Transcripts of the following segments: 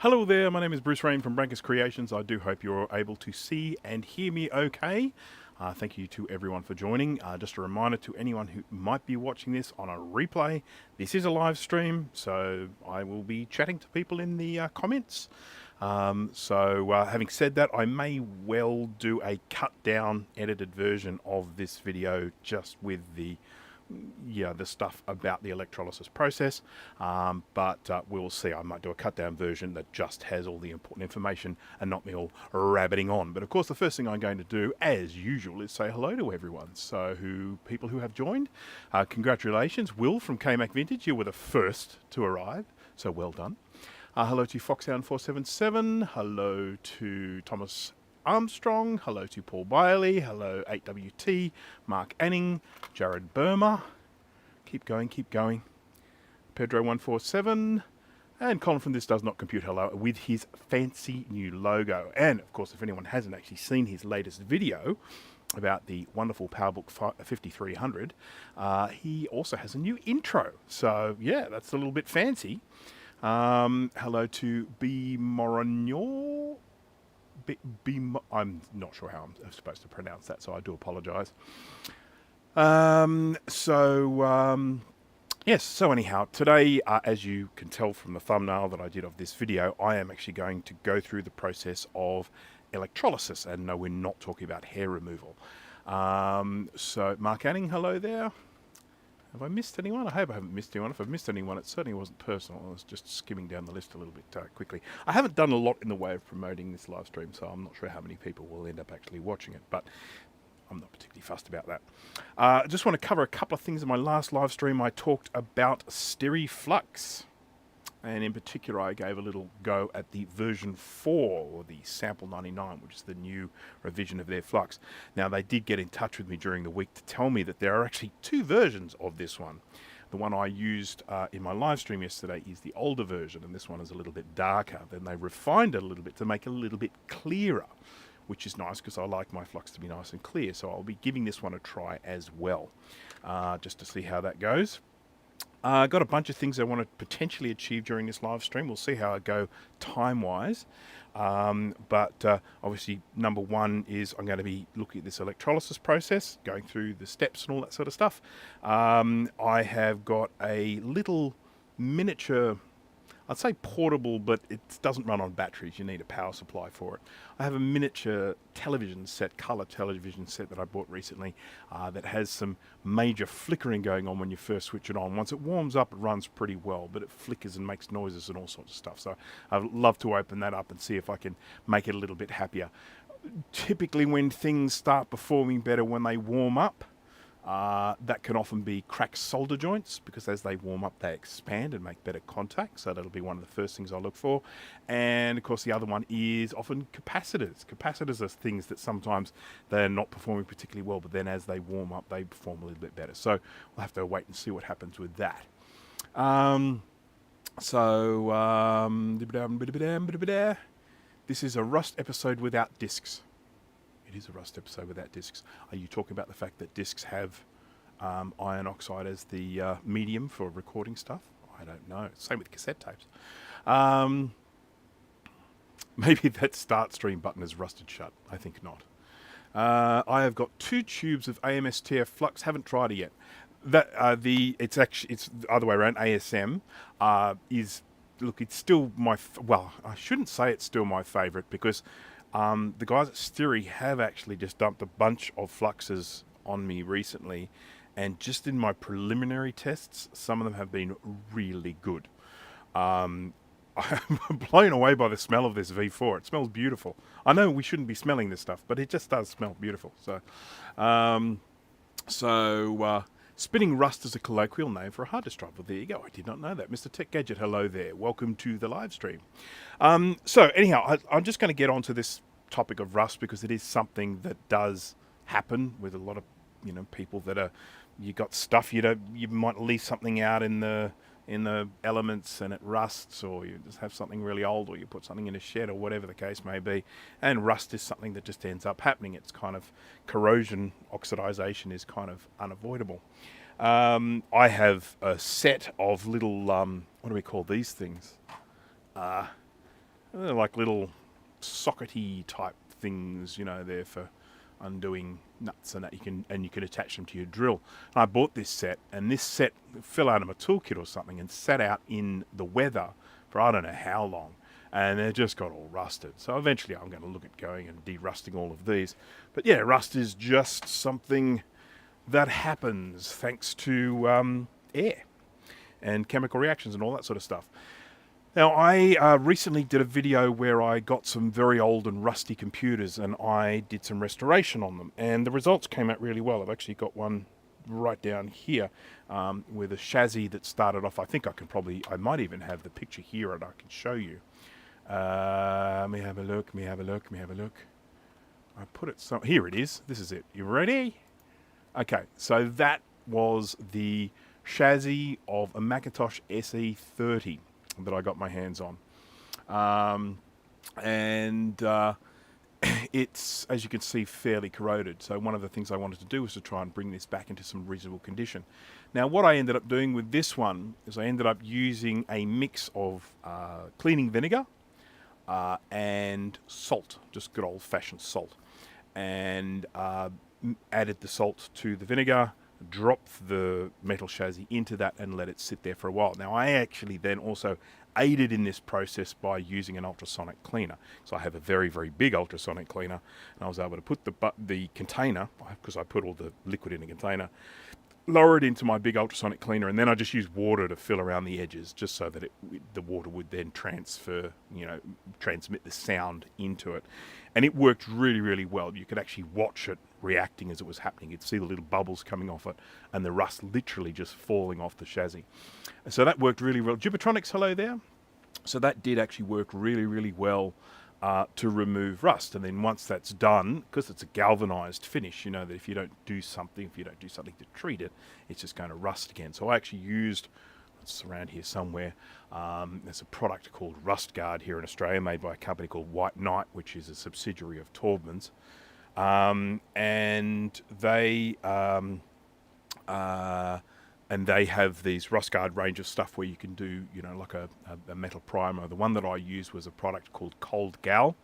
Hello there, my name is Bruce Rain from Brankus Creations. I do hope you're able to see and hear me okay. Thank you to everyone for joining. Just a reminder to anyone who might be watching this on a replay, this is a live stream, so I will be chatting to people in the comments. Having said that, I may well do a cut down edited version of this video just with the stuff about the electrolysis process, but we'll see. I might do a cut down version that just has all the important information and not me all rabbiting on. But of course, the first thing I'm going to do, as usual, is say hello to everyone. So people who have joined, congratulations. Will from KMac Vintage, you were the first to arrive, so well done. Hello to Foxhound477, hello to Thomas Armstrong, hello to Paul Biley, hello 8WT, Mark Anning, Jared Burma, keep going, Pedro147, and Colin from This Does Not Compute, hello, with his fancy new logo. And of course, if anyone hasn't actually seen his latest video about the wonderful PowerBook 5300, he also has a new intro. So yeah, that's a little bit fancy. Hello to B. Moragnon. I'm not sure how I'm supposed to pronounce that, so I do apologise. Yes, so anyhow, today, as you can tell from the thumbnail that I did of this video, I am actually going to go through the process of electrolysis, and no, we're not talking about hair removal. So Mark Anning, hello there. Have I missed anyone? I hope I haven't missed anyone. If I've missed anyone, it certainly wasn't personal. I was just skimming down the list a little bit quickly. I haven't done a lot in the way of promoting this live stream, so I'm not sure how many people will end up actually watching it, but I'm not particularly fussed about that. I just want to cover a couple of things. In my last live stream, I talked about SteriFlux. And in particular, I gave a little go at the version 4, or the Sample 99, which is the new revision of their flux. Now, they did get in touch with me during the week to tell me that there are actually two versions of this one. The one I used in my live stream yesterday is the older version, and this one is a little bit darker. Then they refined it a little bit to make it a little bit clearer, which is nice because I like my flux to be nice and clear. So I'll be giving this one a try as well, just to see how that goes. I've got a bunch of things I want to potentially achieve during this live stream. We'll see how I go time-wise. But obviously, number one is I'm going to be looking at this electrolysis process, going through the steps and all that sort of stuff. I have got a little miniature, I'd say portable, but it doesn't run on batteries. You need a power supply for it. I have a miniature television set, color television set that I bought recently that has some major flickering going on when you first switch it on. Once it warms up, it runs pretty well, but it flickers and makes noises and all sorts of stuff. So I'd love to open that up and see if I can make it a little bit happier. Typically when things start performing better when they warm up, that can often be cracked solder joints, because as they warm up they expand and make better contact, so that'll be one of the first things I look for. And of course the other one is often capacitors. Capacitors are things that sometimes they're not performing particularly well, but then as they warm up they perform a little bit better. So we'll have to wait and see what happens with that. This is a Rust episode without discs. It is a Rust episode without discs. Are you talking about the fact that discs have iron oxide as the medium for recording stuff? I don't know. Same with cassette tapes. Maybe that start stream button is rusted shut. I think not. I have got 2 tubes of AMSTF flux. Haven't tried it yet. That it's the other way around. ASM is, look, it's still my well. I shouldn't say it's still my favourite, because the guys at Steri have actually just dumped a bunch of fluxes on me recently, and just in my preliminary tests, some of them have been really good. I'm blown away by the smell of this V4. It smells beautiful. I know we shouldn't be smelling this stuff, but it just does smell beautiful. Spinning rust is a colloquial name for a hard disk drive. Well, there you go. I did not know that. Mr. Tech Gadget, hello there. Welcome to the live stream. So anyhow, I'm just going to get onto this topic of rust, because it is something that does happen with a lot of people that are, you got stuff, you might leave something out in the elements and it rusts, or you just have something really old, or you put something in a shed, or whatever the case may be, and rust is something that just ends up happening. It's kind of corrosion, oxidization is kind of unavoidable. I have a set of little what do we call these things, They're like little sockety type things, you know, there for undoing nuts and that. You can attach them to your drill. And I bought this set, and this set fell out of my toolkit or something and sat out in the weather for I don't know how long, and it just got all rusted. So eventually I'm going to look at going and de-rusting all of these. But yeah, rust is just something that happens thanks to air and chemical reactions and all that sort of stuff. Now, I recently did a video where I got some very old and rusty computers and I did some restoration on them, and the results came out really well. I've actually got one right down here with a chassis that started off. I think I might even have the picture here and I can show you. Let me have a look, I put it so, here it is, this is it. You ready? Okay, so that was the chassis of a Macintosh SE30 that I got my hands on. It's, as you can see, fairly corroded. So one of the things I wanted to do was to try and bring this back into some reasonable condition. Now, what I ended up doing with this one is I ended up using a mix of cleaning vinegar and salt, just good old-fashioned salt. And added the salt to the vinegar, dropped the metal chassis into that and let it sit there for a while. Now, I actually then also aided in this process by using an ultrasonic cleaner. So I have a very, very big ultrasonic cleaner, and I was able to put the container, because I put all the liquid in a container, lower it into my big ultrasonic cleaner, and then I just used water to fill around the edges, just so that the water would then transmit the sound into it. And it worked really, really well. You could actually watch it reacting as it was happening. You'd see the little bubbles coming off it and the rust literally just falling off the chassis. And so that worked really well. Gibatronics, hello there. So that did actually work really, really well to remove rust. And then once that's done, because it's a galvanized finish, you know that if you don't do something to treat it, it's just going to rust again. So I actually used, it's around here somewhere, there's a product called Rust Guard here in Australia, made by a company called White Knight, which is a subsidiary of Taubman's. And they have these Rust Guard range of stuff where you can do, you know, like a metal primer. The one that I used was a product called Cold Gal,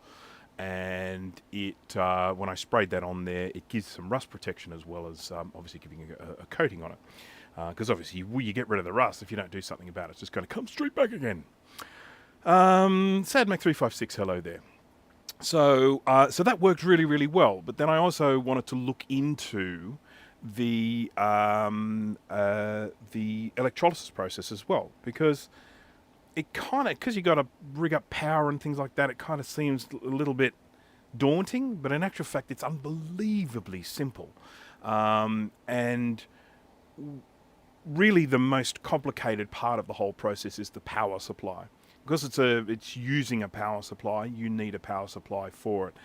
and it when I sprayed that on there, it gives some rust protection as well as obviously giving a coating on it. Because obviously, you get rid of the rust, if you don't do something about it, it's just going to come straight back again. SadMac356, hello there. So that worked really, really well. But then I also wanted to look into the electrolysis process as well, because it kind of, because you got to rig up power and things like that, it kind of seems a little bit daunting. But in actual fact, it's unbelievably simple, and really the most complicated part of the whole process is the power supply. Because it's using a power supply, you need a power supply for it.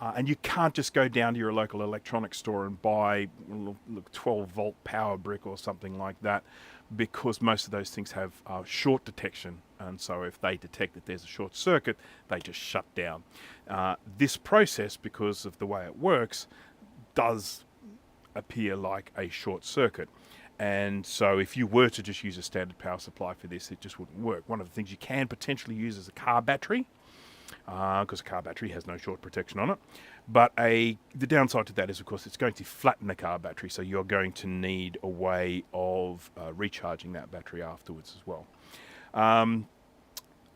And you can't just go down to your local electronics store and buy a 12-volt power brick or something like that, because most of those things have short detection. And so if they detect that there's a short circuit, they just shut down. This process, because of the way it works, does appear like a short circuit. And so if you were to just use a standard power supply for this, it just wouldn't work. One of the things you can potentially use is a car battery, because a car battery has no short protection on it. But the downside to that is, of course, it's going to flatten the car battery, so you're going to need a way of recharging that battery afterwards as well. I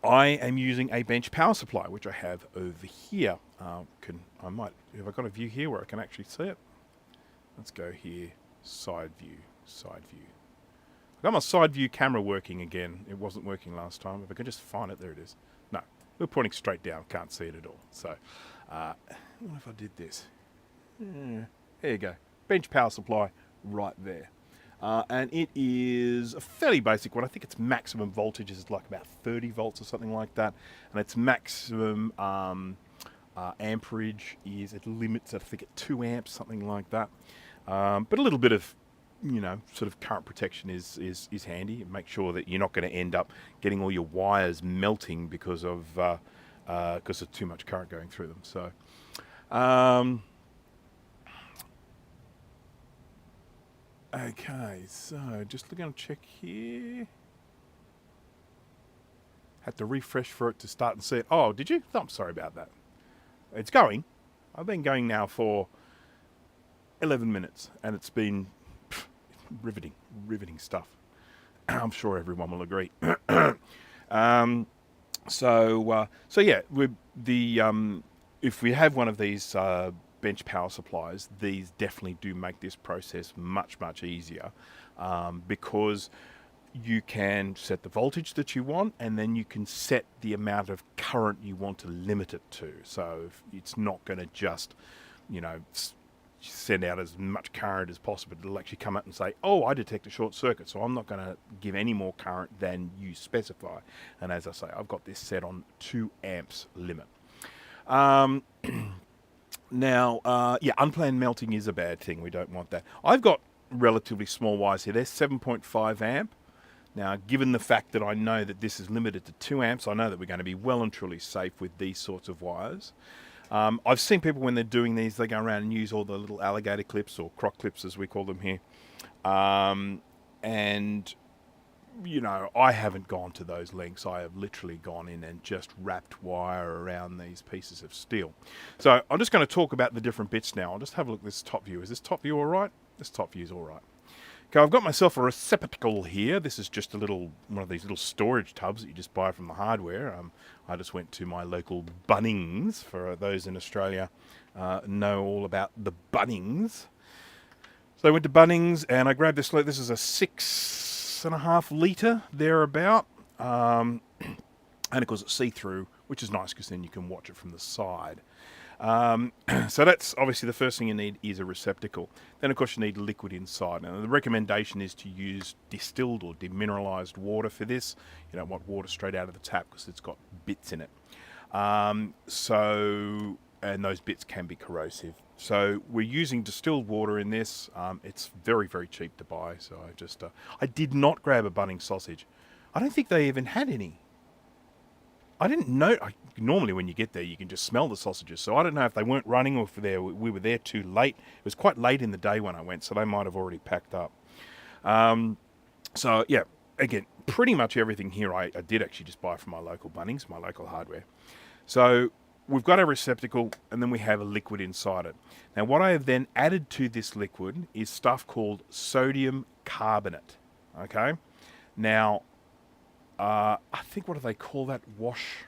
am using a bench power supply, which I have over here. Have I got a view here where I can actually see it? Let's go here, side view. I've got my side view camera working again. It wasn't working last time. If I can just find it, there it is. No, we're pointing straight down. Can't see it at all. So, what if I did this? There you go. Bench power supply right there. And it is a fairly basic one. I think its maximum voltage is like about 30 volts or something like that. And its maximum amperage is, it limits, I think, at 2 amps, something like that. But a little bit of, sort of current protection is handy. Make sure that you're not going to end up getting all your wires melting because of too much current going through them. So, okay, so just going to check here. Had to refresh for it to start and see it. Oh, did you? I'm sorry about that. It's going. I've been going now for 11 minutes, and it's been riveting stuff. I'm sure everyone will agree. So yeah, if we have one of these bench power supplies, these definitely do make this process much easier, because you can set the voltage that you want, and then you can set the amount of current you want to limit it to. So it's not going to just, send out as much current as possible. It'll actually come up and say, oh, I detect a short circuit, so I'm not going to give any more current than you specify. And as I say, I've got this set on 2 amps limit. Now, unplanned melting is a bad thing. We don't want that. I've got relatively small wires here. They're 7.5 amp. Now, given the fact that I know that this is limited to 2 amps, I know that we're going to be well and truly safe with these sorts of wires. I've seen people, when they're doing these, they go around and use all the little alligator clips, or croc clips as we call them here. And, I haven't gone to those lengths. I have literally gone in and just wrapped wire around these pieces of steel. So I'm just going to talk about the different bits now. I'll just have a look at this top view. Is this top view all right? This top view is all right. Okay, I've got myself a receptacle here. This is just one of these little storage tubs that you just buy from the hardware. I just went to my local Bunnings. For those in Australia know all about the Bunnings. So I went to Bunnings and I grabbed this. This is a 6.5 litre thereabout, and of course it's see-through, which is nice because then you can watch it from the side. So that's obviously the first thing you need is a receptacle. Then of course you need liquid inside. Now the recommendation is to use distilled or demineralized water for this. You don't want water straight out of the tap because it's got bits in it. And those bits can be corrosive. So we're using distilled water in this. It's very cheap to buy. So I did not grab a Bunnings sausage. I don't think they even had any. I didn't know. Normally when you get there, you can just smell the sausages. So I don't know if they weren't running or if we were there too late. It was quite late in the day when I went, so they might have already packed up. So yeah, again, pretty much everything here I did actually just buy from my local Bunnings, my local hardware. So we've got a receptacle, and then we have a liquid inside it. Now what I have then added to this liquid is stuff called sodium carbonate. Okay, now I think, what do they call that? Wash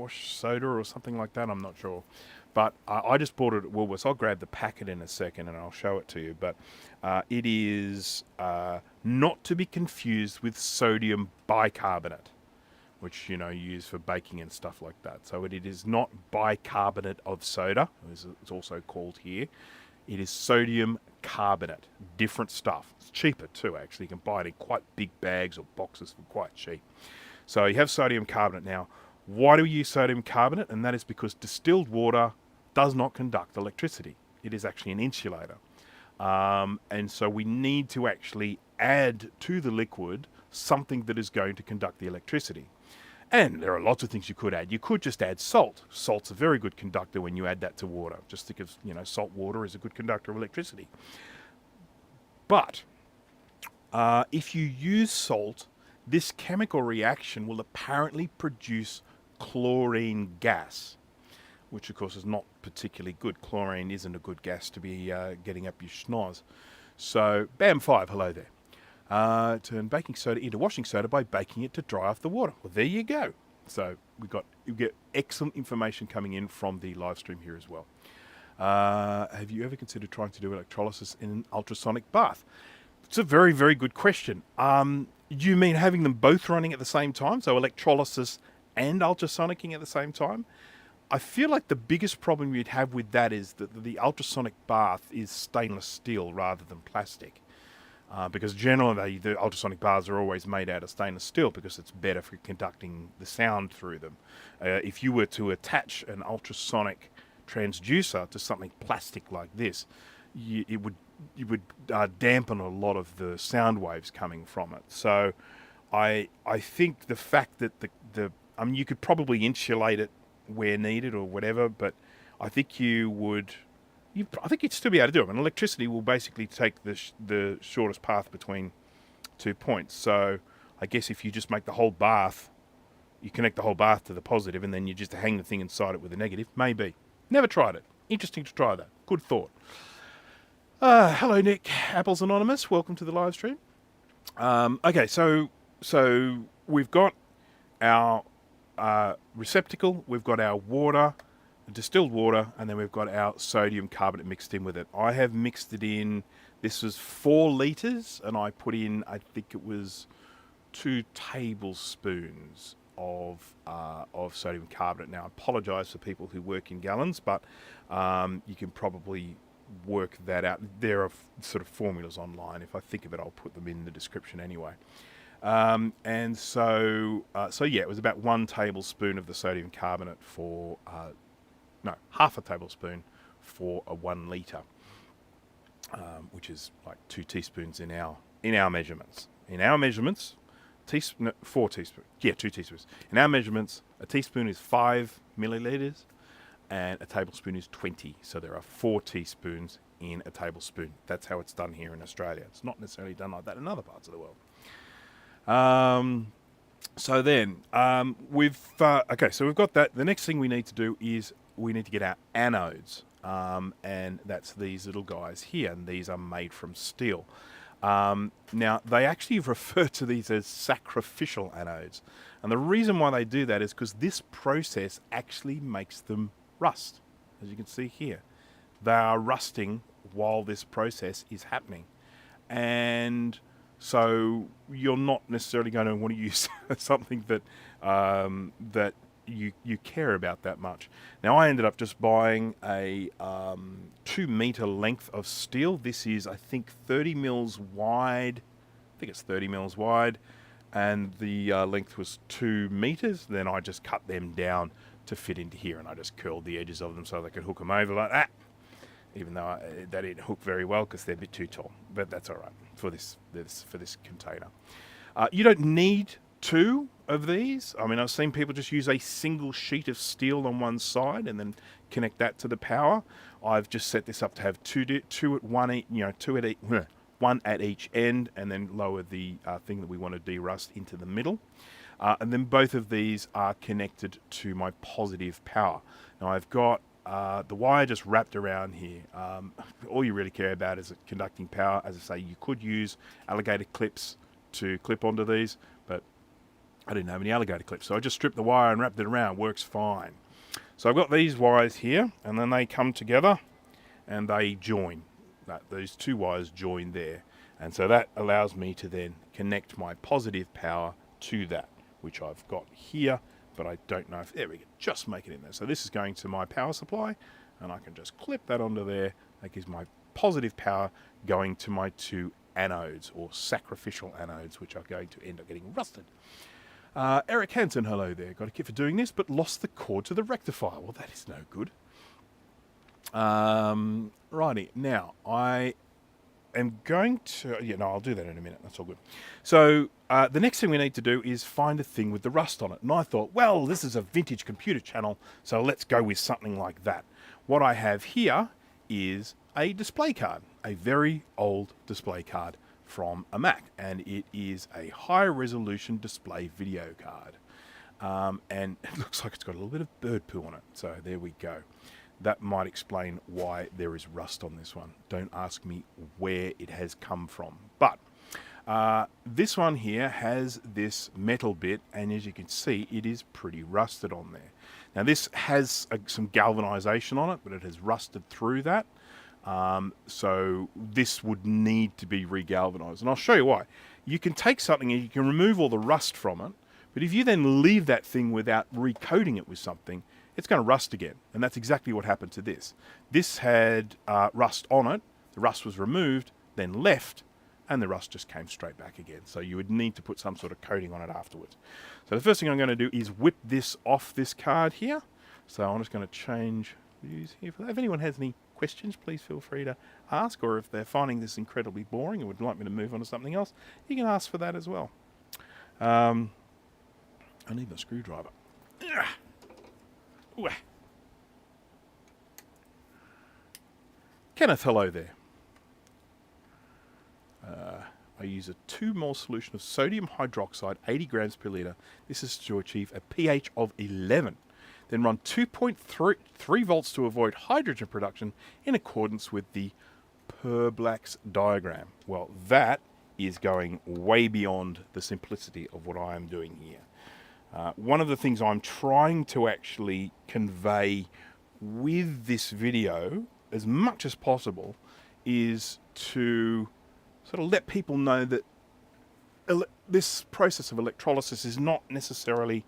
soda or something like that. I'm not sure. But I just bought it at Woolworths. I'll grab the packet in a second and I'll show it to you. But it is not to be confused with sodium bicarbonate, which, you use for baking and stuff like that. So it is not bicarbonate of soda, as it's also called here. It is sodium carbonate, different stuff. It's cheaper too, actually. You can buy it in quite big bags or boxes for quite cheap. So you have sodium carbonate. Now, why do we use sodium carbonate? And that is because distilled water does not conduct electricity. It is actually an insulator. And so we need to actually add to the liquid something that is going to conduct the electricity. And there are lots of things you could add. You could just add salt. Salt's a very good conductor when you add that to water. Just think of, salt water is a good conductor of electricity. But if you use salt, this chemical reaction will apparently produce chlorine gas, which of course is not particularly good. Chlorine isn't a good gas to be getting up your schnoz. So, BAM5, hello there. Turn baking soda into washing soda by baking it to dry off the water. Well, there you go. So you get excellent information coming in from the live stream here as well. Have you ever considered trying to do electrolysis in an ultrasonic bath? It's a very good question. You mean having them both running at the same time? So electrolysis and ultrasonicing at the same time? I feel like the biggest problem you'd have with that is that the ultrasonic bath is stainless steel rather than plastic. Because generally the ultrasonic baths are always made out of stainless steel because it's better for conducting the sound through them. If you were to attach an ultrasonic transducer to something plastic like this, it would dampen a lot of the sound waves coming from it. So I think the fact that you could probably insulate it where needed or whatever, but I think I think you'd still be able to do it. And electricity will basically take the shortest path between 2 points. So I guess if you just make the whole bath, you connect the whole bath to the positive, and then you just hang the thing inside it with a negative. Maybe. Never tried it. Interesting to try that. Good thought. Hello, Nick. Apples Anonymous. Welcome to the live stream. Okay, so we've got our receptacle, we've got our water, distilled water, and then we've got our sodium carbonate mixed in with it. I have mixed it in. This was 4 litres, and I put in, I think it was 2 tablespoons of sodium carbonate. Now, I apologise for people who work in gallons, but you can probably work that out. There are sort of formulas online. If I think of it, I'll put them in the description anyway. And so yeah, it was about 1 tablespoon of the sodium carbonate for, no, half a tablespoon for a 1 litre, which is like 2 teaspoons in our measurements. In our measurements, 4 teaspoons. Yeah, 2 teaspoons. In our measurements, a teaspoon is 5 milliliters, and a tablespoon is 20. So there are 4 teaspoons in a tablespoon. That's how it's done here in Australia. It's not necessarily done like that in other parts of the world. So then, okay, so we've got that. The next thing we need to do is we need to get our anodes. And that's these little guys here, and these are made from steel. Now, they actually refer to these as sacrificial anodes. And the reason why they do that is because this process actually makes them rust. As you can see here, they are rusting while this process is happening. And so you're not necessarily going to want to use something that that you care about that much. Now, I ended up just buying a 2 meter length of steel. This is, I think, 30 mils wide. I think it's 30 mils wide, and the length was 2 meters. Then I just cut them down to fit into here, and I just curled the edges of them so they could hook them over like that. Even though they didn't hook very well because they're a bit too tall, but that's all right for this container. You don't need 2 of these. I mean, I've seen people just use a single sheet of steel on one side and then connect that to the power. I've just set this up to have 2 at one, one at each end, and then lower the thing that we want to derust into the middle. And then both of these are connected to my positive power. Now, I've got the wire just wrapped around here. All you really care about is conducting power. As I say, you could use alligator clips to clip onto these, but I didn't have any alligator clips, so I just stripped the wire and wrapped it around. Works fine. So I've got these wires here, and then they come together and they join. Those 2 wires join there, and so that allows me to then connect my positive power to that, which I've got here, but I don't know if, there we go, just make it in there. So this is going to my power supply, and I can just clip that onto there. That gives my positive power going to my 2 anodes, or sacrificial anodes, which are going to end up getting rusted. Eric Hansen, hello there. Got a kit for doing this, but lost the cord to the rectifier. Well, that is no good. Righty, now I am going to, yeah, no, I'll do that in a minute. That's all good. So the next thing we need to do is find a thing with the rust on it. And I thought, well, this is a vintage computer channel, so let's go with something like that. What I have here is a display card, a very old display card from a Mac, and it is a high resolution display video card. And it looks like it's got a little bit of bird poo on it. So there we go. That might explain why there is rust on this one. Don't ask me where it has come from. But this one here has this metal bit, and as you can see, it is pretty rusted on there. Now this has some galvanization on it, but it has rusted through that. So this would need to be regalvanized, and I'll show you why. You can take something and you can remove all the rust from it, but if you then leave that thing without recoating it with something, it's going to rust again, and that's exactly what happened to this. This had rust on it, the rust was removed, then left, and the rust just came straight back again. So you would need to put some sort of coating on it afterwards. So the first thing I'm going to do is whip this off this card here. So I'm just going to change views here for that. If anyone has any questions, please feel free to ask, or if they're finding this incredibly boring and would like me to move on to something else, you can ask for that as well. I need a screwdriver. Kenneth, hello there. I use a 2 mole solution of sodium hydroxide, 80 grams per litre. This is to achieve a pH of 11. Then run 2.3 volts to avoid hydrogen production in accordance with the Purblax diagram. Well, that is going way beyond the simplicity of what I am doing here. One of the things I'm trying to actually convey with this video as much as possible is to sort of let people know that this process of electrolysis is not necessarily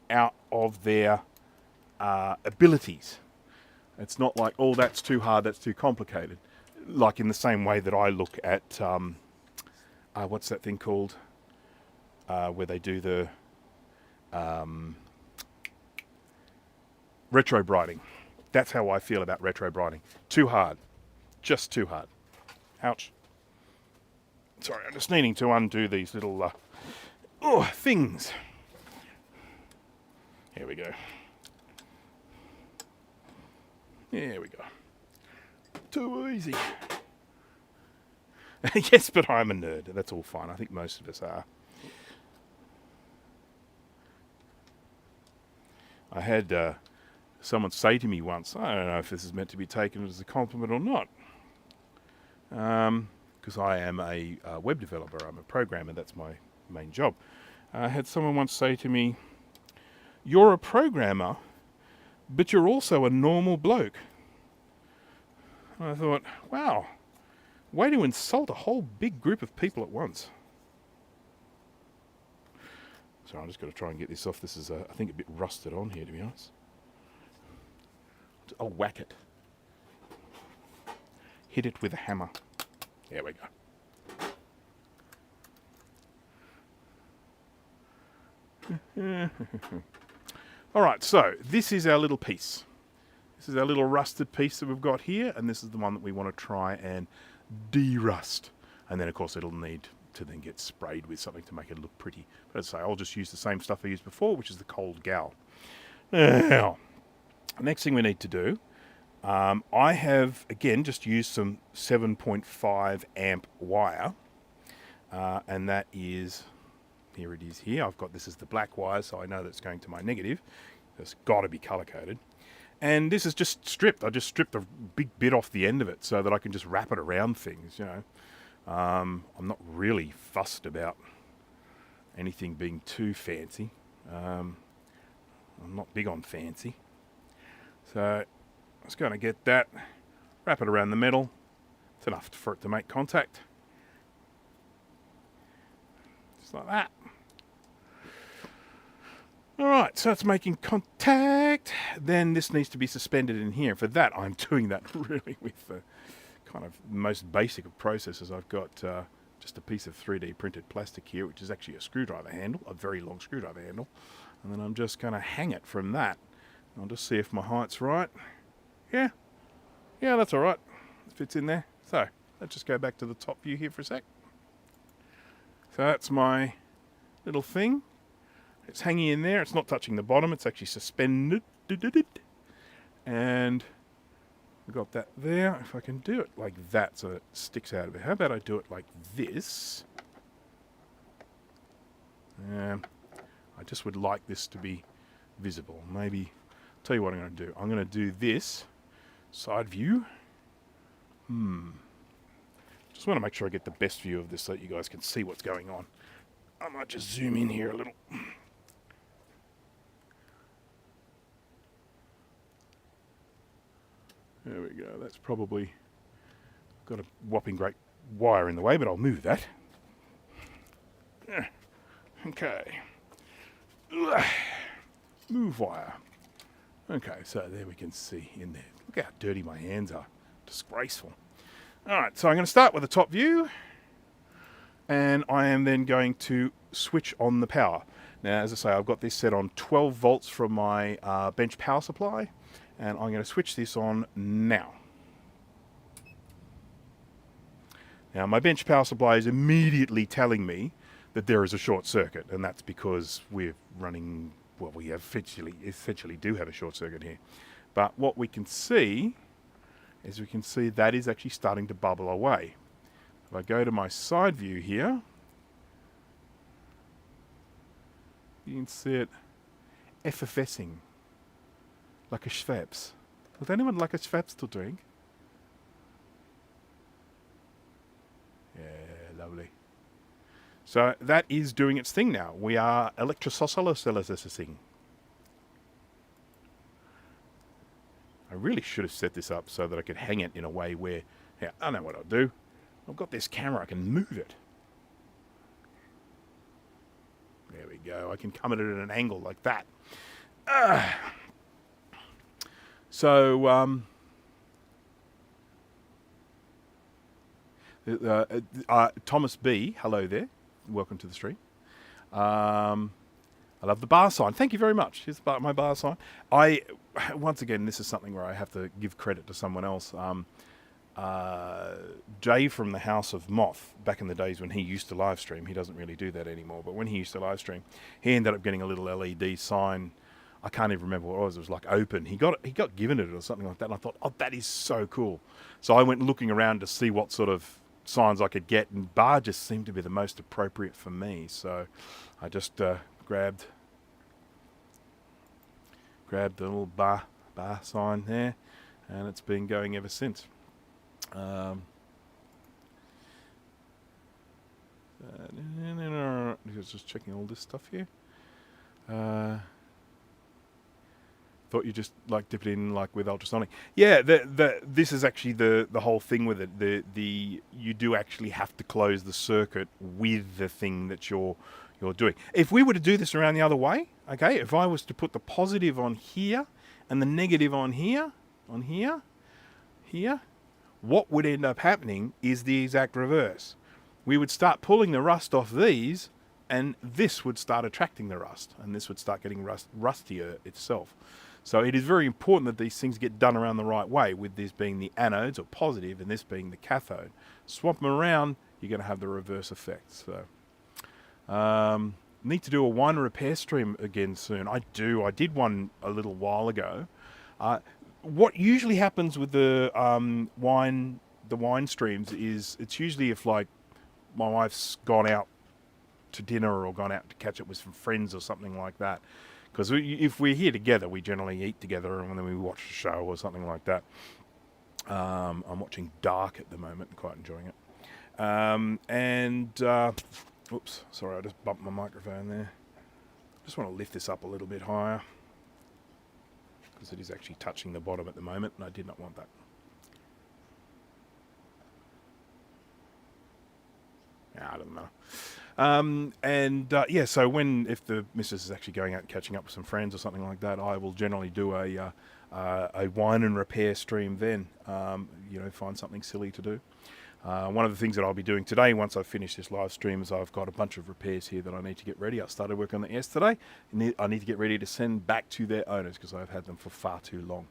out of their abilities. It's not like, oh, that's too hard, that's too complicated. Like in the same way that I look at, what's that thing called, where they do the retro brighting. That's how I feel about retro brighting. Too hard. Just too hard. Ouch. Sorry, I'm just needing to undo these little things. Here we go. There we go. Too easy. Yes, but I'm a nerd. That's all fine. I think most of us are. I had someone say to me once, I don't know if this is meant to be taken as a compliment or not, because I am a web developer, I'm a programmer, that's my main job. I had someone once say to me, "You're a programmer, but you're also a normal bloke." And I thought, wow, way to insult a whole big group of people at once. So I'm just going to try and get this off. This is, I think, a bit rusted on here, to be honest. I'll whack it. Hit it with a hammer. There we go. Alright, so this is our little piece. This is our little rusted piece that we've got here, and this is the one that we want to try and de-rust. And then, of course, it'll need to then get sprayed with something to make it look pretty. But as I say, I'll just use the same stuff I used before, which is the cold gal. Now, next thing we need to do, I have, again, just used some 7.5 amp wire, and that is, here it is here. I've got this as the black wire, so I know that it's going to my negative. It's got to be color-coded. And this is just stripped. I just stripped a big bit off the end of it so that I can just wrap it around things, you know. I'm not really fussed about anything being too fancy. I'm not big on fancy. So I'm just going to get that, wrap it around the metal. It's enough for it to make contact. Just like that. Alright, so it's making contact. Then this needs to be suspended in here. For that, I'm doing that really with the kind of most basic of processes. I've got just a piece of 3D printed plastic here, which is actually a screwdriver handle, a very long screwdriver handle. And then I'm just going to hang it from that. I'll just see if my height's right. Yeah, that's alright. It fits in there. So, let's just go back to the top view here for a sec. So that's my little thing. It's hanging in there. It's not touching the bottom. It's actually suspended. And we've got that there. If I can do it like that so it sticks out of it. How about I do it like this? I just would like this to be visible. Maybe, I'll tell you what I'm going to do. I'm going to do this side view. Just want to make sure I get the best view of this so that you guys can see what's going on. I might just zoom in here a little. There we go. That's probably got a whopping great wire in the way, but I'll move that. Okay. Move wire. Okay, so there we can see in there. Look how dirty my hands are. Disgraceful. Alright, so I'm going to start with the top view, and I am then going to switch on the power. Now, as I say, I've got this set on 12 volts from my bench power supply, and I'm going to switch this on now. Now, my bench power supply is immediately telling me that there is a short circuit, and that's because we're running, well, we essentially do have a short circuit here. But what we can see is that is actually starting to bubble away. If I go to my side view here, you can see it effervescing like a Schweppes. Would anyone like a Schweppes to drink? Yeah, lovely. So that is doing its thing now. We are electrolyzing. I really should have set this up so that I could hang it in a way where, yeah, I know what I'll do. I've got this camera, I can move it. There we go. I can come at it at an angle like that. So, Thomas B, hello there. Welcome to the stream. I love the bar sign. Thank you very much. Here's my bar sign. Once again, this is something where I have to give credit to someone else. Jay from the House of Moth, back in the days when he used to live stream, he doesn't really do that anymore, but when he used to live stream, he ended up getting a little LED sign. I can't even remember what it was. It was like open. He got given it or something like that, and I thought, oh, that is so cool. So I went looking around to see what sort of signs I could get, and bar just seemed to be the most appropriate for me. So I just grabbed the little bar sign there, and it's been going ever since. Just checking all this stuff here. Thought you just like dip it in like with ultrasonic. Yeah, this is actually the whole thing with it. You do actually have to close the circuit with the thing that you're doing. If we were to do this around the other way, okay, if I was to put the positive on here and the negative on here, what would end up happening is the exact reverse. We would start pulling the rust off these, and this would start attracting the rust, and this would start getting rustier itself. So it is very important that these things get done around the right way, with this being the anodes or positive and this being the cathode. Swap them around, you're going to have the reverse effect. So need to do a wine repair stream again soon. I did one a little while ago. What usually happens with the wine streams is it's usually if like my wife's gone out to dinner or gone out to catch up with some friends or something like that. Because if we're here together, we generally eat together and then we watch a show or something like that. I'm watching Dark at the moment and quite enjoying it. Oops, sorry, I just bumped my microphone there. Just want to lift this up a little bit higher, because it is actually touching the bottom at the moment, and I did not want that. I don't know. Yeah, so if the missus is actually going out and catching up with some friends or something like that, I will generally do a wine and repair stream then, find something silly to do. One of the things that I'll be doing today, once I've finished this live stream, is I've got a bunch of repairs here that I need to get ready. I started work on that yesterday. I need to get ready to send back to their owners because I've had them for far too long.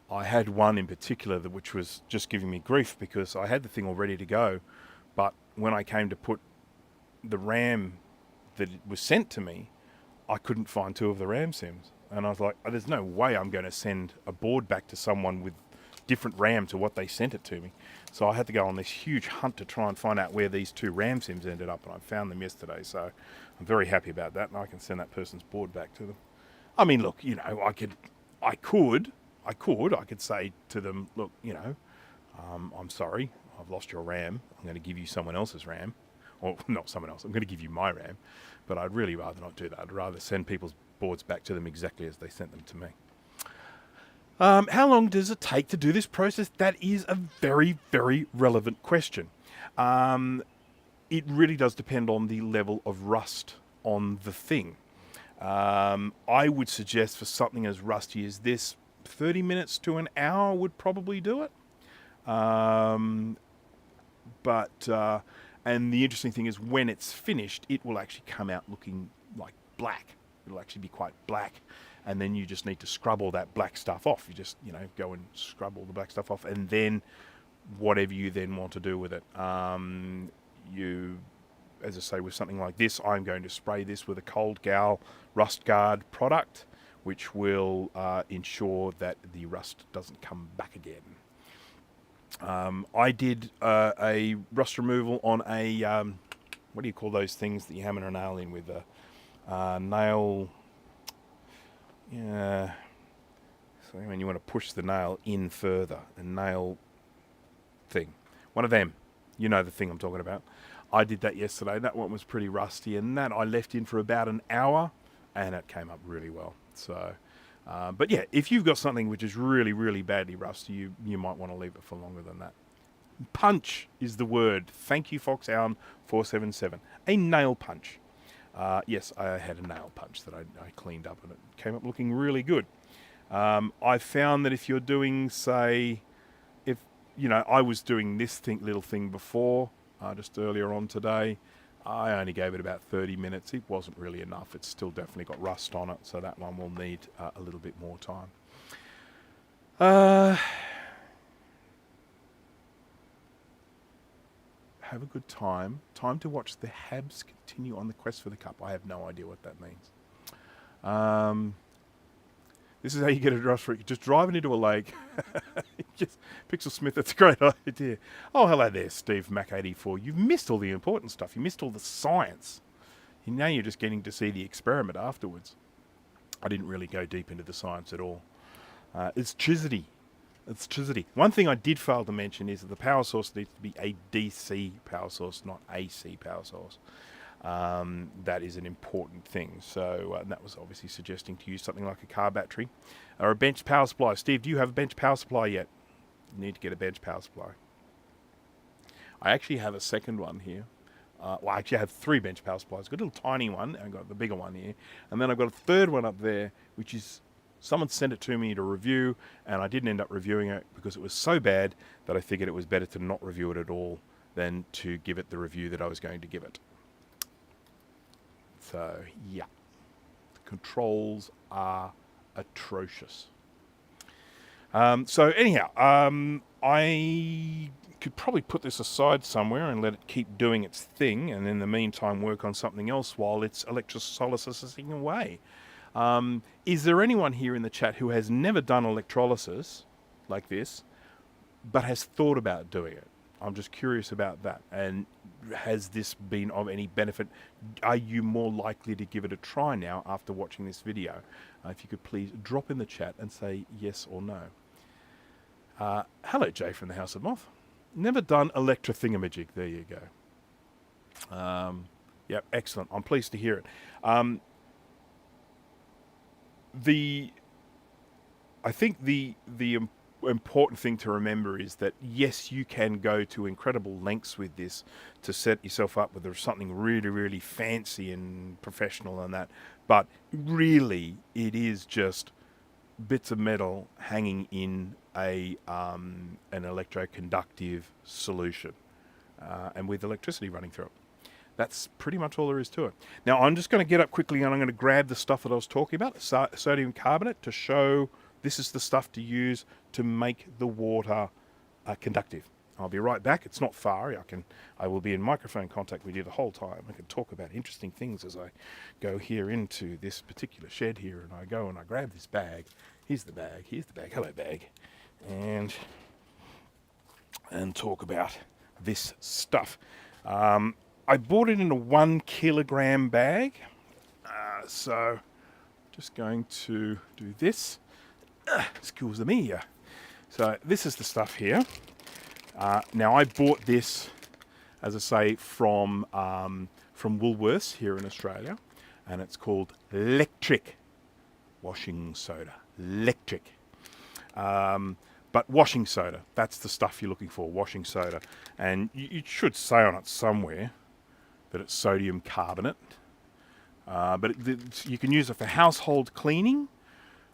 I had one in particular which was just giving me grief because I had the thing all ready to go, but when I came to put the RAM that was sent to me, I couldn't find 2 of the RAM sims. And I was like, there's no way I'm going to send a board back to someone with different RAM to what they sent it to me. So I had to go on this huge hunt to try and find out where these 2 RAM sims ended up, and I found them yesterday. So I'm very happy about that, and I can send that person's board back to them. I mean, look, I could say to them, look, I'm sorry, I've lost your RAM. I'm going to give you someone else's RAM. Or not someone else, I'm going to give you my RAM. But I'd really rather not do that. I'd rather send people's boards back to them exactly as they sent them to me. How long does it take to do this process? That is a very, very relevant question. It really does depend on the level of rust on the thing. I would suggest for something as rusty as this, 30 minutes to an hour would probably do it. And the interesting thing is when it's finished, it will actually come out looking like black. It'll actually be quite black. And then you just need to scrub all that black stuff off. You just, go and scrub all the black stuff off, and then whatever you then want to do with it. As I say, with something like this, I'm going to spray this with a Cold Gal Rust Guard product, which will ensure that the rust doesn't come back again. I did a rust removal on a, what do you call those things that you hammer a nail in with a nail, yeah, so when you want to push the nail in further, a nail thing, one of them, you know the thing I'm talking about. I did that yesterday. That one was pretty rusty, and that I left in for about an hour, and it came up really well. So, but yeah, if you've got something which is really, really badly rusty, you might want to leave it for longer than that. Punch is the word. Thank you, Foxhound 477. A nail punch. Yes, I had a nail punch that I cleaned up, and it came up looking really good. I found that if you're doing, say, if you know, I was doing this little thing before, just earlier on today. I only gave it about 30 minutes. It wasn't really enough. It's still definitely got rust on it, so that one will need a little bit more time. Have a good time. Time to watch the Habs continue on the quest for the cup. I have no idea what that means. This is how you get a rust freak. Just driving into a lake. Just Pixel Smith, that's a great idea. Oh, hello there, Steve Mac84. You've missed all the important stuff. You missed all the science. Now you're just getting to see the experiment afterwards. I didn't really go deep into the science at all. It's Chizity. It's Chizity. One thing I did fail to mention is that the power source needs to be a DC power source, not AC power source. That is an important thing. So that was obviously suggesting to use something like a car battery or a bench power supply. Steve, do you have a bench power supply yet? You need to get a bench power supply. I actually have a second one here. Well, I actually have 3 bench power supplies. I've got a little tiny one, and I've got the bigger one here. And then I've got a third one up there, which is, someone sent it to me to review, and I didn't end up reviewing it because it was so bad that I figured it was better to not review it at all than to give it the review that I was going to give it. So, yeah. The controls are atrocious. So, anyhow, I could probably put this aside somewhere and let it keep doing its thing, and in the meantime work on something else while it's electrolysising away. Is there anyone here in the chat who has never done electrolysis like this, but has thought about doing it? I'm just curious about that. And has this been of any benefit? Are you more likely to give it a try now after watching this video? If you could please drop in the chat and say yes or no. Hello, Jay from the House of Moth. Never done electro-thingamajig. There you go. Yep, excellent. I'm pleased to hear it. I think the important thing to remember is that yes, you can go to incredible lengths with this to set yourself up with something really, really fancy and professional and that, but really it is just bits of metal hanging in an electroconductive solution and with electricity running through it. That's pretty much all there is to it. Now I'm just going to get up quickly and I'm going to grab the stuff that I was talking about, sodium carbonate, to show this is the stuff to use to make the water conductive. I'll be right back. It's not far. I will be in microphone contact with you the whole time. I can talk about interesting things as I go here into this particular shed here, and I go and I grab this bag. Here's the bag. Here's the bag. Hello, bag. And talk about this stuff. I bought it in a 1 kilogram bag. So just going to do this. Excuse me. So this is the stuff here. Now I bought this, as I say, from Woolworths here in Australia, and it's called electric washing soda. Electric. But washing soda, that's the stuff you're looking for, washing soda. And you should say on it somewhere that it's sodium carbonate. But you can use it for household cleaning.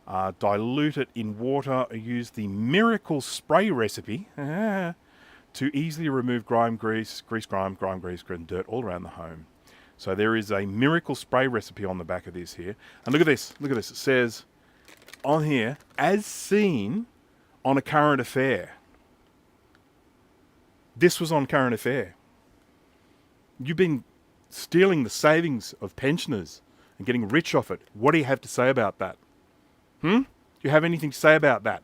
Dilute it in water, or use the miracle spray recipe to easily remove grime, grease, grime, grease, and dirt all around the home. So there is a miracle spray recipe on the back of this here. And look at this, it says on here, as seen on a current affair. This was on Current Affair. You've been stealing the savings of pensioners and getting rich off it. What do you have to say about that? Do you have anything to say about that?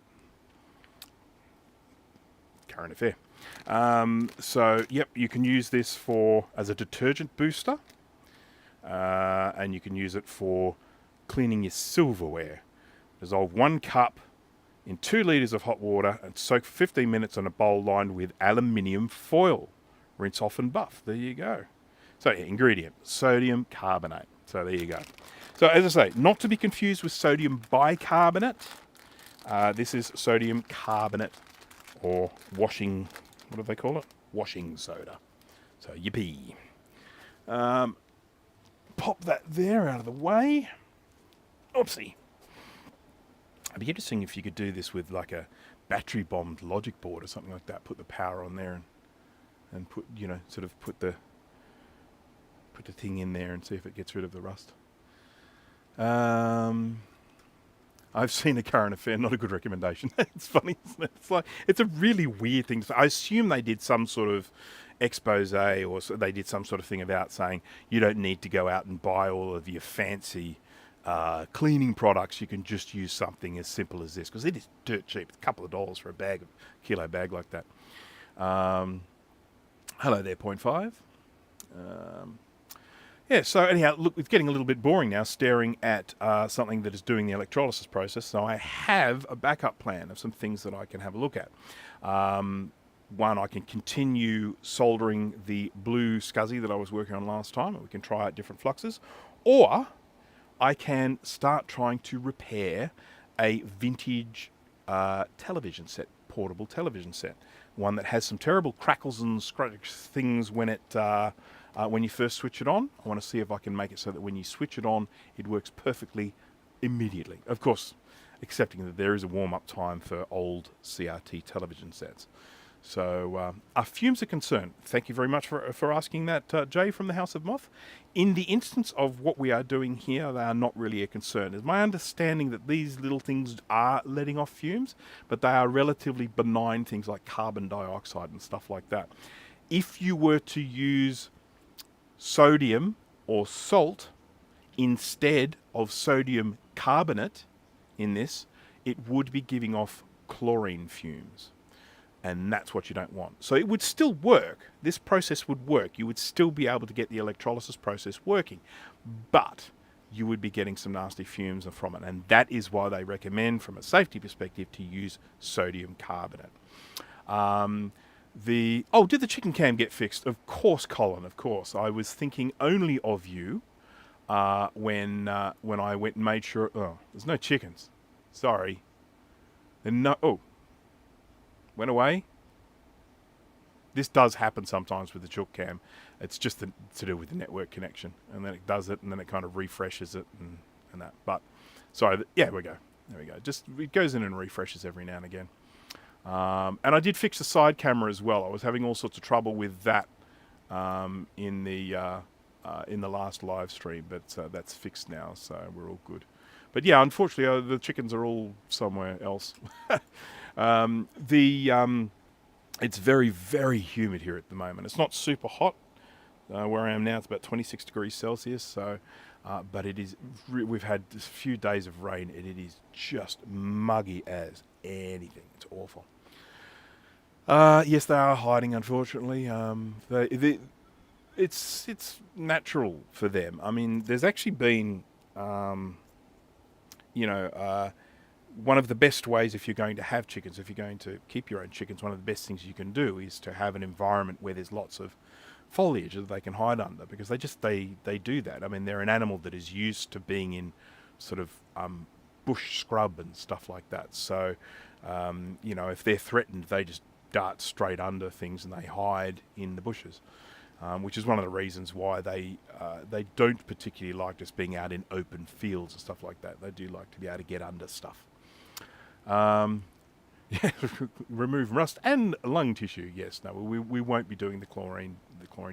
current affair. So, yep, you can use this for as a detergent booster, and you can use it for cleaning your silverware. Dissolve 1 cup in 2 litres of hot water and soak for 15 minutes on a bowl lined with aluminium foil. Rinse off and buff. There you go. So, yeah, ingredient, sodium carbonate. So, there you go. So, as I say, not to be confused with sodium bicarbonate. This is sodium carbonate, or washing, what do they call it? Washing soda. So, yippee. Pop that there out of the way. Oopsie. It'd be interesting if you could do this with like a battery bombed logic board or something like that. Put the power on there and put, you know, sort of put the thing in there and see if it gets rid of the rust. I've seen a current affair, not a good recommendation. It's funny, isn't it? It's like, it's a really weird thing. I assume they did some sort of expose, or they did some sort of thing about saying you don't need to go out and buy all of your fancy cleaning products. You can just use something as simple as this, because it is dirt cheap. It's a couple of dollars for a bag, kilo bag like that. Hello there, 0.5. Yeah, so anyhow, look, it's getting a little bit boring now, staring at something that is doing the electrolysis process. So I have a backup plan of some things that I can have a look at. One, I can continue soldering the blue SCSI that I was working on last time, and we can try out different fluxes. Or I can start trying to repair a vintage television set, portable television set. One that has some terrible crackles and scratch things when it... when you first switch it on. I want to see if I can make it so that when you switch it on, it works perfectly immediately. Of course, accepting that there is a warm-up time for old CRT television sets. So, are fumes a concern? Thank you very much for asking that, Jay from the House of Moth. In the instance of what we are doing here, they are not really a concern. It's my understanding that these little things are letting off fumes, but they are relatively benign things like carbon dioxide and stuff like that. If you were to use sodium or salt instead of sodium carbonate in this, it would be giving off chlorine fumes, and that's what you don't want. So it would still work. This process would work. You would still be able to get the electrolysis process working, but you would be getting some nasty fumes from it, and that is why they recommend, from a safety perspective, to use sodium carbonate. Did the chicken cam get fixed? Of course, Colin, of course. I was thinking only of you when I went and made sure... Oh, there's no chickens. Sorry. Went away? This does happen sometimes with the chook cam. It's just to do with the network connection. And then it does it, and then it kind of refreshes it and that. But, sorry, there we go. There we go. Just, it goes in and refreshes every now and again. And I did fix the side camera as well. I was having all sorts of trouble with that in the last live stream, but that's fixed now, so we're all good. But yeah, unfortunately, the chickens are all somewhere else. It's very, very humid here at the moment. It's not super hot. Where I am now, it's about 26 degrees Celsius. So, but it is. We've had a few days of rain, and it is just muggy as anything. It's awful. Yes, they are hiding, unfortunately. It's natural for them. I mean, there's actually been, one of the best ways, if you're going to have chickens, if you're going to keep your own chickens, one of the best things you can do is to have an environment where there's lots of foliage that they can hide under, because they do that. I mean, they're an animal that is used to being in sort of bush scrub and stuff like that. So, if they're threatened, they just dart straight under things and they hide in the bushes, which is one of the reasons why they don't particularly like just being out in open fields and stuff like that. They do like to be able to get under stuff. Remove rust and lung tissue. Yes, no, we won't be doing the chlorine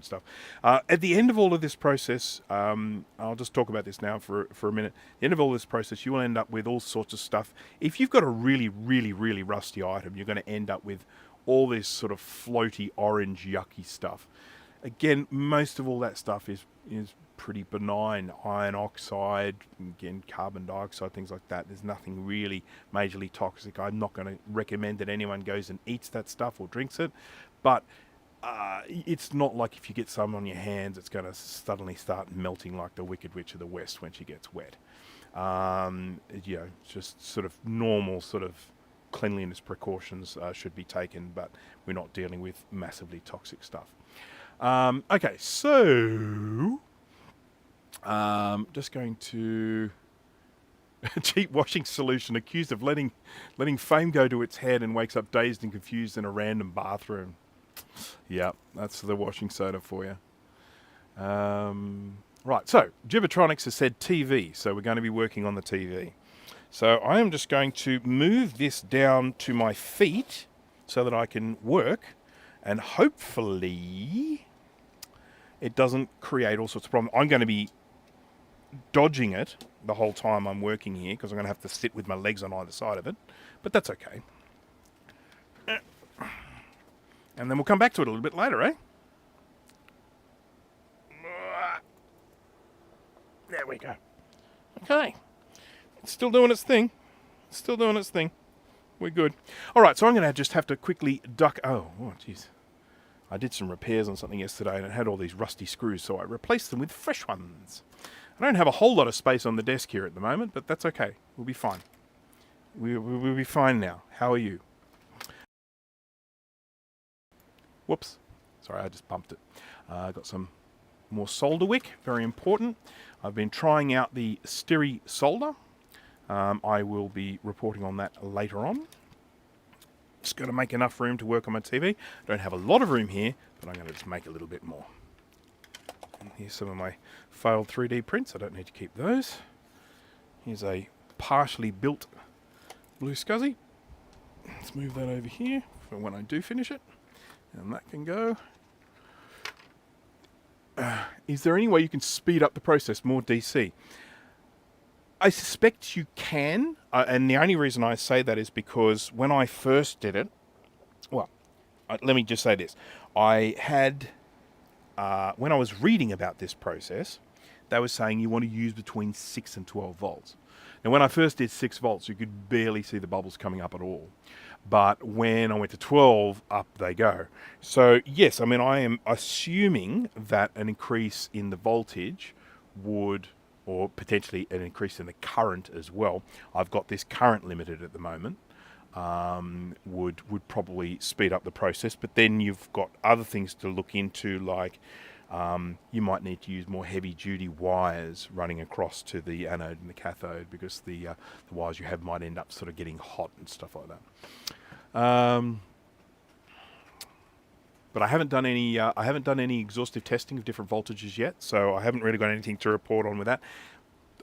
stuff. At the end of all of this process, I'll just talk about this now for a minute. At the end of all this process, you will end up with all sorts of stuff. If you've got a really, really, really rusty item, you're going to end up with all this sort of floaty, orange, yucky stuff. Again, most of all that stuff is pretty benign. Iron oxide, again, carbon dioxide, things like that. There's nothing really majorly toxic. I'm not going to recommend that anyone goes and eats that stuff or drinks it, but it's not like if you get some on your hands, it's going to suddenly start melting like the Wicked Witch of the West when she gets wet. You know, just sort of normal sort of cleanliness precautions should be taken, but we're not dealing with massively toxic stuff. Okay, so just going to cheap washing solution accused of letting fame go to its head and wakes up dazed and confused in a random bathroom. Yeah, that's the washing soda for you. Right, so Gibotronics has said TV, so we're going to be working on the TV. So I am just going to move this down to my feet so that I can work, and hopefully it doesn't create all sorts of problems. I'm going to be dodging it the whole time I'm working here because I'm going to have to sit with my legs on either side of it, but that's okay. And then we'll come back to it a little bit later, eh? There we go. Okay. It's still doing its thing. It's still doing its thing. We're good. All right, so I'm going to just have to quickly duck... Oh, jeez. I did some repairs on something yesterday and it had all these rusty screws, so I replaced them with fresh ones. I don't have a whole lot of space on the desk here at the moment, but that's okay. We'll be fine. We'll be fine now. How are you? Whoops. Sorry, I just bumped it. I got some more solder wick, very important. I've been trying out the Steri solder. I will be reporting on that later on. Just got to make enough room to work on my TV. I don't have a lot of room here, but I'm going to just make a little bit more. And here's some of my failed 3D prints. I don't need to keep those. Here's a partially built Blue Scuzzy. Let's move that over here for when I do finish it. And that can go. Is there any way you can speed up the process, more DC? I suspect you can, and the only reason I say that is because when I first did it, well, let me just say this. I had, when I was reading about this process, they were saying you want to use between 6 and 12 volts. Now, when I first did 6 volts, you could barely see the bubbles coming up at all. But when I went to 12, up they go. So, yes, I mean, I am assuming that an increase in the voltage would, or potentially an increase in the current as well. I've got this current limited at the moment. Would probably speed up the process. But then you've got other things to look into, like you might need to use more heavy-duty wires running across to the anode and the cathode, because the wires you have might end up sort of getting hot and stuff like that. But I haven't done any exhaustive testing of different voltages yet, so I haven't really got anything to report on with that.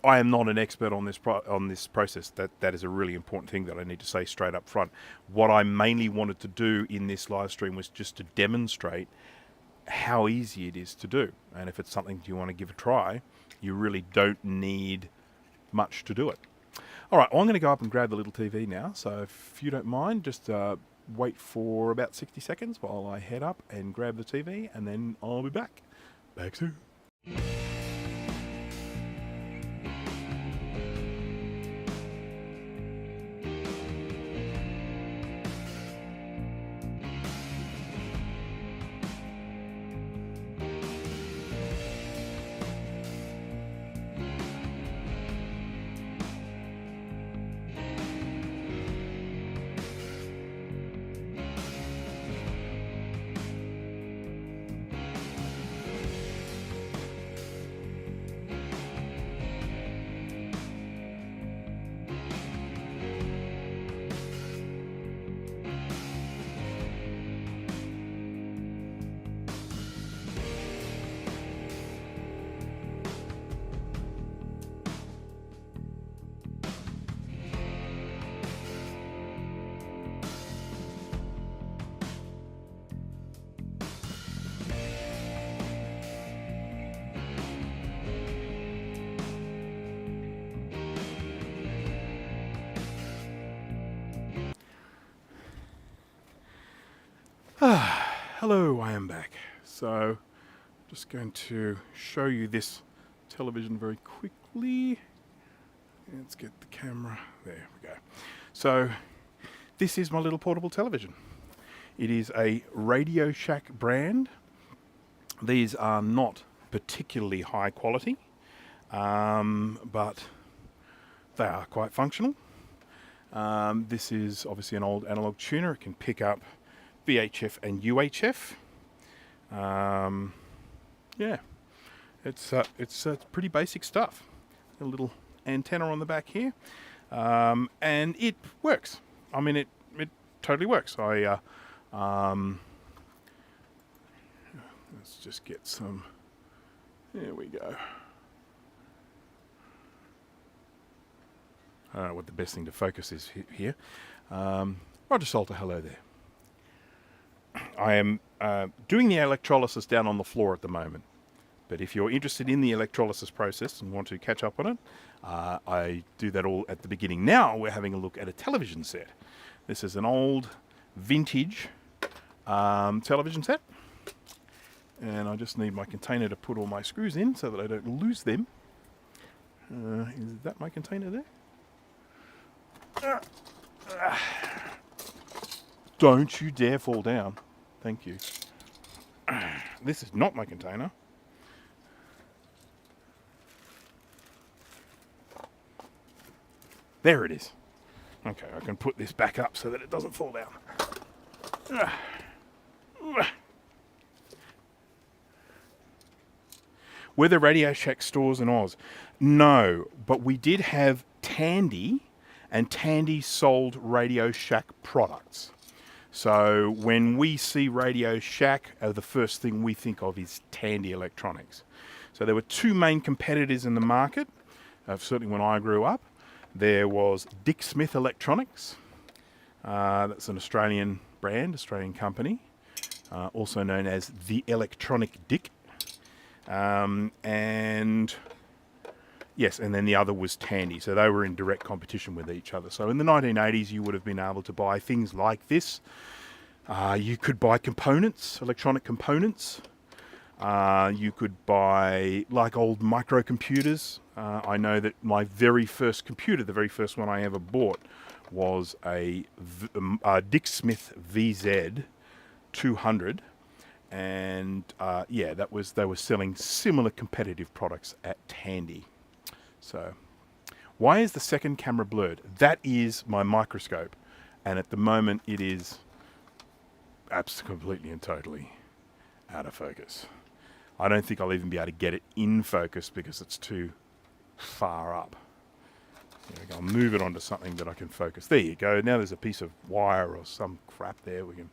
I am not an expert on this process. That is a really important thing that I need to say straight up front. What I mainly wanted to do in this live stream was just to demonstrate how easy it is to do. And if it's something you want to give a try, you really don't need much to do it. All right, well, I'm going to go up and grab the little TV now. So if you don't mind, just wait for about 60 seconds while I head up and grab the TV, and then I'll be back. Back soon. Hello, I am back. So Just going to show you this television very quickly. Let's get the camera. There we go. So this is my little portable television. It is a Radio Shack brand. These are not particularly high quality, but they are quite functional. This is obviously an old analog tuner. It can pick up VHF and UHF. Yeah, it's pretty basic stuff. A little antenna on the back here, and it works. I mean, it totally works. Let's just get some. There we go. I don't know what the best thing to focus is here. Roger Salter, hello there. I am doing the electrolysis down on the floor at the moment. But if you're interested in the electrolysis process and want to catch up on it, I do that all at the beginning. Now we're having a look at a television set. This is an old vintage television set. And I just need my container to put all my screws in so that I don't lose them. Is that my container there? Don't you dare fall down. Thank you. This is not my container. There it is. Okay, I can put this back up so that it doesn't fall down. Were there Radio Shack stores in Oz? No, but we did have Tandy, and Tandy sold Radio Shack products. So when we see Radio Shack, the first thing we think of is Tandy Electronics. So there were two main competitors in the market, certainly when I grew up. There was Dick Smith Electronics. That's an Australian brand, Australian company, also known as the Electronic Dick. And yes, and then the other was Tandy. So they were in direct competition with each other. So in the 1980s, you would have been able to buy things like this. You could buy components, electronic components. You could buy like old microcomputers. I know that my very first computer, the very first one I ever bought, was a Dick Smith VZ 200. And yeah, they were selling similar competitive products at Tandy. So why is the second camera blurred? That is my microscope, and at the moment it is absolutely completely and totally out of focus. I don't think I'll even be able to get it in focus because it's too far up. There we go. I'll move it onto something that I can focus. There you go. Now there's a piece of wire or some crap there we can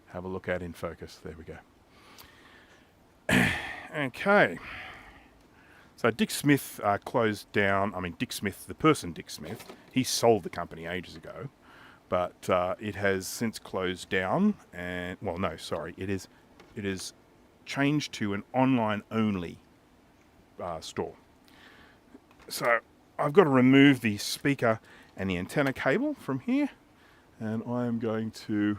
have a look at in focus. There we go. Okay. So Dick Smith closed down. I mean, Dick Smith, the person Dick Smith, he sold the company ages ago, but it has since closed down. And well, no, sorry, it is changed to an online-only store. So I've got to remove the speaker and the antenna cable from here, and I am going to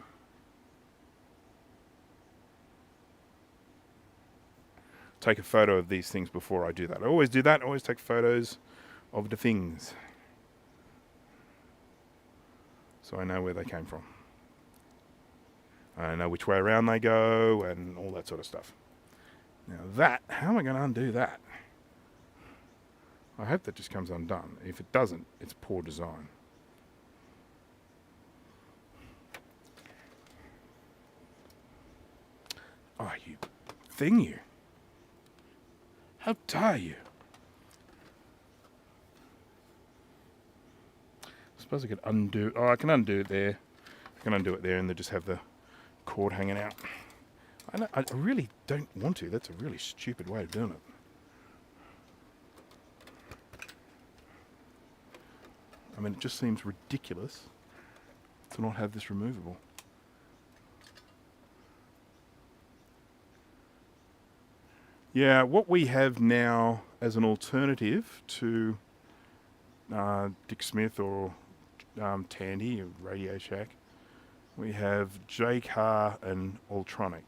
take a photo of these things before I do that. I always do that. I always take photos of the things so I know where they came from. I know which way around they go and all that sort of stuff. Now that, how am I going to undo that? I hope that just comes undone. If it doesn't, it's poor design. Oh, you thing, you. How dare you? I suppose I could undo. Oh, I can undo it there. I can undo it there and then just have the cord hanging out. I really don't want to. That's a really stupid way of doing it. I mean, it just seems ridiculous to not have this removable. Yeah, what we have now as an alternative to Dick Smith or Tandy or Radio Shack, we have JCar and Ultrasonic.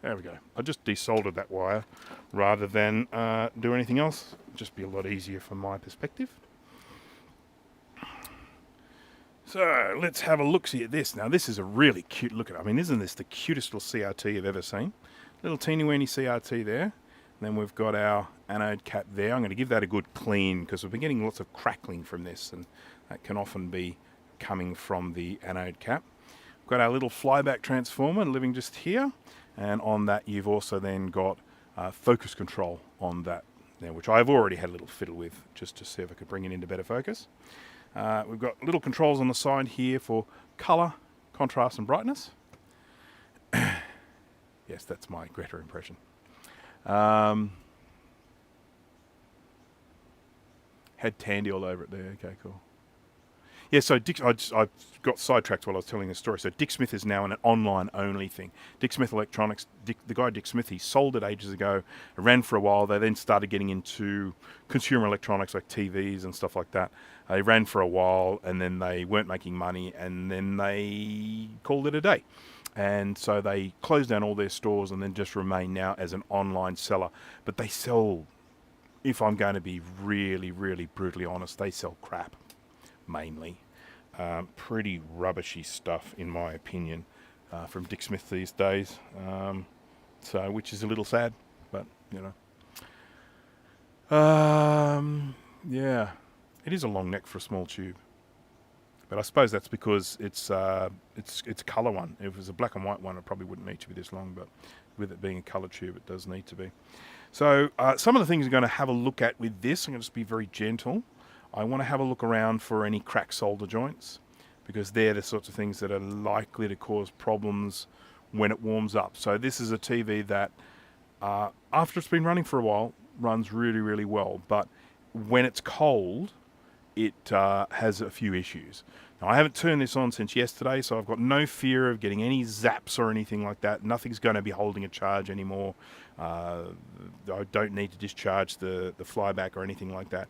There we go. I just desoldered that wire rather than do anything else. Just be a lot easier from my perspective. So let's have a look-see at this. Now this is a really cute look at it. I mean, isn't this the cutest little CRT you've ever seen? Little teeny-weeny CRT there. And then we've got our anode cap there. I'm going to give that a good clean because we've been getting lots of crackling from this, and that can often be coming from the anode cap. We've got our little flyback transformer living just here, and on that you've also then got focus control on that there, which I've already had a little fiddle with just to see if I could bring it into better focus. We've got little controls on the side here for colour, contrast and brightness. Yes, that's my Greta impression. Had Tandy all over it there. Okay, cool. Yeah, so I got sidetracked while I was telling this story. So Dick Smith is now an online-only thing. Dick Smith Electronics, the guy Dick Smith, he sold it ages ago, ran for a while. They then started getting into consumer electronics like TVs and stuff like that. They ran for a while, and then they weren't making money, and then they called it a day. And so they closed down all their stores and then just remain now as an online seller. But they sell, if I'm going to be really, really brutally honest, they sell crap. Mainly pretty rubbishy stuff in my opinion from Dick Smith these days, so which is a little sad, but you know, yeah, it is a long neck for a small tube, but I suppose that's because it's a colour one. If it was a black and white one it probably wouldn't need to be this long, but with it being a colour tube it does need to be. So some of the things I'm going to have a look at with this, I'm going to just be very gentle. I want to have a look around for any cracked solder joints, because they're the sorts of things that are likely to cause problems when it warms up. So this is a TV that, after it's been running for a while, runs really, really well. But when it's cold, it has a few issues. Now, I haven't turned this on since yesterday, so I've got no fear of getting any zaps or anything like that. Nothing's going to be holding a charge anymore. I don't need to discharge the flyback or anything like that.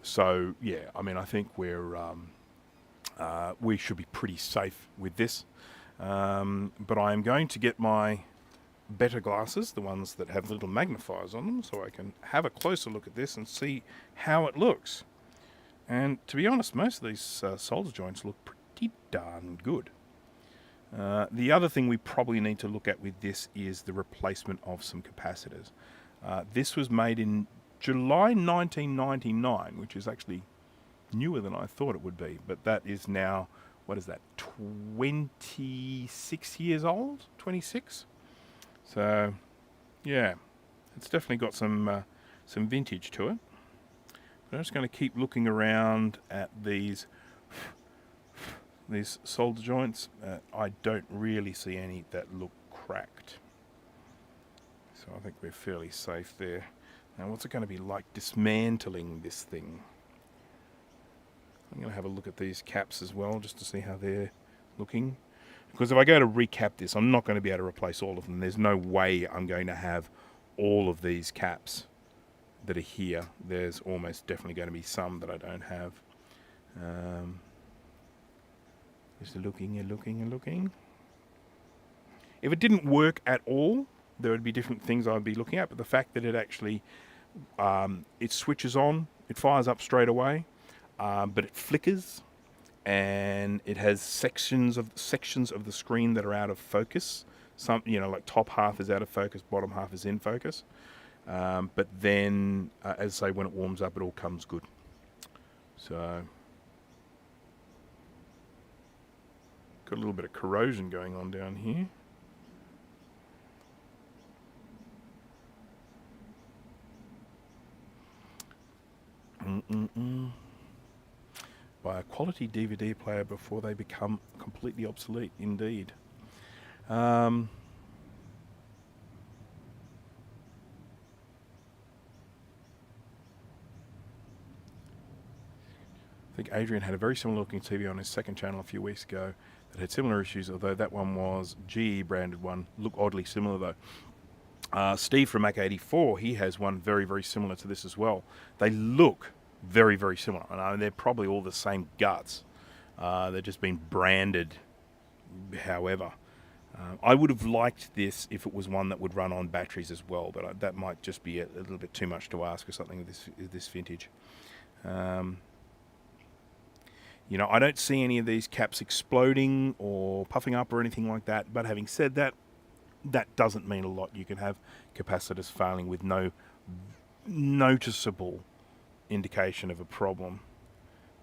So yeah, I mean, I think we should be pretty safe with this. But I am going to get my better glasses, the ones that have little magnifiers on them, so I can have a closer look at this and see how it looks. And to be honest, most of these solder joints look pretty darn good. The other thing we probably need to look at with this is the replacement of some capacitors. This was made in July 1999, which is actually newer than I thought it would be, but that is now, what is that, 26 years old? 26? So, yeah, it's definitely got some vintage to it. But I'm just going to keep looking around at these solder joints. I don't really see any that look cracked. So I think we're fairly safe there. Now, what's it going to be like dismantling this thing? I'm going to have a look at these caps as well, just to see how they're looking. Because if I go to recap this, I'm not going to be able to replace all of them. There's no way I'm going to have all of these caps that are here. There's almost definitely going to be some that I don't have. Just looking and looking and looking. If it didn't work at all, there would be different things I'd be looking at, but the fact that it actually it switches on, it fires up straight away, but it flickers, and it has sections of the screen that are out of focus. Some, you know, like top half is out of focus, bottom half is in focus. But then, as I say, when it warms up, it all comes good. So, got a little bit of corrosion going on down here. Buy a quality DVD player before they become completely obsolete, indeed. I think Adrian had a very similar looking TV on his second channel a few weeks ago that had similar issues, although that one was GE branded one. Looked oddly similar though. Steve from Mac84, he has one very, very similar to this as well. They look very, very similar. And they're probably all the same guts. They're just been branded however. I would have liked this if it was one that would run on batteries as well, but that might just be a little bit too much to ask for something of this vintage. You know, I don't see any of these caps exploding or puffing up or anything like that, but having said that, that doesn't mean a lot. You can have capacitors failing with no noticeable indication of a problem.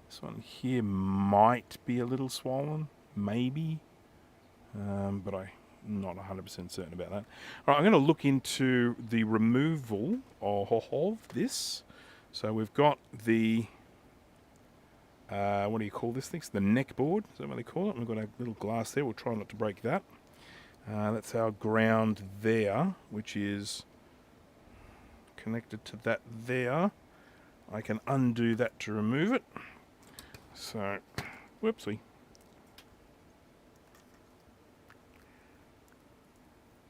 This one here might be a little swollen, maybe, but I'm not 100% certain about that. All right, I'm going to look into the removal of this. So we've got the what do you call this thing? The neck board, is that what they call it? We've got a little glass there. We'll try not to break that. That's our ground there, which is connected to that there. I can undo that to remove it. So, whoopsie.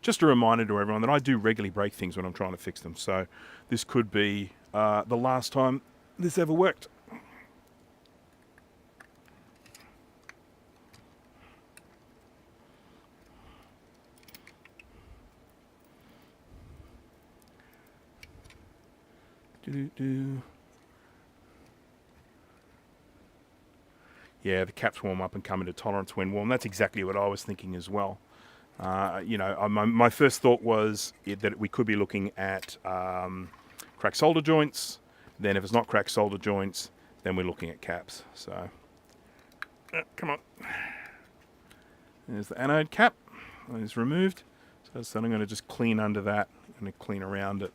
Just a reminder to everyone that I do regularly break things when I'm trying to fix them. So this could be the last time this ever worked. Yeah, the caps warm up and come into tolerance when warm. That's exactly what I was thinking as well. You know, my first thought was that we could be looking at cracked solder joints. Then if it's not cracked solder joints, then we're looking at caps. So, come on. There's the anode cap. It's removed. So I'm going to just clean under that. I'm going to clean around it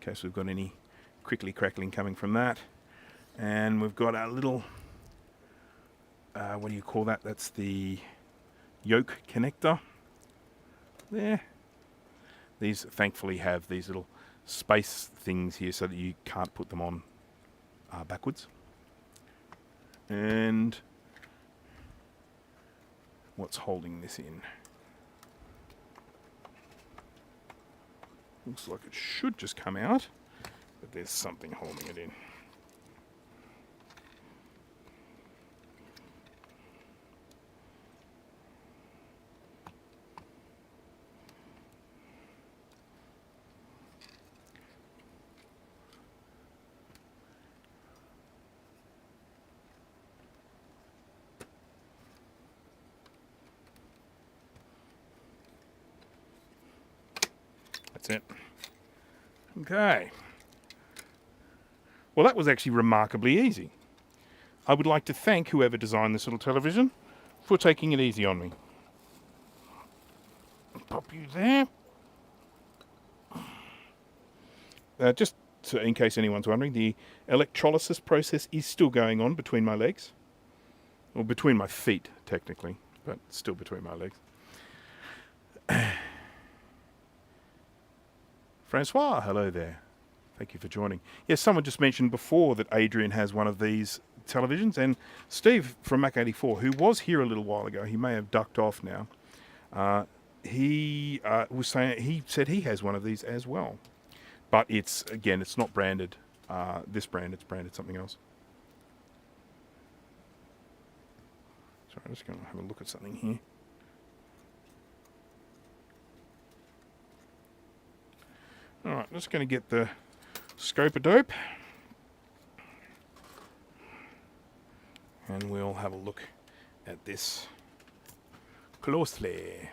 in case we've got any crickly crackling coming from that. And we've got our little, what do you call that? That's the yoke connector there. These thankfully have these little space things here so that you can't put them on backwards. And what's holding this in? Looks like it should just come out, but there's something holding it in. That's it. Okay. Well, that was actually remarkably easy. I would like to thank whoever designed this little television for taking it easy on me. Pop you there. Just in case anyone's wondering, the electrolysis process is still going on between my legs. Or between my feet, technically, but still between my legs. Francois, hello there. Thank you for joining. Yes, someone just mentioned before that Adrian has one of these televisions, and Steve from Mac84, who was here a little while ago, he may have ducked off now, he was saying, he said he has one of these as well. But it's, again, it's not branded this brand, it's branded something else. Sorry, I'm just going to have a look at something here. Alright, I'm just going to get the scope of dope. And we'll have a look at this closely.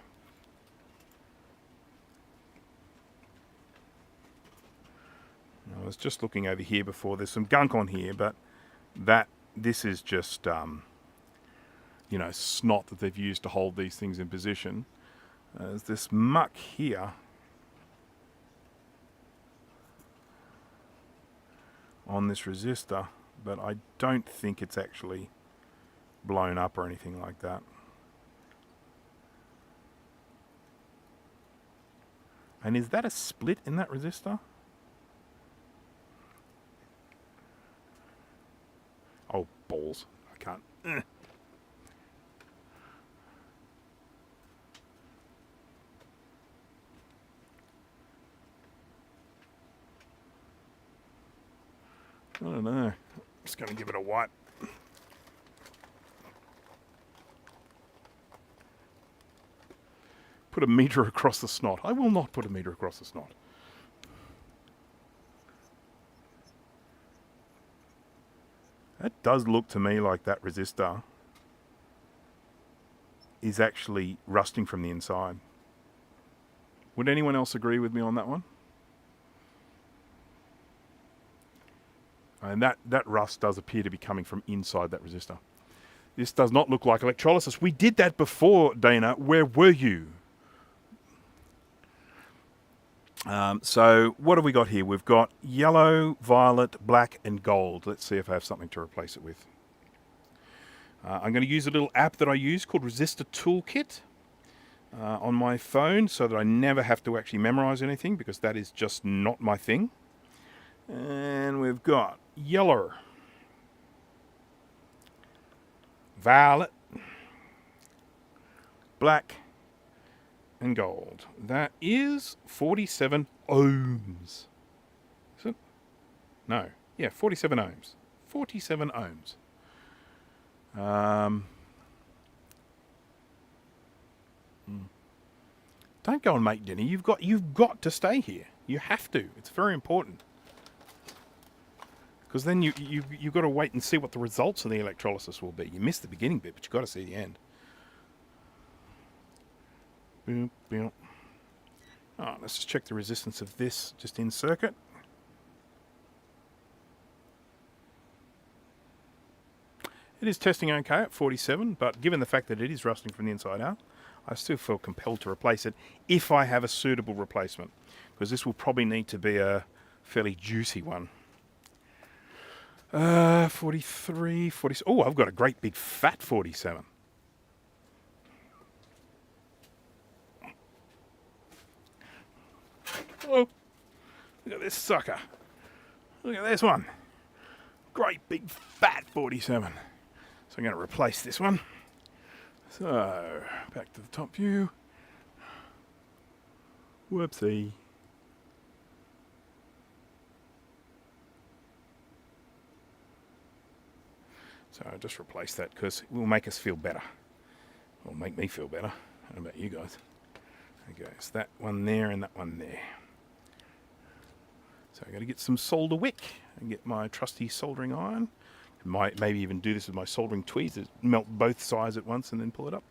I was just looking over here before. There's some gunk on here, but this is just, you know, snot that they've used to hold these things in position. There's this muck here on this resistor, but I don't think it's actually blown up or anything like that. And is that a split in that resistor? Oh, balls. I can't. I don't know. I'm just going to give it a wipe. Put a meter across the snot. I will not put a meter across the snot. That does look to me like that resistor is actually rusting from the inside. Would anyone else agree with me on that one? And that rust does appear to be coming from inside that resistor. This does not look like electrolysis. We did that before, Dana. Where were you? So what have we got here? We've got yellow, violet, black, and gold. Let's see if I have something to replace it with. I'm going to use a little app that I use called Resistor Toolkit on my phone so that I never have to actually memorize anything, because that is just not my thing. And we've got yellow, violet, black, and gold. That is 47 ohms. Is it? No. Yeah, 47 ohms. 47 ohms. Don't go and make dinner. You've got to stay here. You have to. It's very important. Because then you've got to wait and see what the results of the electrolysis will be. You missed the beginning bit, but you've got to see the end. Boop, boop. Oh, let's just check the resistance of this just in circuit. It is testing okay at 47, but given the fact that it is rusting from the inside out, I still feel compelled to replace it if I have a suitable replacement, because this will probably need to be a fairly juicy one. 43, 40. Oh, I've got a great big fat 47. Oh, look at this sucker. Look at this one. Great big fat 47. So I'm going to replace this one. So, back to the top view. Whoopsie. So I'll just replace that because it will make us feel better. Or make me feel better. How about you guys? Okay, it's that one there and that one there. So I've got to get some solder wick and get my trusty soldering iron. Might maybe even do this with my soldering tweezers. Melt both sides at once and then pull it up.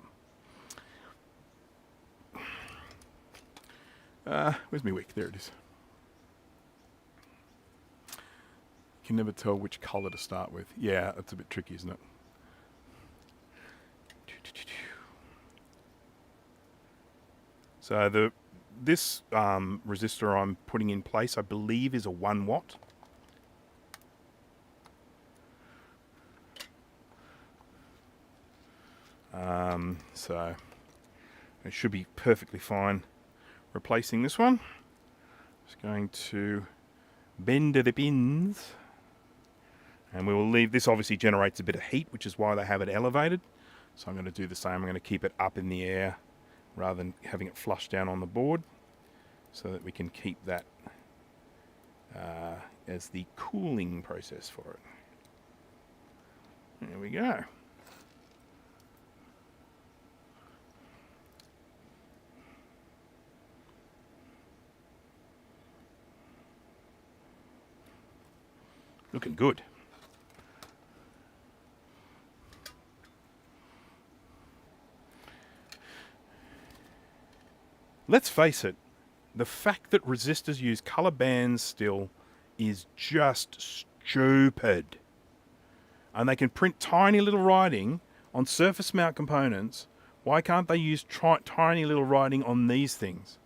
Where's my wick? There it is. You can never tell which colour to start with. Yeah, that's a bit tricky, isn't it? So this resistor I'm putting in place, I believe, is a 1 watt. So it should be perfectly fine replacing this one. Just going to bend the pins, and we will leave this. Obviously generates a bit of heat, which is why they have it elevated. So I'm going to do the same. I'm going to keep it up in the air rather than having it flush down on the board, so that we can keep that as the cooling process for it. There we go. Looking good. Let's face it, the fact that resistors use color bands still is just stupid. And they can print tiny little writing on surface mount components. Why can't they use tiny little writing on these things?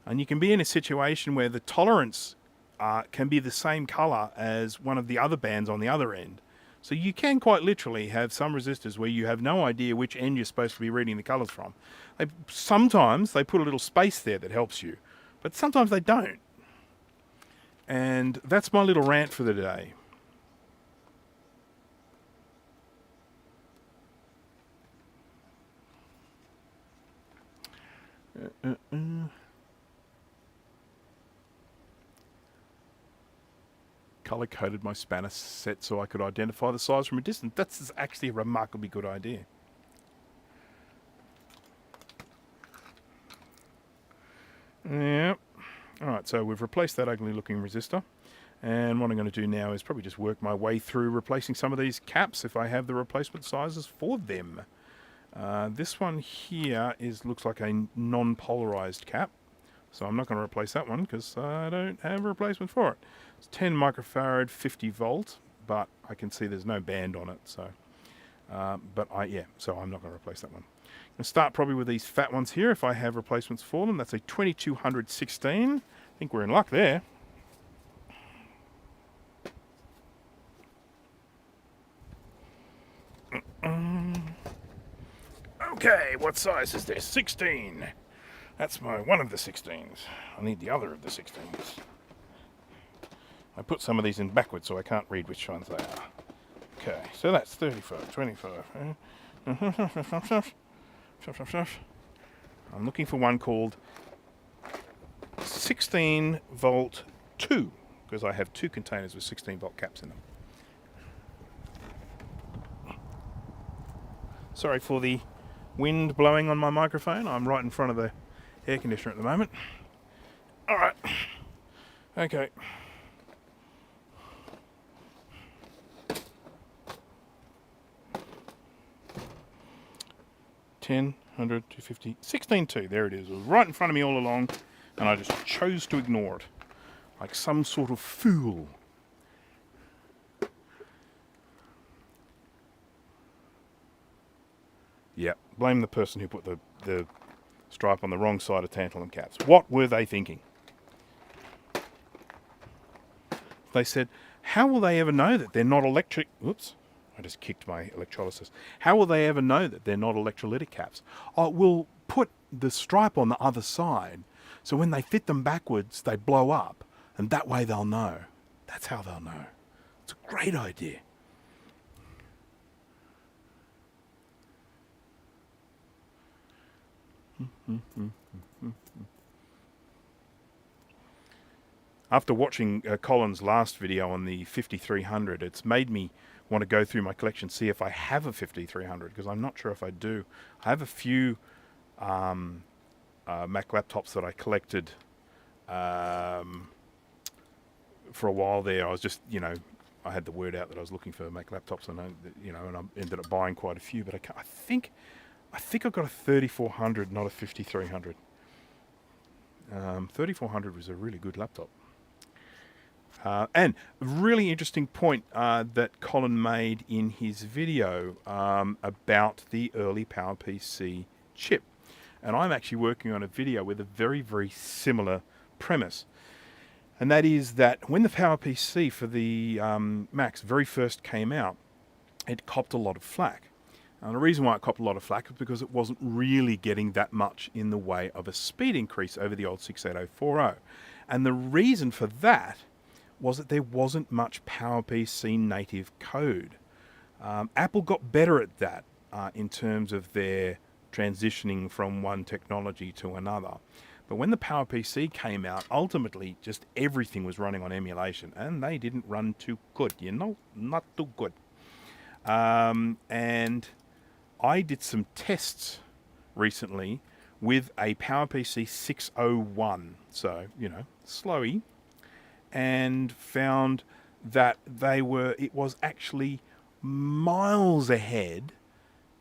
And you can be in a situation where the tolerance can be the same color as one of the other bands on the other end. So you can quite literally have some resistors where you have no idea which end you're supposed to be reading the colors from. Sometimes they put a little space there that helps you, but sometimes they don't. And that's my little rant for the day. Color-coded my spanner set so I could identify the size from a distance. That's actually a remarkably good idea. Yep. Alright, so we've replaced that ugly looking resistor. And what I'm going to do now is probably just work my way through replacing some of these caps if I have the replacement sizes for them. This one here looks like a non-polarized cap. So I'm not going to replace that one because I don't have a replacement for it. It's 10 microfarad, 50 volt, but I can see there's no band on it. So, so I'm not going to replace that one. I'm going to start probably with these fat ones here if I have replacements for them. That's a 2216. I think we're in luck there. Okay, what size is this? 16. That's one of the 16s. I need the other of the 16s. I put some of these in backwards so I can't read which ones they are. Okay, so that's 35, 25. I'm looking for one called 16 volt 2 because I have 2 containers with 16 volt caps in them. Sorry for the wind blowing on my microphone. I'm right in front of the air conditioner at the moment. Alright. Okay. $10, $100, $250, $16.2. There it is. It was right in front of me all along, and I just chose to ignore it. Like some sort of fool. Yeah, blame the person who put the stripe on the wrong side of tantalum caps. What were they thinking? They said, how will they ever know that they're not electric... Oops, I just kicked my electrolysis. How will they ever know that they're not electrolytic caps? Oh, we'll put the stripe on the other side, so when they fit them backwards, they blow up, and that way they'll know. That's how they'll know. It's a great idea. After watching Colin's last video on the 5300, it's made me want to go through my collection, see if I have a 5300, because I'm not sure if I do. I have a few Mac laptops that I collected for a while there. I was just, I had the word out that I was looking for Mac laptops, and I ended up buying quite a few. But I think I've got a 3400, not a 5300. 3400 was a really good laptop. And a really interesting point that Colin made in his video about the early PowerPC chip. And I'm actually working on a video with a very, very similar premise. And that is that when the PowerPC for the Macs very first came out, it copped a lot of flack. And the reason why it copped a lot of flack is because it wasn't really getting that much in the way of a speed increase over the old 68040. And the reason for that was that there wasn't much PowerPC native code. Apple got better at that in terms of their transitioning from one technology to another. But when the PowerPC came out, ultimately just everything was running on emulation, and they didn't run too good, not too good. And I did some tests recently with a PowerPC 601, so, slowy, and found that it was actually miles ahead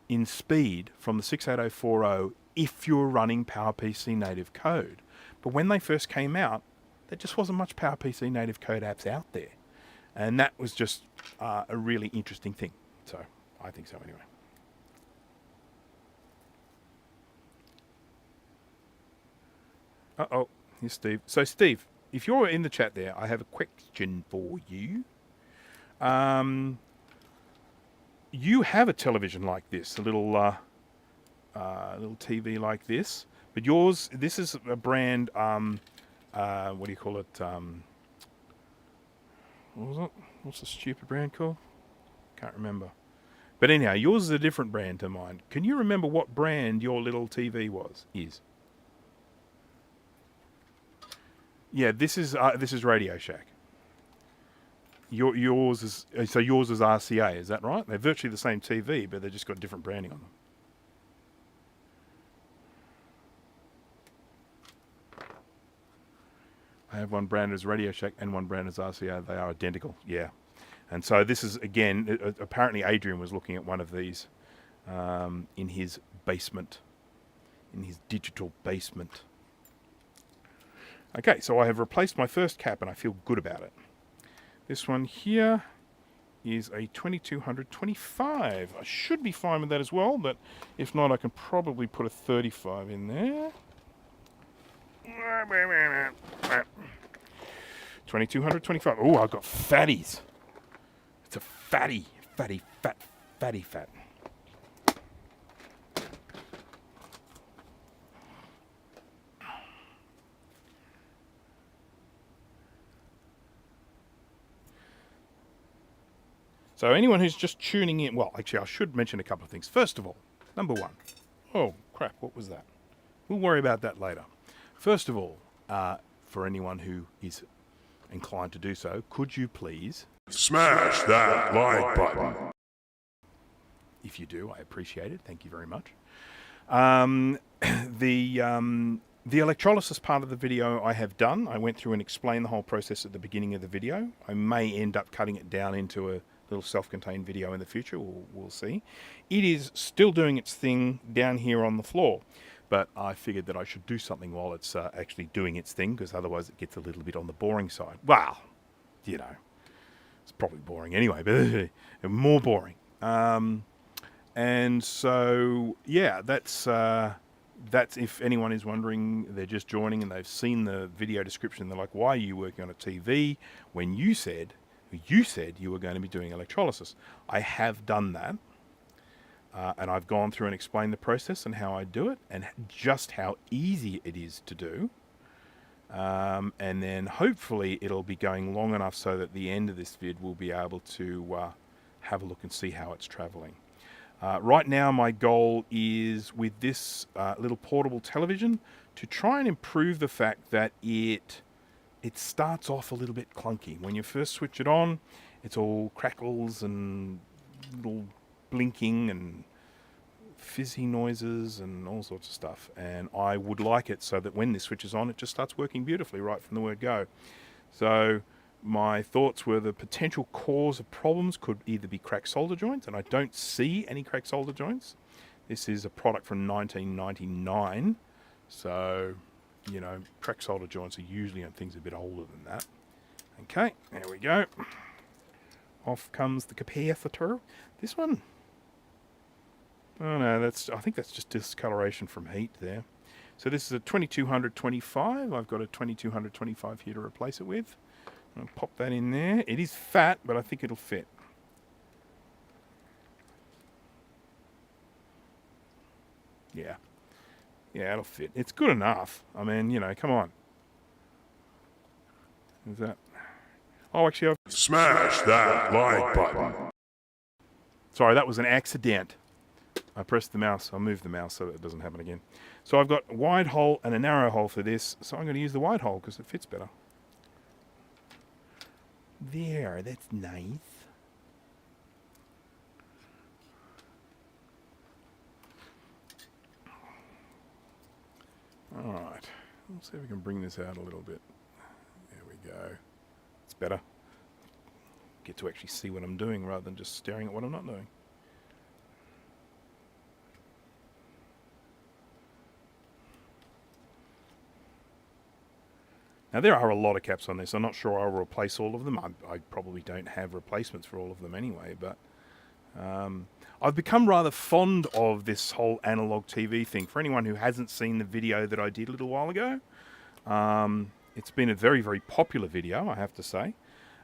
in speed from the 68040 if you're running PowerPC native code. But when they first came out, there just wasn't much PowerPC native code apps out there. And that was just a really interesting thing. So, I think so anyway. Uh-oh, here's Steve. So, Steve, if you're in the chat there, I have a question for you. You have a television like this, a little TV like this, but yours, this is a brand, what do you call it? What was it? What's the stupid brand called? Can't remember. But anyhow, yours is a different brand to mine. Can you remember what brand your little TV is? Yeah, this is Radio Shack. Yours is RCA, is that right? They're virtually the same TV, but they've just got different branding on them. I have one branded as Radio Shack and one branded as RCA. They are identical. Yeah. And so this is, again, apparently Adrian was looking at one of these in his basement, in his digital basement. Okay, so I have replaced my first cap and I feel good about it. This one here is a 2225. I should be fine with that as well, but if not, I can probably put a 35 in there. 2225. Oh, I've got fatties. It's a fatty. So anyone who's just tuning in, well, actually I should mention a couple of things. First of all, number one. Oh, crap, what was that? We'll worry about that later. First of all, for anyone who is inclined to do so, could you please smash that like button? If you do, I appreciate it. Thank you very much. The electrolysis part of the video I have done. I went through and explained the whole process at the beginning of the video. I may end up cutting it down into a little self-contained video in the future. We'll see. It is still doing its thing down here on the floor, but I figured that I should do something while it's actually doing its thing, because otherwise it gets a little bit on the boring side. Well, you know, it's probably boring anyway, but more boring. And so, yeah, that's if anyone is wondering, they're just joining and they've seen the video description, they're like, why are you working on a TV when you said you were going to be doing electrolysis? I have done that. And I've gone through and explained the process and how I do it and just how easy it is to do. And then hopefully it'll be going long enough so that at the end of this vid we'll be able to have a look and see how it's traveling. Right now my goal is with this little portable television to try and improve the fact that it starts off a little bit clunky. When you first switch it on, it's all crackles and little blinking and fizzy noises and all sorts of stuff. And I would like it so that when this switches on, it just starts working beautifully right from the word go. So my thoughts were the potential cause of problems could either be cracked solder joints, and I don't see any cracked solder joints. This is a product from 1999, so, you know, cracked solder joints are usually on things a bit older than that. Okay, there we go. Off comes the capacitor. This one, oh no, I think that's just discoloration from heat there. So this is a 2225. I've got a 2225 here to replace it with. I'll pop that in there. It is fat, but I think it'll fit. Yeah. Yeah, it'll fit. It's good enough. I mean, you know, come on. Is that... Oh, actually, I've... Smash that like button. Sorry, that was an accident. I pressed the mouse. I'll move the mouse so that it doesn't happen again. So I've got a wide hole and a narrow hole for this. So I'm going to use the wide hole because it fits better. There, that's nice. Alright, let's see if we can bring this out a little bit. There we go. It's better. Get to actually see what I'm doing rather than just staring at what I'm not doing. Now there are a lot of caps on this. I'm not sure I'll replace all of them. I probably don't have replacements for all of them anyway, but I've become rather fond of this whole analog TV thing. For anyone who hasn't seen the video that I did a little while ago, it's been a very, very popular video, I have to say.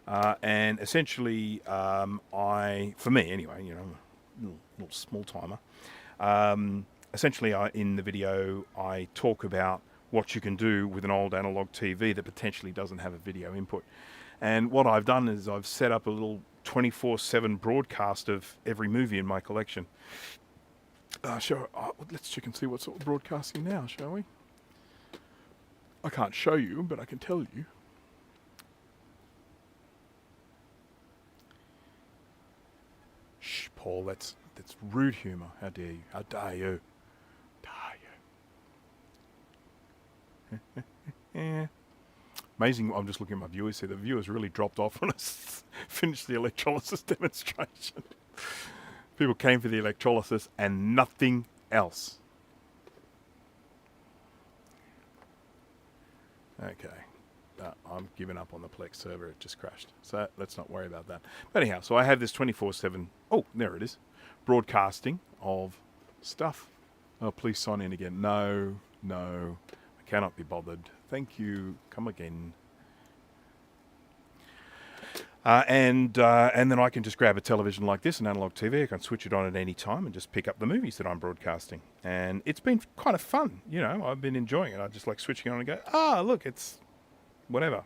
And essentially, for me anyway, you know, little small timer. Essentially, in the video, I talk about what you can do with an old analog TV that potentially doesn't have a video input. And what I've done is I've set up a little 24/7 broadcast of every movie in my collection. Let's check and see what's broadcasting now, shall we? I can't show you, but I can tell you. Shh, Paul, that's rude humour. How dare you? How dare you? Amazing. I'm just looking at my viewers here. The viewers really dropped off when I finished the electrolysis demonstration. People came for the electrolysis and nothing else. Okay. I'm giving up on the Plex server. It just crashed. So let's not worry about that. But anyhow, so I have this 24/7. Oh, there it is. Broadcasting of stuff. Oh, please sign in again. No. I cannot be bothered. Thank you. Come again. And then I can just grab a television like this, an analog TV. I can switch it on at any time and just pick up the movies that I'm broadcasting. And it's been kind of fun. You know, I've been enjoying it. I just like switching on and go, look, it's whatever.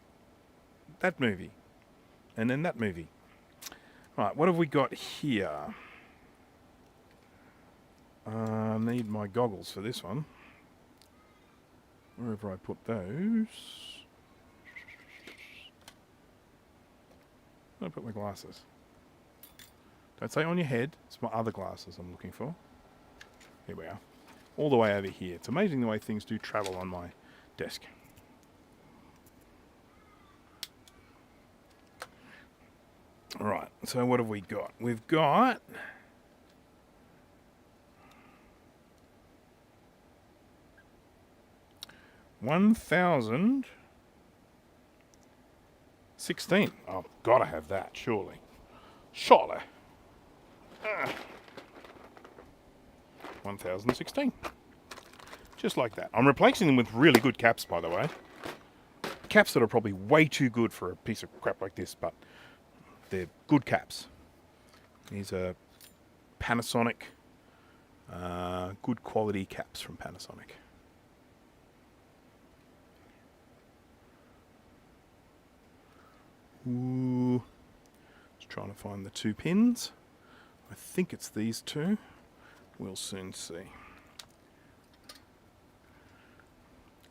That movie. And then that movie. Right, what have we got here? I need my goggles for this one. Wherever I put those. Where did I put my glasses? Don't say on your head. It's my other glasses I'm looking for. Here we are. All the way over here. It's amazing the way things do travel on my desk. Alright, so what have we got? We've got... $1,016. I've got to have that, surely. Surely. 1,016. Just like that. I'm replacing them with really good caps, by the way. Caps that are probably way too good for a piece of crap like this, but they're good caps. These are Panasonic, good quality caps from Panasonic. Ooh. Just trying to find the 2 pins. I think it's these 2. We'll soon see.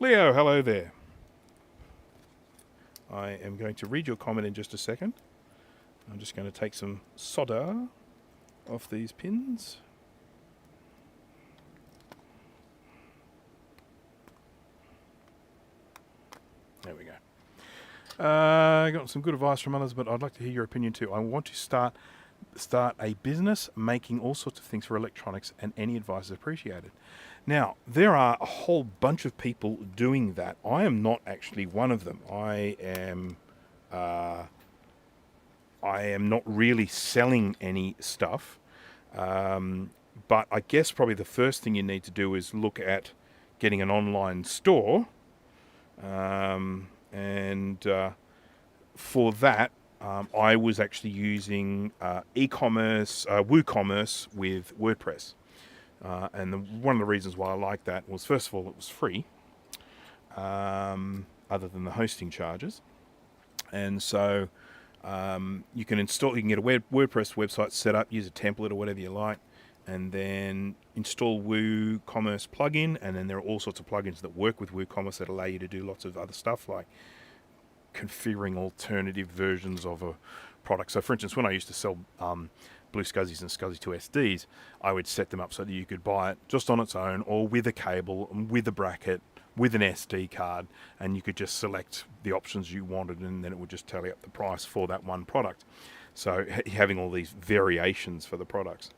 Leo, hello there. I am going to read your comment in just a second. I'm just going to take some solder off these pins. There we go. I got some good advice from others, but I'd like to hear your opinion too. I want to start a business making all sorts of things for electronics, and any advice is appreciated. Now, there are a whole bunch of people doing that. I am not actually one of them. I am not really selling any stuff, but I guess probably the first thing you need to do is look at getting an online store. For that, I was actually using e-commerce, WooCommerce with WordPress. One of the reasons why I like that was, first of all, it was free, other than the hosting charges. And so you can get a WordPress website set up, use a template or whatever you like, and then install WooCommerce plugin, and then there are all sorts of plugins that work with WooCommerce that allow you to do lots of other stuff, like configuring alternative versions of a product. So for instance, when I used to sell Blue SCSIs and SCSI 2 SDs, I would set them up so that you could buy it just on its own, or with a cable, with a bracket, with an SD card, and you could just select the options you wanted, and then it would just tally up the price for that one product. So having all these variations for the products.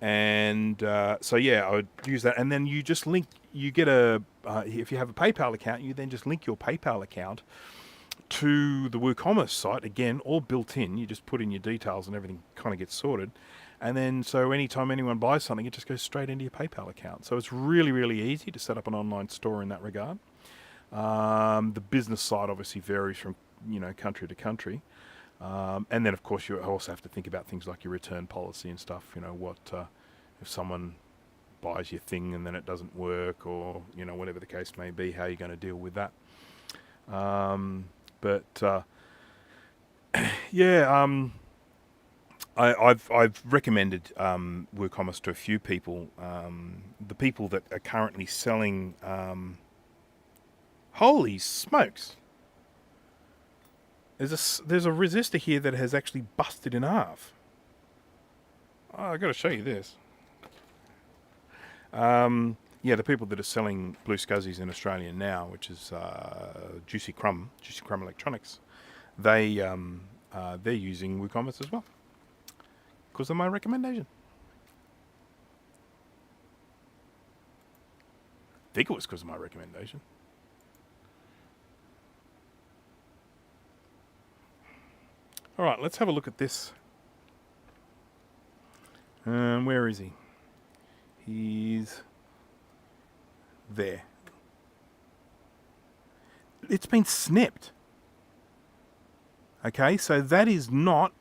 And so yeah, I would use that, and then you just link. You get if you have a PayPal account, you then just link your PayPal account to the WooCommerce site. Again, all built in. You just put in your details, and everything kind of gets sorted. And then, so anytime anyone buys something, it just goes straight into your PayPal account. So it's really, really easy to set up an online store in that regard. The business side obviously varies from country to country. And then, of course, you also have to think about things like your return policy and stuff. What if someone buys your thing and then it doesn't work, or whatever the case may be, how you're going to deal with that. I've recommended WooCommerce to a few people. The people that are currently selling, holy smokes! There's a resistor here that has actually busted in half. Oh, I've got to show you this. Yeah, the people that are selling blue scuzzies in Australia now, which is Juicy Crumb Electronics, they're using WooCommerce as well because of my recommendation. I think it was because of my recommendation. All right, let's have a look at this. Where is he? He's there. It's been snipped. Okay, so that is not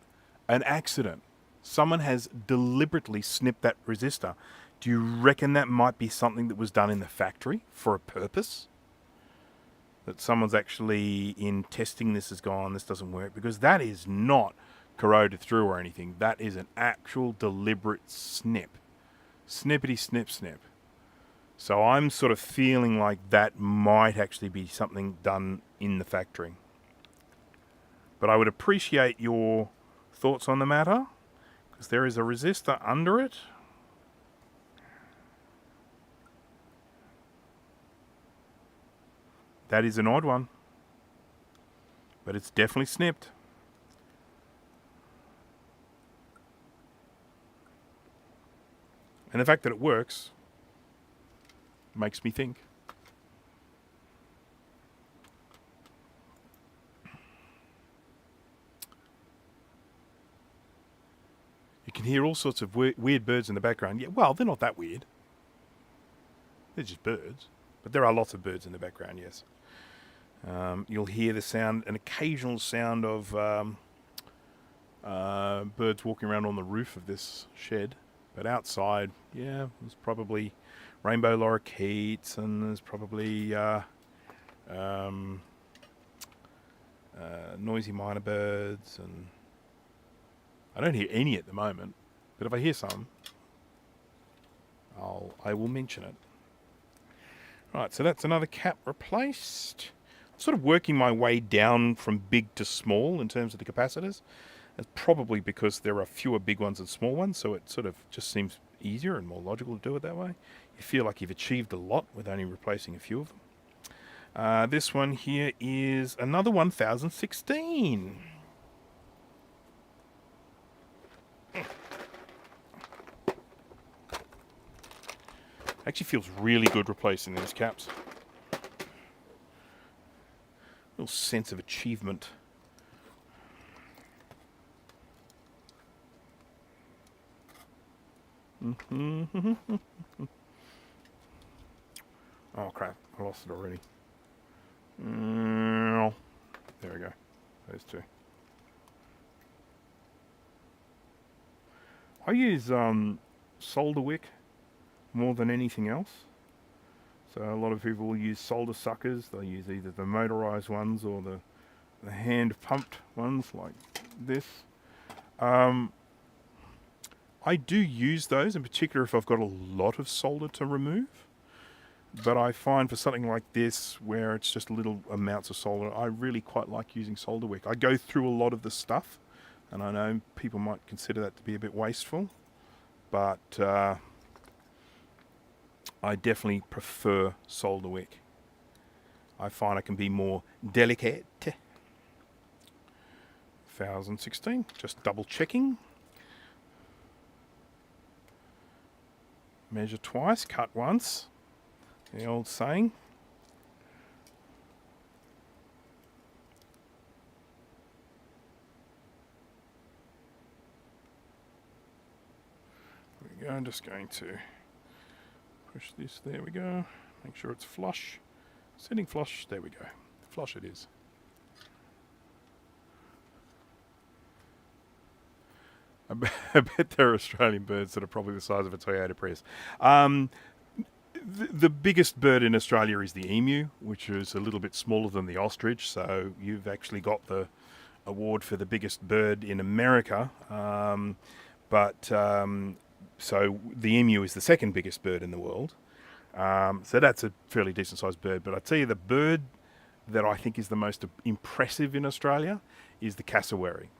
an accident. Someone has deliberately snipped that resistor. Do you reckon that might be something that was done in the factory for a purpose? That someone's actually in testing this has gone, this doesn't work, because that is not corroded through or anything. That is an actual deliberate snip. Snippety snip snip. So I'm sort of feeling like that might actually be something done in the factory. But I would appreciate your thoughts on the matter, because there is a resistor under it. That is an odd one, but it's definitely snipped. And the fact that it works makes me think. You can hear all sorts of weird birds in the background. Yeah, well, they're not that weird. They're just birds. But there are lots of birds in the background, yes. You'll hear the sound, an occasional sound of birds walking around on the roof of this shed. But outside, yeah, there's probably rainbow lorikeets, and there's probably noisy minor birds, and I don't hear any at the moment. But if I hear some, I will mention it. Right, so that's another cap replaced. I'm sort of working my way down from big to small in terms of the capacitors. It's probably because there are fewer big ones than small ones, so it sort of just seems easier and more logical to do it that way. You feel like you've achieved a lot with only replacing a few of them. This one here is another 1016. Actually feels really good replacing these caps. Real sense of achievement. Oh crap, I lost it already. There we go. Those two. I use solder wick more than anything else. So a lot of people will use solder suckers. They'll use either the motorized ones or the hand pumped ones like this. I do use those, in particular if I've got a lot of solder to remove. But I find for something like this, where it's just little amounts of solder, I really quite like using solder wick. I go through a lot of the stuff, and I know people might consider that to be a bit wasteful, but I definitely prefer solder wick. I find I can be more delicate. 1016, just double checking. Measure twice, cut once. The old saying. There we go. I'm just going to push this. There we go. Make sure it's flush. Setting flush. There we go. Flush it is. I bet there are Australian birds that are probably the size of a Toyota Prius. The biggest bird in Australia is the emu, which is a little bit smaller than the ostrich. So you've actually got the award for the biggest bird in America. So the emu is the second biggest bird in the world. So that's a fairly decent sized bird. But I tell you, the bird that I think is the most impressive in Australia is the cassowary.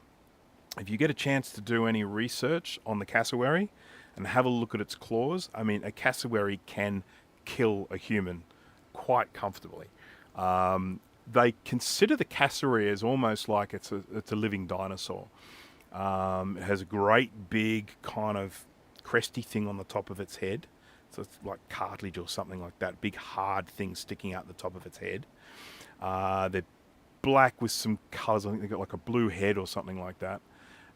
If you get a chance to do any research on the cassowary and have a look at its claws, I mean, a cassowary can kill a human quite comfortably. They consider the cassowary as almost like it's a living dinosaur. It has a great big kind of cresty thing on the top of its head. So it's like cartilage or something like that. Big hard thing sticking out the top of its head. They're black with some colours. I think they've got like a blue head or something like that.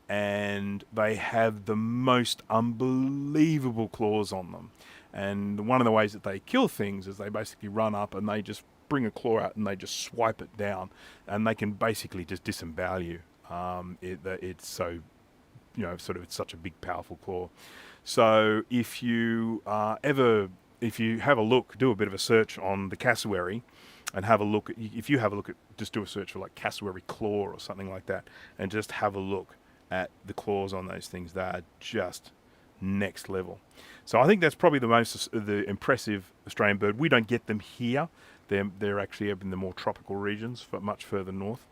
And they have the most unbelievable claws on them. And one of the ways that they kill things is they basically run up and they just bring a claw out and they just swipe it down. And they can basically just disembowel you. It's so, it's such a big, powerful claw. So if you if you have a look, do a bit of a search on the cassowary, and have a look at, just do a search for like cassowary claw or something like that, and just have a look at the claws on those things. They are just next level. So I think that's probably the impressive Australian bird. We don't get them here. They're actually up in the more tropical regions, much further north.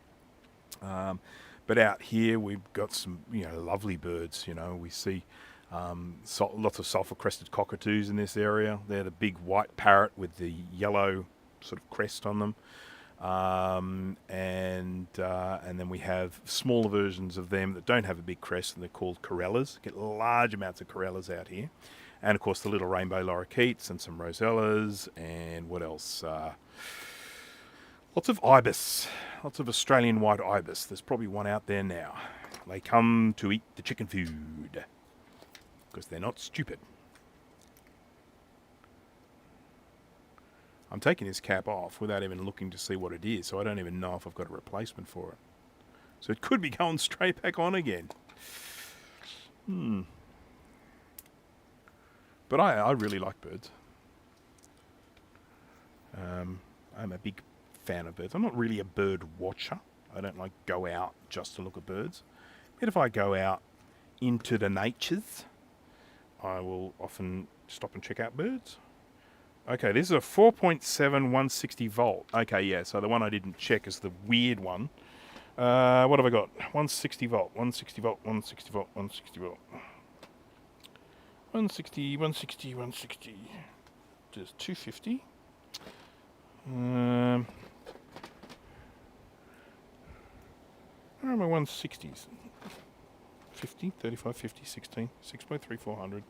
But out here we've got some lovely birds. We see lots of sulphur-crested cockatoos in this area. They're the big white parrot with the yellow sort of crest on them. And then we have smaller versions of them that don't have a big crest, and they're called corellas. Get large amounts of corellas out here. And of course the little rainbow lorikeets and some rosellas, and what else? Lots of ibis, lots of Australian white ibis. There's probably one out there now. They come to eat the chicken food because they're not stupid. I'm taking this cap off without even looking to see what it is, so I don't even know if I've got a replacement for it. So it could be going straight back on again. But I really like birds. I'm a big fan of birds. I'm not really a bird watcher. I don't like go out just to look at birds. But if I go out into the natures, I will often stop and check out birds. Okay, this is a 4.7 160 volt. Okay, yeah, so the one I didn't check is the weird one. What have I got? 160 volt, 160 volt, 160 volt, 160 volt. 160, 160, 160. Just 250. Where are my 160s? 50, 35, 50, 16, 6.3400.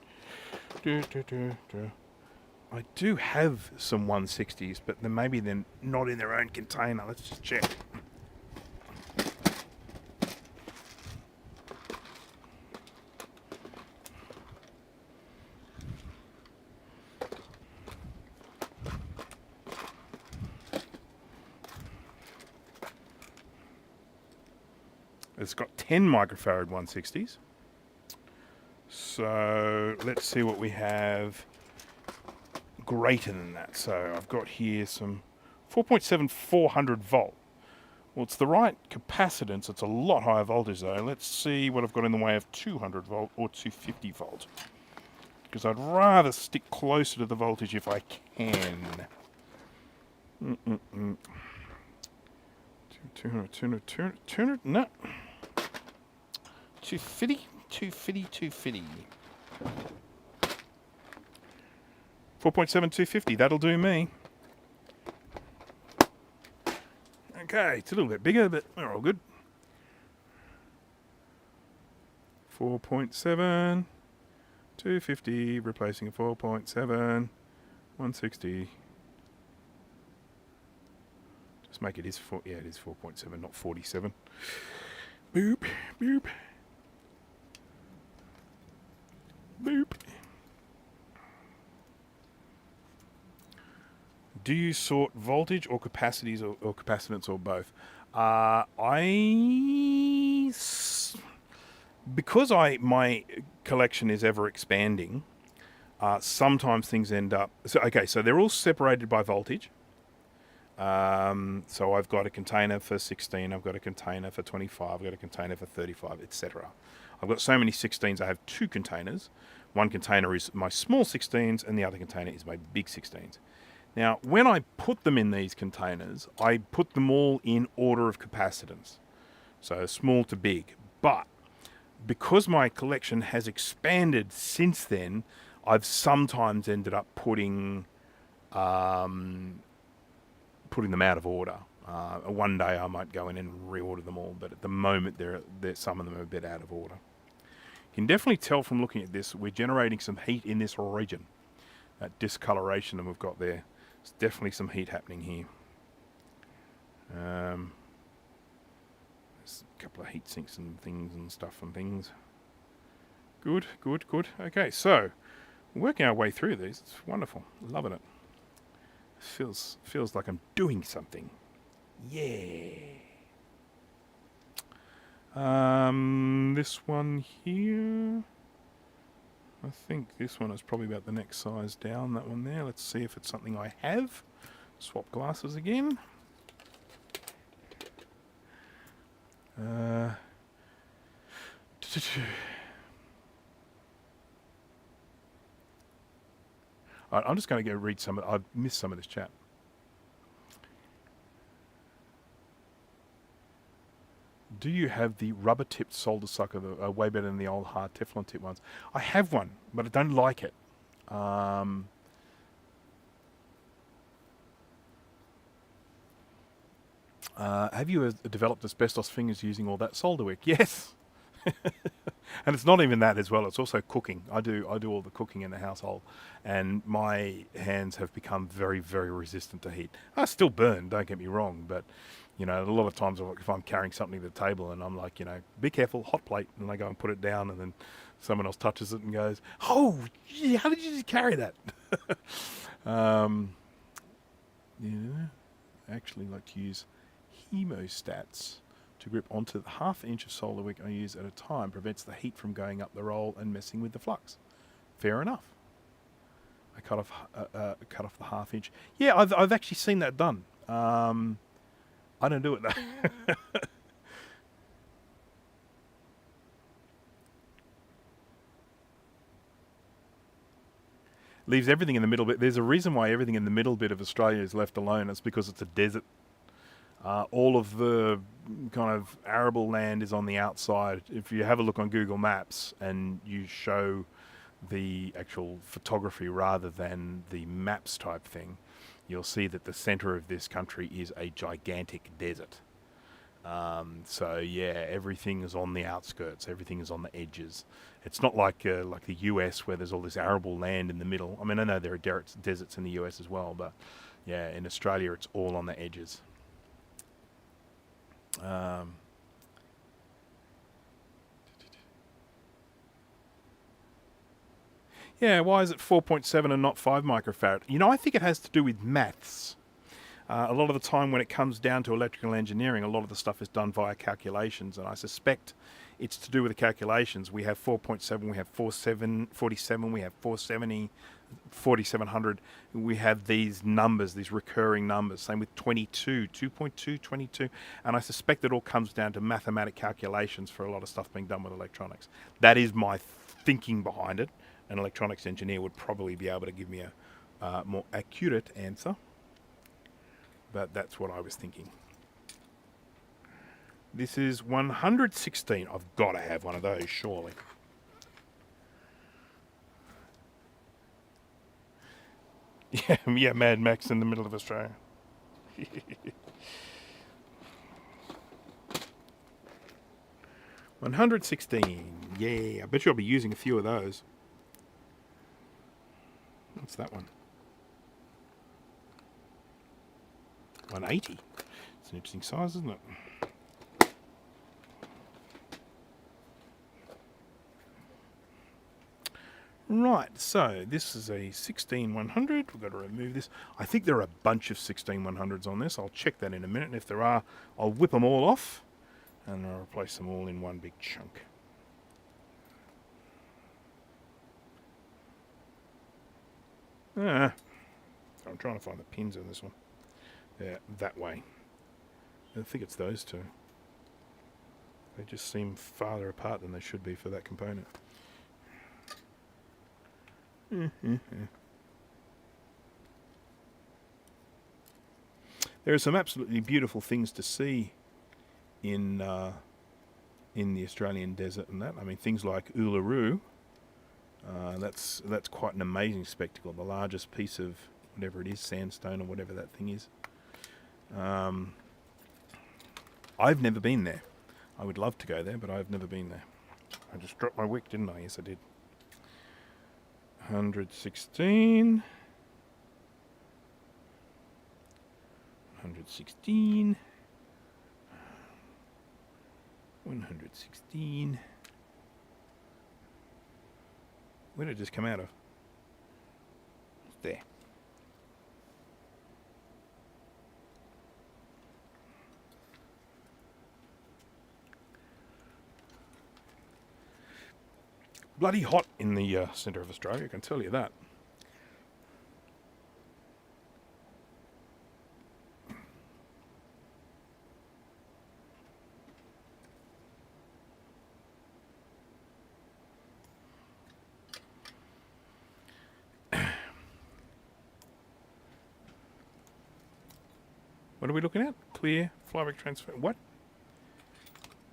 I do have some 160s, but then maybe they're not in their own container. Let's just check. It's got 10 microfarad 160s. So let's see what we have greater than that. So I've got here some 4.7 400 volt. Well, it's the right capacitance. It's a lot higher voltage though. Let's see what I've got in the way of 200 volt or 250 volt. Because I'd rather stick closer to the voltage if I can. 200, no. 250, 250, 250. 4.7, 250, that'll do me. Okay, it's a little bit bigger, but we're all good. 4.7, 250, replacing a 4.7, 160. Just make it is 4.7, not 47. Boop, boop. Boop. Do you sort voltage or capacities or capacitance or both? Because my collection is ever expanding, sometimes things end up... So they're all separated by voltage. So I've got a container for 16, I've got a container for 25, I've got a container for 35, etc. I've got so many 16s, I have two containers. One container is my small 16s and the other container is my big 16s. Now, when I put them in these containers, I put them all in order of capacitance. So small to big. But because my collection has expanded since then, I've sometimes ended up putting putting them out of order. One day I might go in and reorder them all, but at the moment some of them are a bit out of order. You can definitely tell from looking at this, we're generating some heat in this region. That discoloration that we've got there, there's definitely some heat happening here. There's a couple of heat sinks and things and stuff and things. Good, good, good. Okay, so we're working our way through these. It's wonderful. Loving it. Feels like I'm doing something. Yeah. This one here. I think this one is probably about the next size down, that one there. Let's see if it's something I have. Swap glasses again. I'm just going to go read some of it. I've missed some of this chat. Do you have the rubber-tipped solder sucker, way better than the old hard Teflon tip ones? I have one, but I don't like it. Have you developed asbestos fingers using all that solder wick? Yes. And it's not even that as well. It's also cooking. I do all the cooking in the household, and my hands have become very, very resistant to heat. I still burn, don't get me wrong, but you know, a lot of times if I'm carrying something to the table and I'm like, you know, be careful, hot plate, and I go and put it down, and then someone else touches it and goes, oh, gee, how did you just carry that? Yeah, I actually like to use hemostats to grip onto the ½ inch of solder wick I use at a time. Prevents the heat from going up the roll and messing with the flux. Fair enough. I cut off the ½ inch. Yeah, I've actually seen that done. I don't do it though. Leaves everything in the middle bit. There's a reason why everything in the middle bit of Australia is left alone. It's because it's a desert. All of the kind of arable land is on the outside. If you have a look on Google Maps and you show the actual photography rather than the maps type thing, you'll see that the center of this country is a gigantic desert. So yeah, everything is on the outskirts. Everything is on the edges. It's not like the US where there's all this arable land in the middle. I mean, I know there are deserts in the US as well, but yeah, in Australia it's all on the edges. Yeah, why is it 4.7 and not 5 microfarad? You know, I think it has to do with maths. A lot of the time when it comes down to electrical engineering, a lot of the stuff is done via calculations, and I suspect it's to do with the calculations. We have 4.7, we have 47, we have 470, 4700. We have these numbers, these recurring numbers. Same with 22, 2.2, 22. And I suspect it all comes down to mathematic calculations for a lot of stuff being done with electronics. That is my thinking behind it. An electronics engineer would probably be able to give me a more accurate answer. But that's what I was thinking. This is 116. I've got to have one of those, surely. Yeah, Mad Max in the middle of Australia. 116. Yeah, I bet you I'll be using a few of those. What's that one? 180. It's an interesting size, isn't it? Right, so this is a 16100. We've got to remove this. I think there are a bunch of 16100s on this. I'll check that in a minute, and if there are, I'll whip them all off and I'll replace them all in one big chunk. I'm trying to find the pins on this one. Yeah, that way. I think it's those two. They just seem farther apart than they should be for that component. There are some absolutely beautiful things to see in the Australian desert and that. I mean, things like Uluru. That's quite an amazing spectacle. The largest piece of whatever it is, sandstone or whatever that thing is. I've never been there. I would love to go there, but I've never been there. I just dropped my wick, didn't I? Yes, I did. 116. 116. 116. Where did it just come out of? There. Bloody hot in the centre of Australia, I can tell you that. What are we looking at? Clear, flyback transfer. What?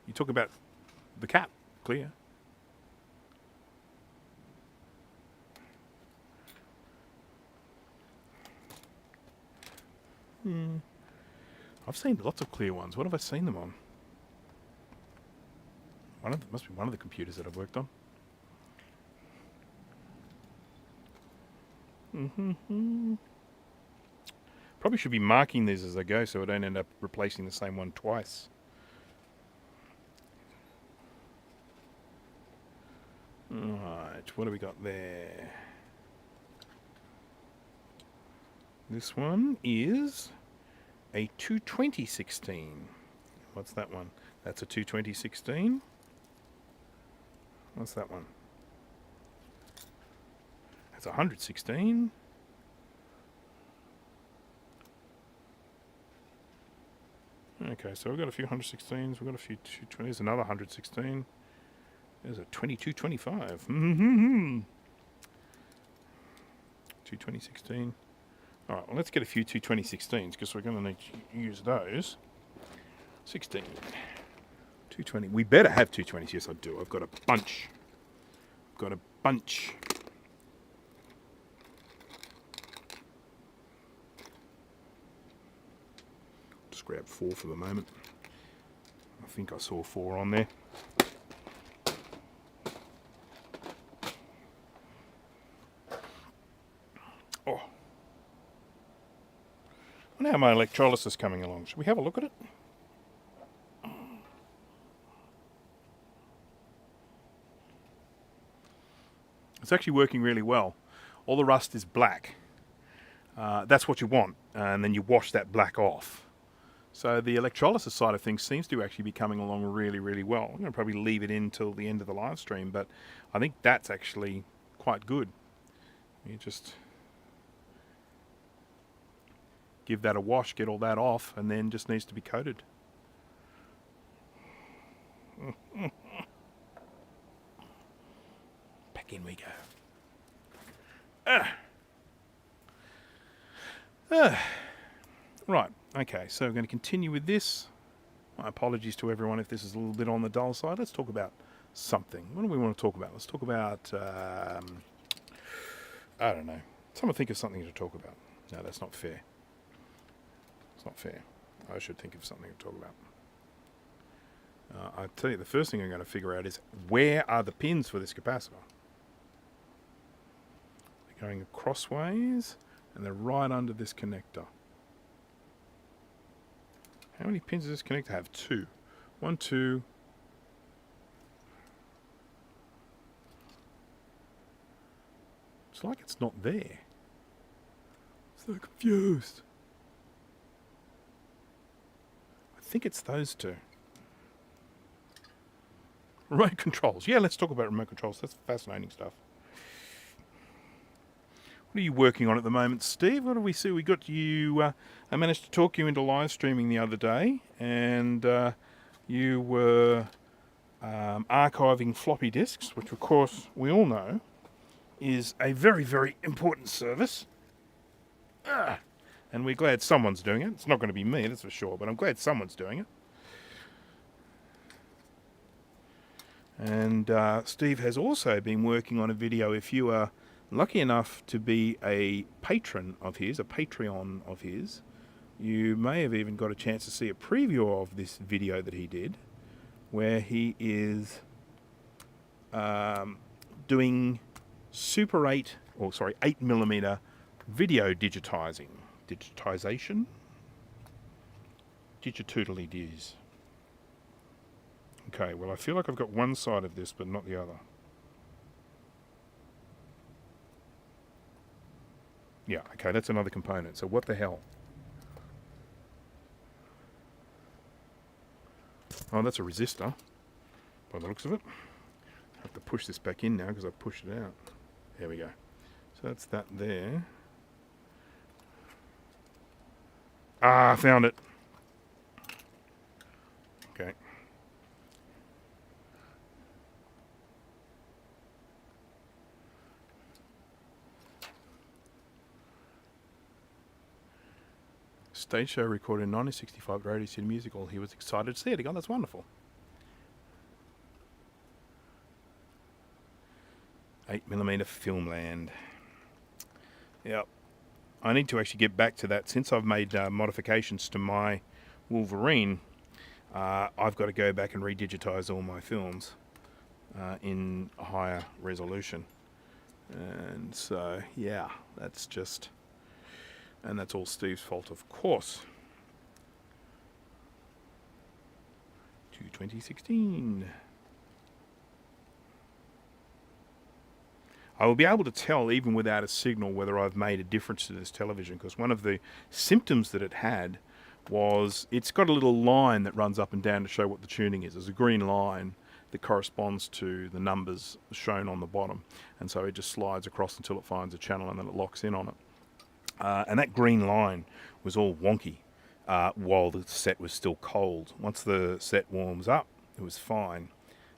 You talk about the cap, clear. I've seen lots of clear ones. What have I seen them on? Must be one of the computers that I've worked on. Probably should be marking these as I go so I don't end up replacing the same one twice. Alright, what do we got there? This one is a 22016. What's that one? That's a 22016. What's that one? That's a 116. Okay, so we've got a few 116s, we've got a few 220s, another 116. There's a 2225. 22016. Alright, well, let's get a few 22016s because we're going to need to use those. 16. 220. We better have 220s. Yes, I do. I've got a bunch. Got a bunch. Just grab 4 for the moment. I think I saw 4 on there. Oh. Now my electrolysis coming along. Should we have a look at it? It's actually working really well. All the rust is black. That's what you want. And then you wash that black off. So the electrolysis side of things seems to actually be coming along really, really well. I'm going to probably leave it in till the end of the live stream, but I think that's actually quite good. You just give that a wash, get all that off, and then just needs to be coated. Back in we go. Right, okay, so we're going to continue with this. My apologies to everyone if this is a little bit on the dull side. Let's talk about something. What do we want to talk about? Let's talk about, I don't know. Someone think of something to talk about. No, that's not fair. It's not fair. I should think of something to talk about. I'll tell you, the first thing I'm going to figure out is where are the pins for this capacitor? They're going crossways and they're right under this connector. How many pins does this connector have? 2. 1, 2. It's like it's not there. So confused. I think it's those 2. Remote controls. Yeah, let's talk about remote controls. That's fascinating stuff. What are you working on at the moment, Steve? What do we see? We got you... I managed to talk you into live streaming the other day, and you were archiving floppy disks, which of course we all know is a very, very important service. And we're glad someone's doing it. It's not going to be me, that's for sure, but I'm glad someone's doing it. And Steve has also been working on a video. If you are lucky enough to be a patron of his, a Patreon of his. You may have even got a chance to see a preview of this video that he did, where he is doing Super 8, or sorry, 8mm video digitization. Digitoodly diz. Okay, well I feel like I've got one side of this but not the other. Yeah, okay, that's another component. So what the hell? Oh, that's a resistor, by the looks of it. I have to push this back in now because I pushed it out. There we go. So that's that there. Ah, I found it. Okay. Stage show recorded in 1965 at Radio City Musical. He was excited to see it again. That's wonderful. 8mm Filmland. Yep. I need to actually get back to that. Since I've made modifications to my Wolverine, I've got to go back and redigitize all my films in a higher resolution. And so, yeah, that's just... And that's all Steve's fault, of course. To 2016. I will be able to tell, even without a signal, whether I've made a difference to this television, because one of the symptoms that it had was it's got a little line that runs up and down to show what the tuning is. There's a green line that corresponds to the numbers shown on the bottom, and so it just slides across until it finds a channel and then it locks in on it. And that green line was all wonky while the set was still cold. Once the set warms up, it was fine,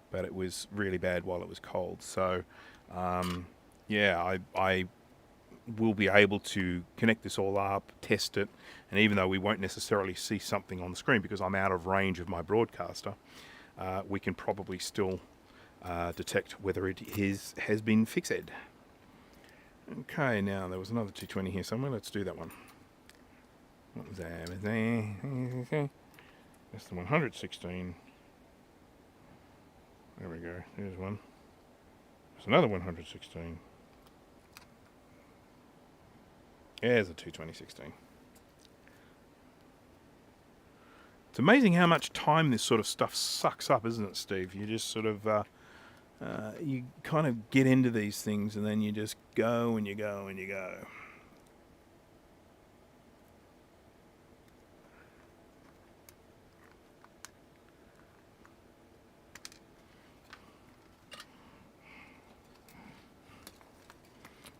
but it was really bad while it was cold. So yeah, I will be able to connect this all up, test it, and even though we won't necessarily see something on the screen because I'm out of range of my broadcaster, we can probably still detect whether it has been fixed. Okay, now there was another 220 here somewhere. Let's do that one. What was that? That's the 116. There we go. There's one. There's another 116. There's a 22016. It's amazing how much time this sort of stuff sucks up, isn't it, Steve? You just sort of, you kind of get into these things and then you just go and you go and you go.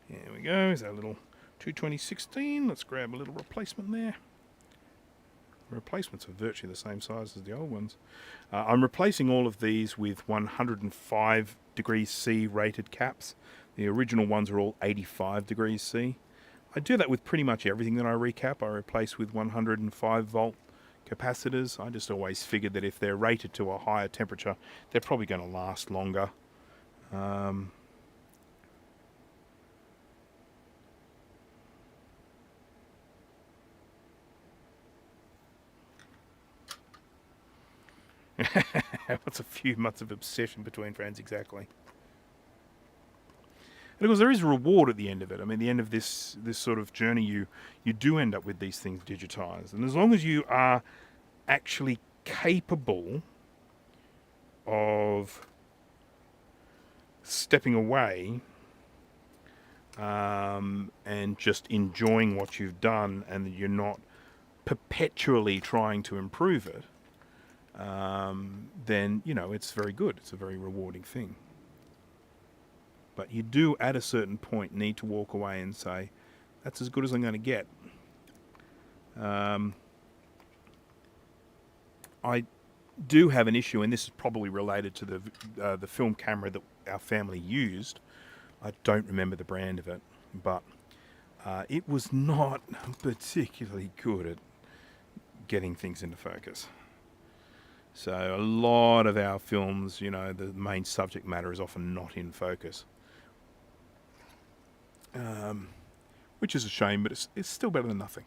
There we go, there's our little 22016. Let's grab a little replacement there. The replacements are virtually the same size as the old ones. I'm replacing all of these with 105 degrees C rated caps. The original ones are all 85 degrees C. I do that with pretty much everything that I recap. I replace with 105 volt capacitors. I just always figured that if they're rated to a higher temperature, they're probably going to last longer. What's a few months of obsession between friends, exactly. And of course, there is a reward at the end of it. I mean, at the end of this sort of journey, you do end up with these things digitized. And as long as you are actually capable of stepping away and just enjoying what you've done, and that you're not perpetually trying to improve it, then, you know, it's very good. It's a very rewarding thing. But you do, at a certain point, need to walk away and say, that's as good as I'm going to get. I do have an issue, and this is probably related to the film camera that our family used. I don't remember the brand of it, but it was not particularly good at getting things into focus. So a lot of our films, you know, the main subject matter is often not in focus. which is a shame, but it's still better than nothing.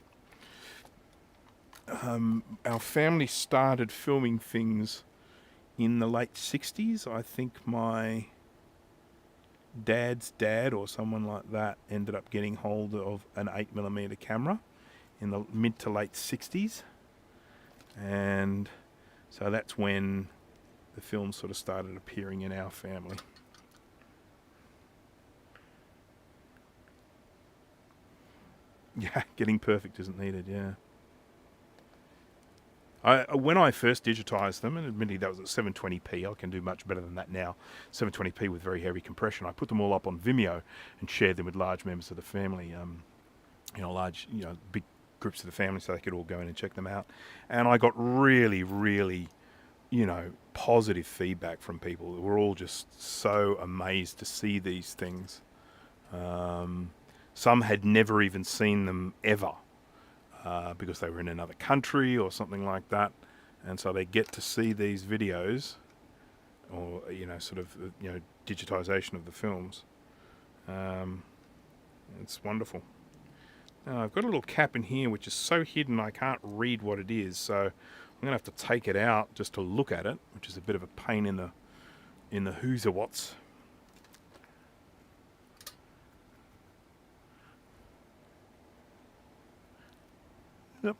Our family started filming things in the late 60s. I think my dad's dad or someone like that ended up getting hold of an 8mm camera in the mid to late 60s. And so that's when the film sort of started appearing in our family. Yeah, getting perfect isn't needed, yeah. When I first digitized them, and admittedly that was at 720p, I can do much better than that now, 720p with very heavy compression, I put them all up on Vimeo and shared them with large members of the family, big groups of the family, so they could all go in and check them out. And I got really, really, positive feedback from people. We're all just so amazed to see these things. Some had never even seen them ever. Because they were in another country or something like that, and so they get to see these videos, or digitization of the films. It's wonderful. Now I've got a little cap in here which is so hidden I can't read what it is, so I'm gonna have to take it out just to look at it, which is a bit of a pain in the whoozawats. Yep.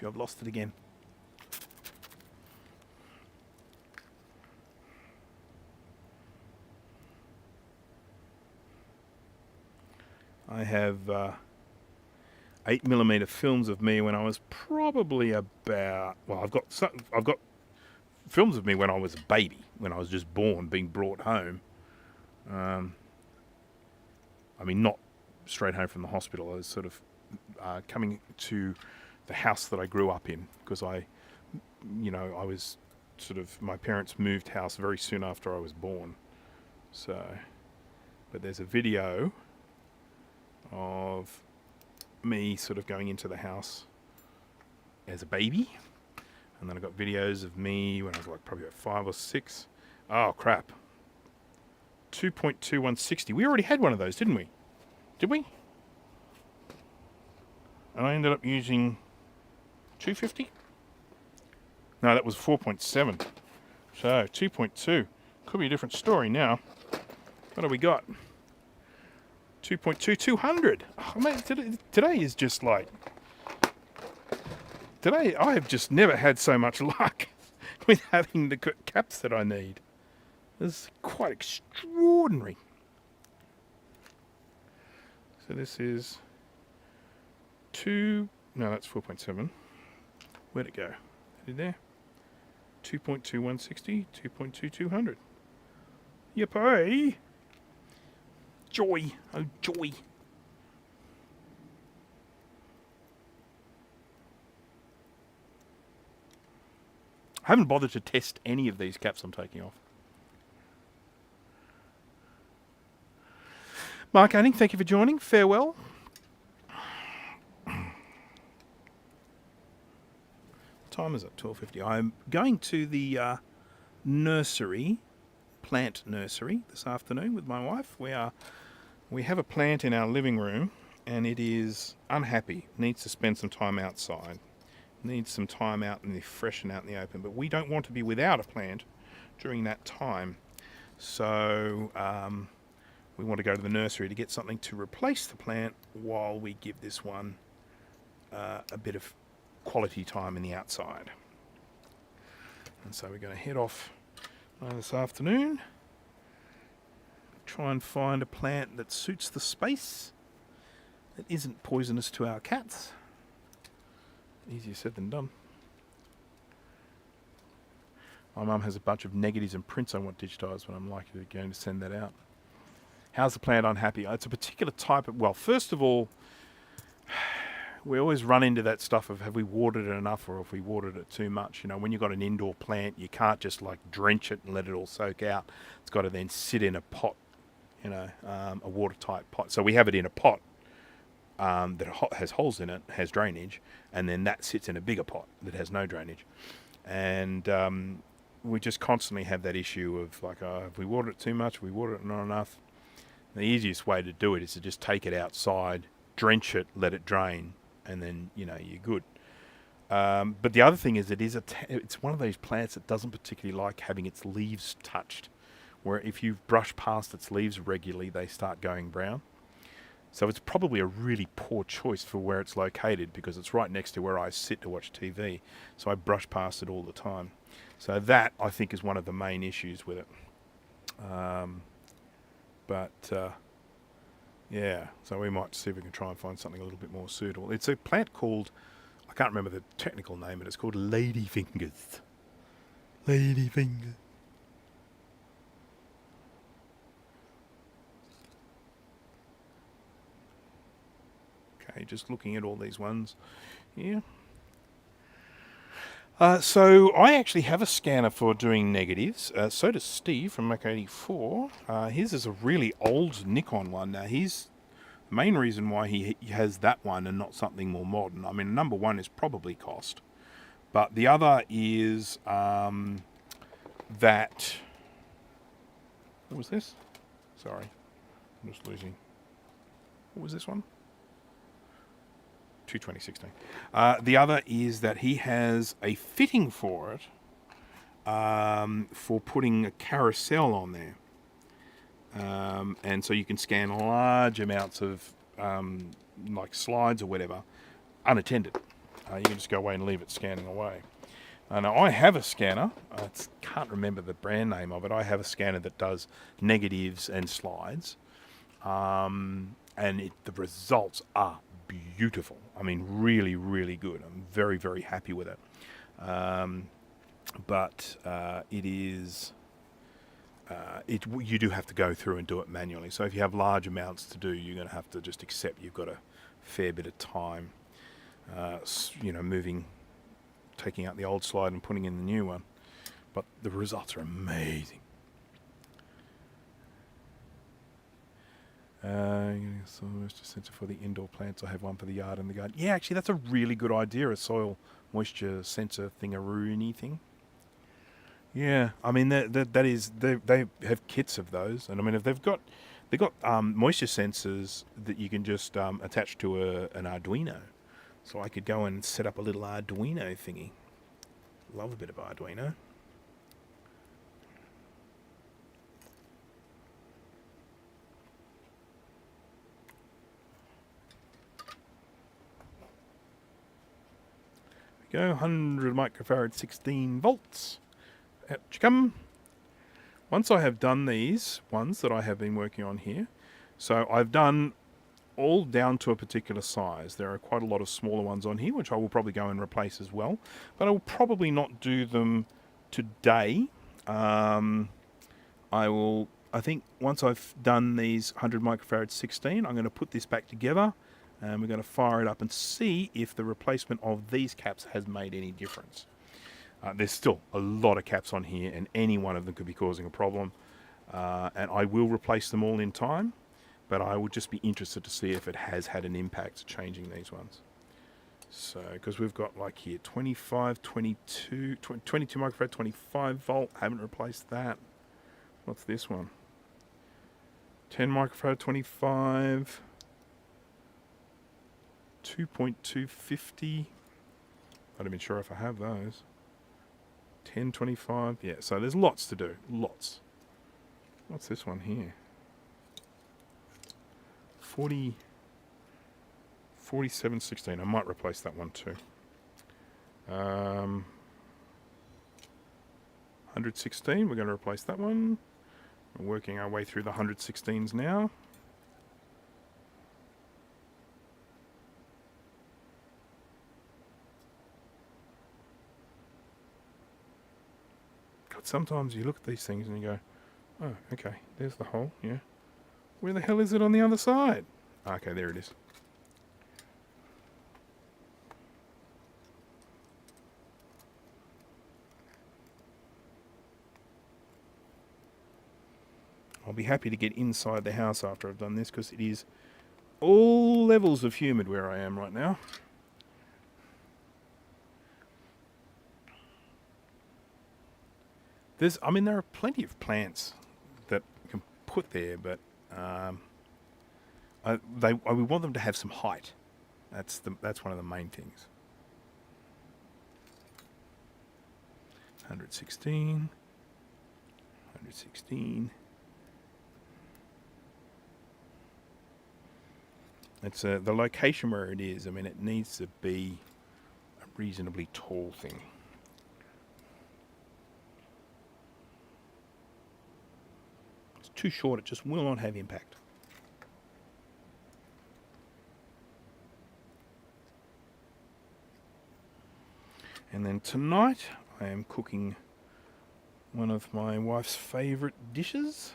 I've lost it again. I have 8mm films of me when I was probably about, I've got films of me when I was a baby, when I was just born, being brought home. Not straight home from the hospital. I was sort of coming to the house that I grew up in, because I was my parents moved house very soon after I was born. So, but there's a video of me sort of going into the house as a baby, and then I got videos of me when I was like probably about 5 or 6. Oh crap. 2.2160. We already had one of those, didn't we? Did we? And I ended up using 250? No, that was 4.7. So 2.2. Could be a different story now. What do we got? 2.2, 200. Oh, mate, today is just like... Today, I have just never had so much luck with having the caps that I need. This is quite extraordinary. So this is 2... No, that's 4.7. Where'd it go? Is it there? 2.2160, 2.2, 200. Yippee! Joy. Oh, joy. I haven't bothered to test any of these caps I'm taking off. Mark Anning, thank you for joining. Farewell. Time is at 12:50. I'm going to the nursery, plant nursery, this afternoon with my wife. We have a plant in our living room, and it is unhappy. Needs to spend some time outside. Needs some time out in the fresh and out in the open. But we don't want to be without a plant during that time. So we want to go to the nursery to get something to replace the plant while we give this one a bit of quality time in the outside. And so we're going to head off this afternoon, try and find a plant that suits the space, that isn't poisonous to our cats. Easier said than done. My mum has a bunch of negatives and prints I want digitized, but I'm likely going to send that out. How's the plant unhappy? It's a particular type of, well, first of all, we always run into that stuff of have we watered it enough or have we watered it too much. You know, when you've got an indoor plant, you can't just like drench it and let it all soak out. It's got to then sit in a pot, a watertight pot. So we have it in a pot that has holes in it, has drainage, and then that sits in a bigger pot that has no drainage. And we just constantly have that issue of like, if we water it too much, if we water it not enough. The easiest way to do it is to just take it outside, drench it, let it drain, and then, you know, you're good. But the other thing is it's one of those plants that doesn't particularly like having its leaves touched, where if you brush past its leaves regularly, they start going brown. So it's probably a really poor choice for where it's located, because it's right next to where I sit to watch TV. So I brush past it all the time. So that, I think, is one of the main issues with it. Yeah, so we might see if we can try and find something a little bit more suitable. It's a plant called, I can't remember the technical name, but it's called ladyfingers. Ladyfingers. Okay, just looking at all these ones here. So I actually have a scanner for doing negatives. So does Steve from Mac84. His is a really old Nikon one. Now, the main reason why he has that one and not something more modern, I mean, number one is probably cost. But the other is that... What was this? Sorry, I'm just losing. What was this one? 2016. The other is that he has a fitting for it for putting a carousel on there. And so you can scan large amounts of like slides or whatever unattended. You can just go away and leave it scanning away. Now I have a scanner. I can't remember the brand name of it. I have a scanner that does negatives and slides. And the results are beautiful. I mean, really, really good. I'm very, very happy with it. But it is... you do have to go through and do it manually. So if you have large amounts to do, you're going to have to just accept you've got a fair bit of time, you know, taking out the old slide and putting in the new one. But the results are amazing. So moisture sensor for the indoor plants. I have one for the yard and the garden. Yeah, actually, that's a really good idea. A soil moisture sensor thingaroony thing. Yeah, I mean that is they have kits of those, and I mean if they've got moisture sensors that you can just attach to an Arduino. So I could go and set up a little Arduino thingy. Love a bit of Arduino. Go 100 microfarad, 16 volts. Out you come. Once I have done these ones that I have been working on here, so I've done all down to a particular size. There are quite a lot of smaller ones on here, which I will probably go and replace as well. But I will probably not do them today. I think once I've done these 100 microfarad 16, I'm going to put this back together. And we're going to fire it up and see if the replacement of these caps has made any difference. There's still a lot of caps on here, and any one of them could be causing a problem. And I will replace them all in time, but I would just be interested to see if it has had an impact changing these ones. So, because we've got like here 25, 22 microfarad, 25 volt, haven't replaced that. What's this one? 10 microfarad, 25... 2.250. Not even sure if I have those. 1025. Yeah, so there's lots to do. Lots. What's this one here? 4716. I might replace that one too. 116. We're going to replace that one. We're working our way through the 116s now. Sometimes you look at these things and you go, oh, okay, there's the hole, yeah. Where the hell is it on the other side? Okay, there it is. I'll be happy to get inside the house after I've done this, because it is all levels of humid where I am right now. I mean, there are plenty of plants that you can put there, but we want them to have some height. That's one of the main things. 116. 116. It's the location where it is. I mean, it needs to be a reasonably tall thing. It's too short, it just will not have impact. And then tonight I am cooking one of my wife's favourite dishes.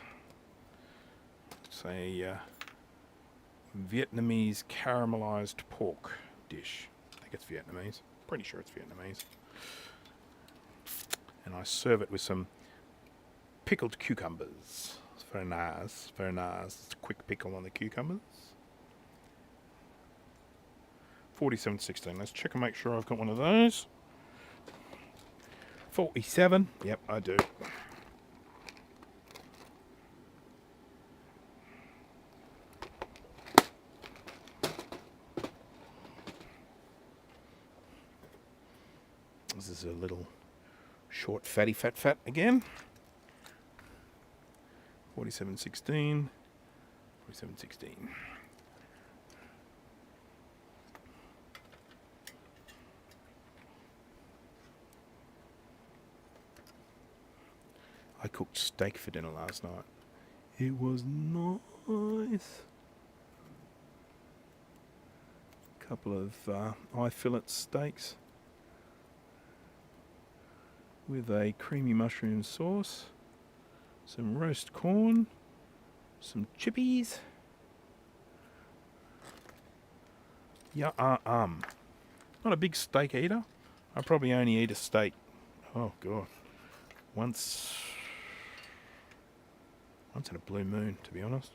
It's a Vietnamese caramelised pork dish. I think it's Vietnamese. Pretty sure it's Vietnamese. And I serve it with some pickled cucumbers. It's very nice, very nice. It's a quick pickle on the cucumbers. 4716. Let's check and make sure I've got one of those. 47. Yep, I do. This is a little short fatty fat again. 4716. 4716. I cooked steak for dinner last night. It was nice. A couple of eye fillet steaks with a creamy mushroom sauce, some roast corn, some chippies. Not a big steak eater. I probably only eat a steak, oh god, once in a blue moon, to be honest.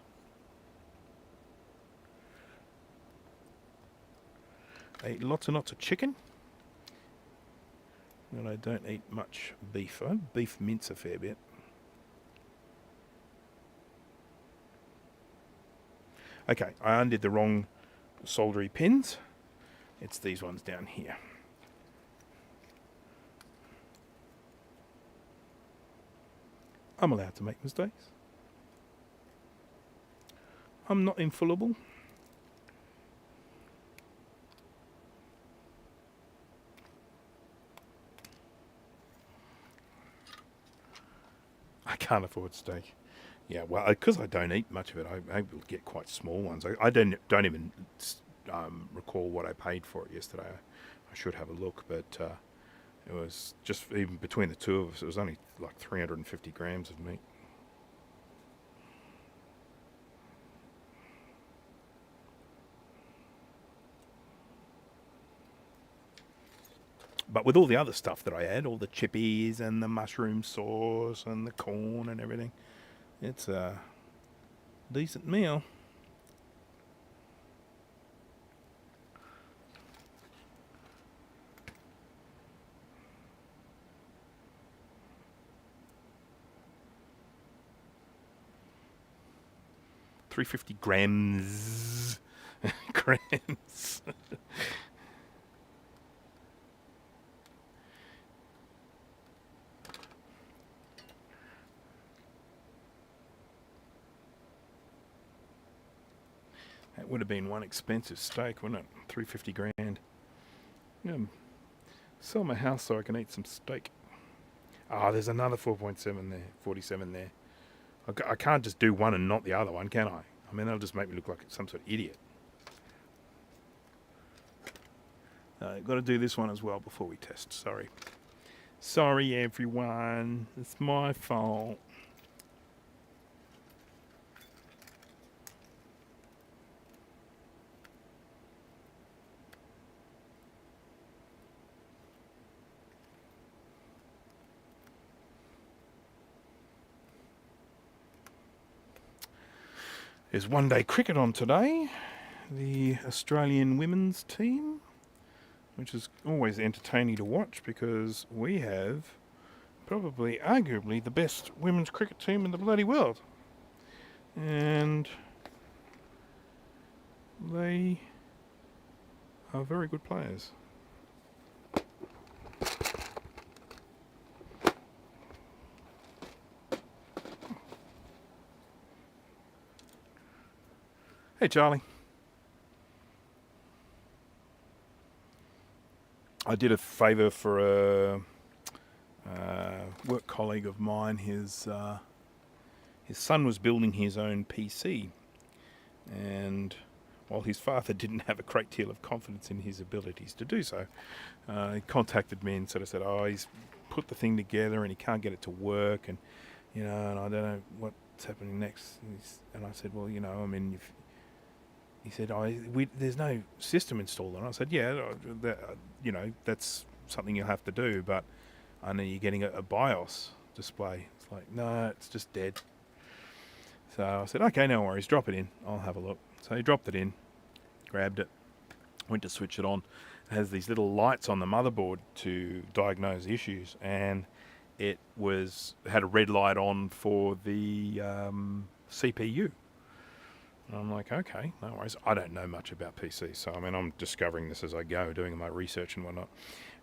I eat lots and lots of chicken, and I don't eat much beef. I beef mince a fair bit. Okay, I undid the wrong soldery pins. It's these ones down here. I'm allowed to make mistakes. I'm not infallible. I can't afford steak. Yeah, well, because I don't eat much of it, I will get quite small ones. I don't even recall what I paid for it yesterday. I should have a look, but it was just, even between the two of us, it was only like 350 grams of meat. But with all the other stuff that I add, all the chippies and the mushroom sauce and the corn and everything, it's a decent meal. $350 grams. Grams. That would have been one expensive steak, wouldn't it? 350 grand. Sell my house so I can eat some steak. Ah, there's another 4.7 there, 47 there. I can't just do one and not the other one, can I? I mean, that'll just make me look like some sort of idiot. I've got to do this one as well before we test. Sorry. Sorry, everyone. It's my fault. There's one day cricket on today. The Australian women's team, which is always entertaining to watch because we have probably, arguably, the best women's cricket team in the bloody world. And they are very good players. Hey, Charlie. I did a favour for a work colleague of mine. His son was building his own PC, and while his father didn't have a great deal of confidence in his abilities to do so, he contacted me and sort of said, "Oh, he's put the thing together and he can't get it to work, and and I don't know what's happening next." And I said, "Well, I mean, if..." He said, there's no system installed on it. I said, yeah, that's something you'll have to do, but I know you're getting a BIOS display. It's like, no, it's just dead. So I said, okay, no worries, drop it in. I'll have a look. So he dropped it in, grabbed it, went to switch it on. It has these little lights on the motherboard to diagnose issues, and it had a red light on for the CPU. And I'm like, okay, no worries. I don't know much about PCs, so I mean, I'm discovering this as I go, doing my research and whatnot.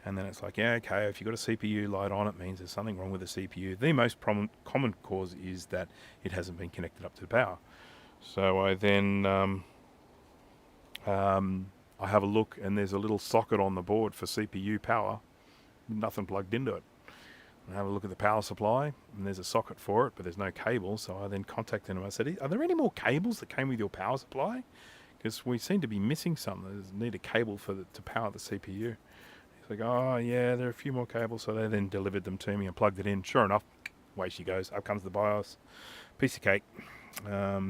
And then it's like, yeah, okay, if you've got a CPU light on, it means there's something wrong with the CPU. The most common cause is that it hasn't been connected up to the power. So I then I have a look, and there's a little socket on the board for CPU power, nothing plugged into it. I have a look at the power supply, and there's a socket for it, but there's no cable. So I then contacted him. I said, "Are there any more cables that came with your power supply? Because we seem to be missing some. There's need a cable to power the CPU." He's like, "Oh yeah, there are a few more cables." So they then delivered them to me and plugged it in. Sure enough, away she goes. Up comes the BIOS, piece of cake. But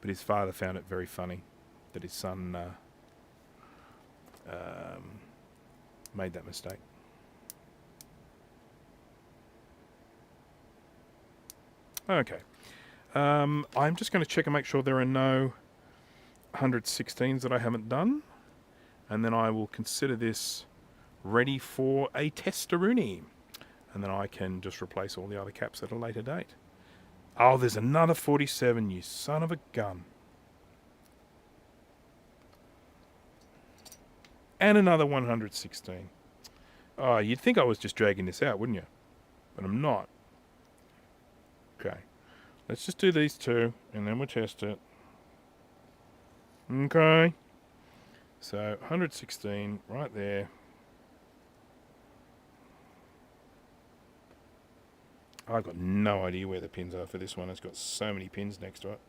his father found it very funny that his son made that mistake. Okay, I'm just going to check and make sure there are no 116s that I haven't done, and then I will consider this ready for a testaroonie, and then I can just replace all the other caps at a later date. Oh, there's another 47, you son of a gun. And another 116. Oh, you'd think I was just dragging this out, wouldn't you? But I'm not. Okay, let's just do these two, and then we'll test it. Okay, so 116 right there. I've got no idea where the pins are for this one. It's got so many pins next to it.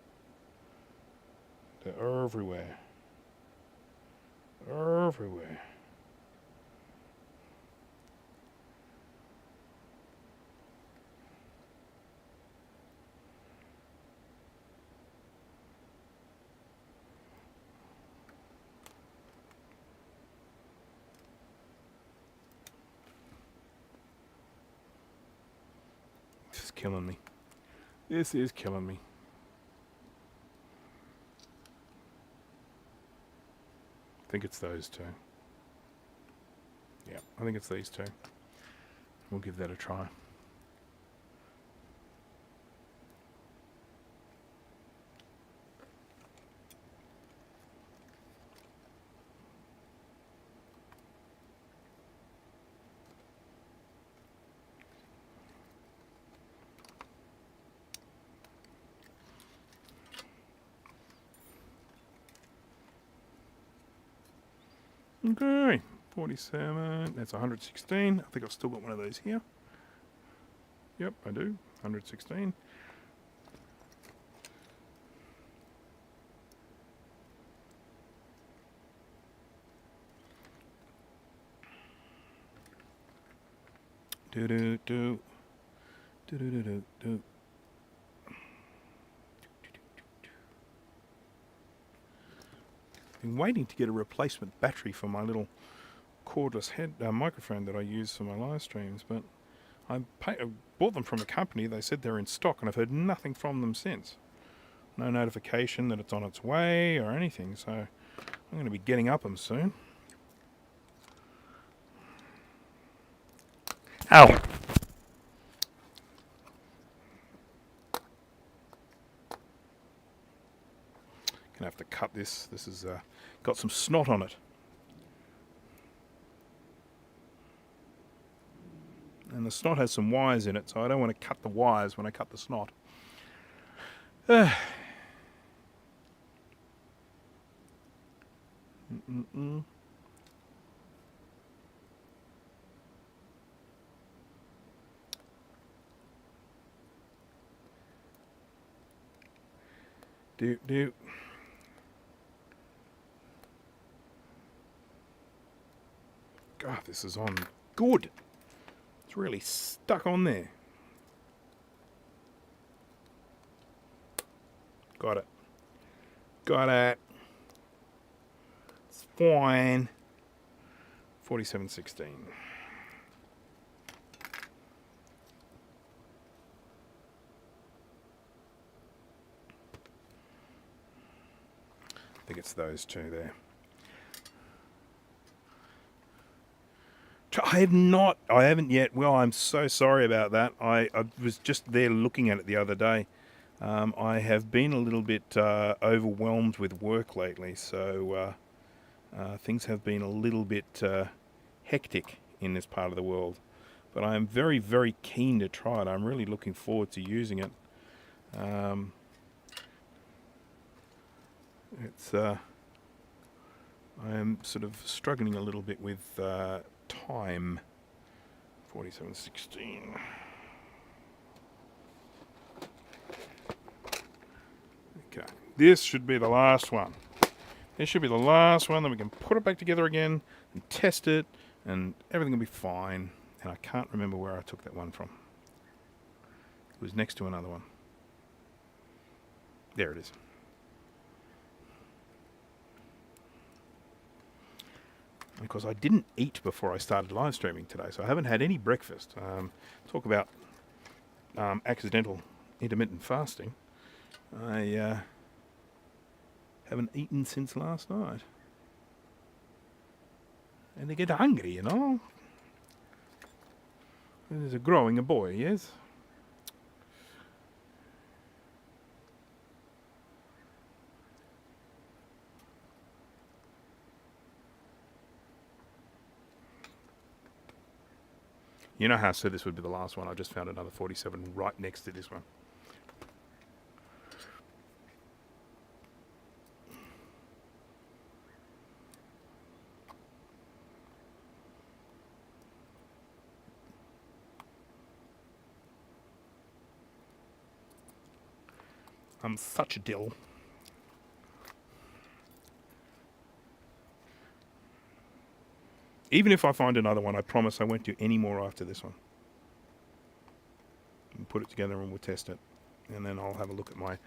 They're everywhere. Everywhere. This is killing me. This is killing me. I think it's those two. Yeah, I think it's these two. We'll give that a try. Okay, 47, that's 116. I think I've still got one of those here. Yep, I do, 116. Do-do-do. Do-do-do-do-do. Been waiting to get a replacement battery for my little cordless microphone that I use for my live streams, but I bought them from a company. They said they're in stock, and I've heard nothing from them since. No notification that it's on its way or anything, so I'm going to be getting up them soon. Ow! Gonna have to cut this. This has got some snot on it. And the snot has some wires in it, so I don't want to cut the wires when I cut the snot. Do. God, this is on good. It's really stuck on there. Got it. Got it. It's fine. 4716. I think it's those two there. I haven't yet. Well, I'm so sorry about that. I was just there looking at it the other day. I have been a little bit overwhelmed with work lately, so things have been a little bit hectic in this part of the world. But I am very, very keen to try it. I'm really looking forward to using it. I am sort of struggling a little bit with time. 4716. Okay, this should be the last one. This should be the last one, then we can put it back together again and test it, and everything will be fine. And I can't remember where I took that one from. It was next to another one. There it is. Because I didn't eat before I started live streaming today, so I haven't had any breakfast. Talk about accidental intermittent fasting. I haven't eaten since last night. And I get hungry, you know. There's a growing a boy, yes? You know how I said this would be the last one? I just found another 47 right next to this one. I'm such a dill. Even if I find another one, I promise I won't do any more after this one. And put it together and we'll test it. And then I'll have a look at my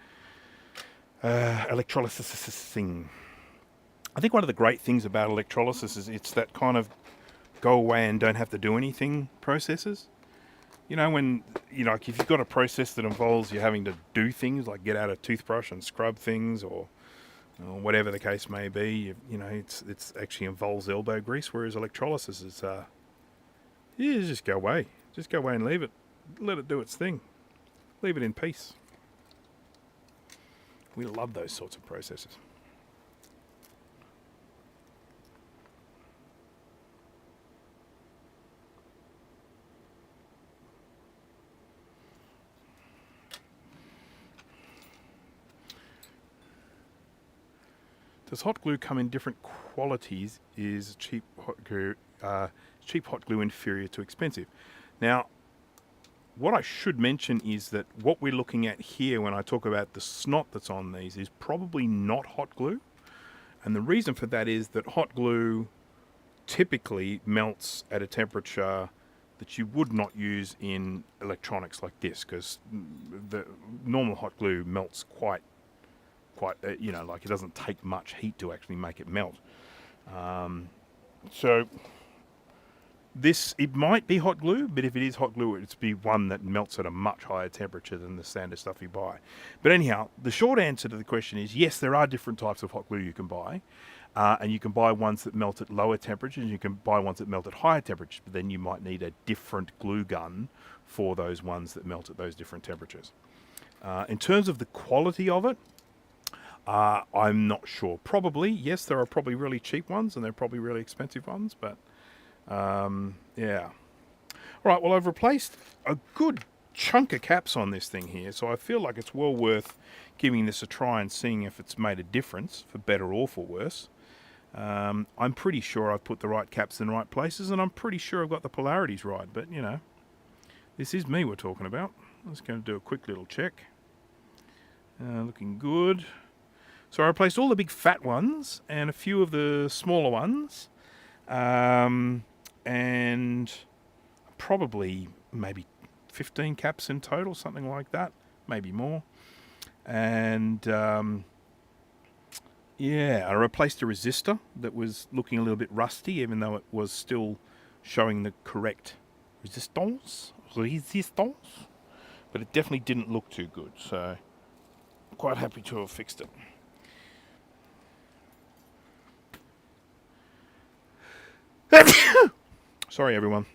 electrolysis thing. I think one of the great things about electrolysis is it's that kind of go away and don't have to do anything processes. You know, when, you know, like if you've got a process that involves you having to do things like get out a toothbrush and scrub things or whatever the case may be, you know, it's actually involves elbow grease, whereas electrolysis is, just go away. Just go away and leave it. Let it do its thing. Leave it in peace. We love those sorts of processes. Does hot glue come in different qualities? Is cheap hot glue inferior to expensive? Now, what I should mention is that what we're looking at here when I talk about the snot that's on these is probably not hot glue. And the reason for that is that hot glue typically melts at a temperature that you would not use in electronics like this, because the normal hot glue melts quite, you know, like it doesn't take much heat to actually make it melt. So this, it might be hot glue, but if it is hot glue, it's be one that melts at a much higher temperature than the standard stuff you buy. But anyhow, the short answer to the question is yes, there are different types of hot glue you can buy. And you can buy ones that melt at lower temperatures, you can buy ones that melt at higher temperatures, but then you might need a different glue gun for those ones that melt at those different temperatures. In terms of the quality of it, I'm not sure. Probably, yes, there are probably really cheap ones and there are probably really expensive ones, but yeah. All right, well, I've replaced a good chunk of caps on this thing here, so I feel like it's well worth giving this a try and seeing if it's made a difference, for better or for worse. I'm pretty sure I've put the right caps in the right places, and I'm pretty sure I've got the polarities right, but, you know, this is me we're talking about. I'm just going to do a quick little check. Looking good. So I replaced all the big fat ones and a few of the smaller ones, and probably maybe 15 caps in total, something like that, maybe more. And yeah, I replaced a resistor that was looking a little bit rusty, even though it was still showing the correct resistance, but it definitely didn't look too good, so I'm quite happy to have fixed it. Sorry everyone,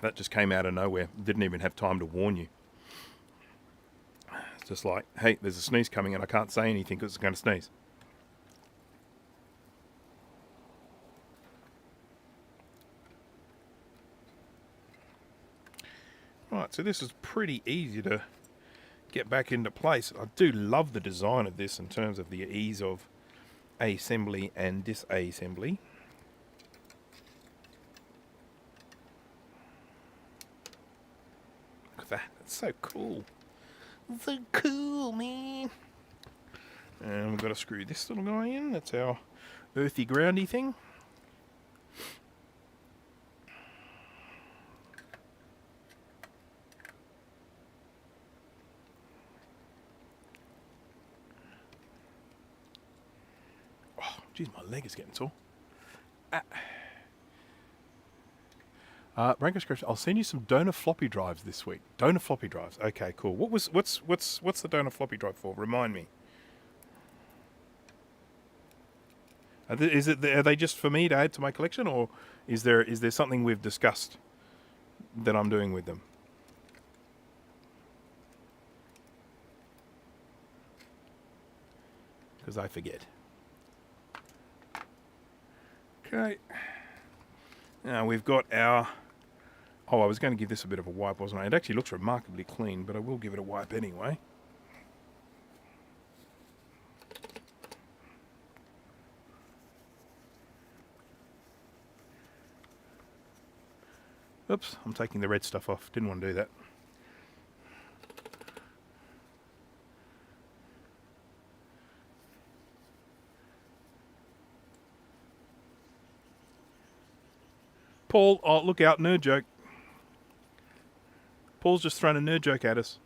that just came out of nowhere. Didn't even have time to warn you. It's just like, hey, there's a sneeze coming and I can't say anything because it's going to sneeze. Right, so this is pretty easy to get back into place. I do love the design of this in terms of the ease of assembly and disassembly. Look at that, it's so cool. So cool, man. And we've got to screw this little guy in. That's our earthy groundy thing. Oh, geez, my leg is getting sore. Branko Scratch, I'll send you some donor floppy drives this week. Donor floppy drives. Okay, cool. What's the donor floppy drive for? Remind me. Are they just for me to add to my collection, or is there something we've discussed that I'm doing with them? Because I forget. Okay. Now we've got our... Oh, I was going to give this a bit of a wipe, wasn't I? It actually looks remarkably clean, but I will give it a wipe anyway. Oops, I'm taking the red stuff off. Didn't want to do that. Paul, oh, look out, nerd joke. Paul's just thrown a nerd joke at us.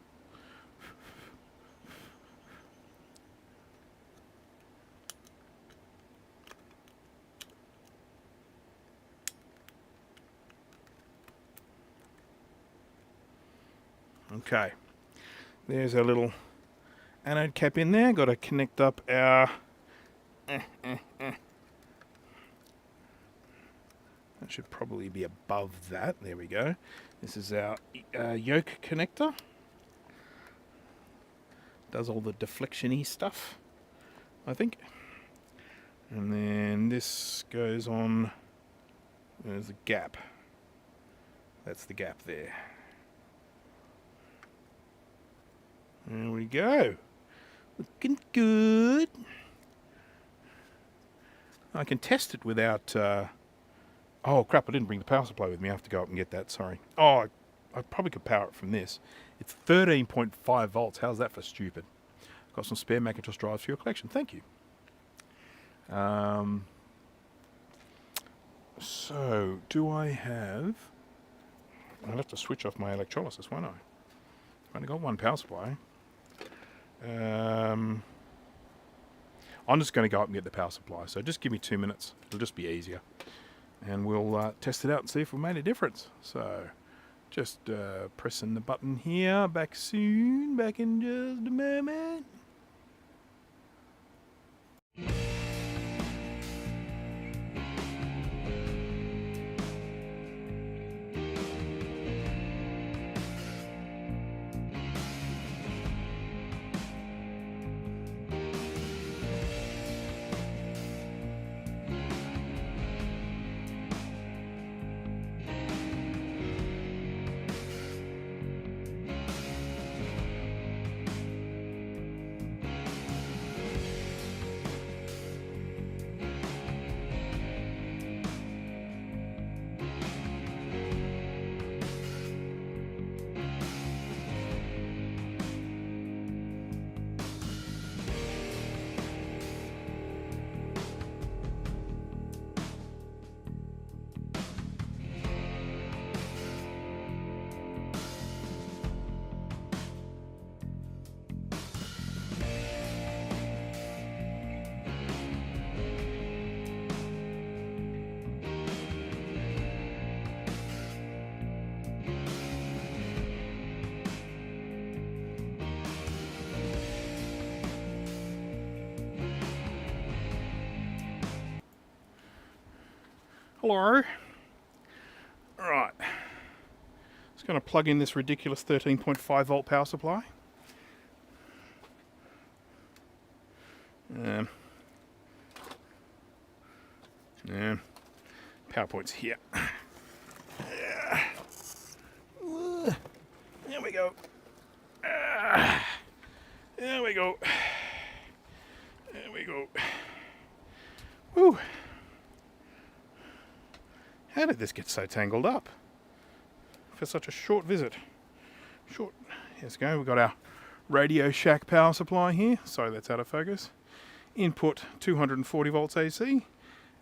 Okay, there's our little anode cap in there. Got to connect up our... That should probably be above that. There we go. This is our yoke connector. Does all the deflection-y stuff, I think. And then this goes on... There's a gap. That's the gap there. There we go. Looking good. I can test it without... Oh crap, I didn't bring the power supply with me. I have to go up and get that, sorry. Oh, I probably could power it from this. It's 13.5 volts. How's that for stupid? Got some spare Macintosh drives for your collection. Thank you. So, do I have... I'll have to switch off my electrolysis, won't I? I've only got one power supply. I'm just going to go up and get the power supply. So just give me 2 minutes. It'll just be easier. And we'll test it out and see if we made a difference. So, just pressing the button here. Back soon. Back in just a moment. Hello. Right. Just going to plug in this ridiculous 13.5 volt power supply. Yeah. PowerPoint's here. Yeah. There we go. There we go. There we go. Whew. How did this get so tangled up for such a short visit? Short. Here's go. We've got our Radio Shack power supply here. Sorry, that's out of focus. Input 240 volts AC.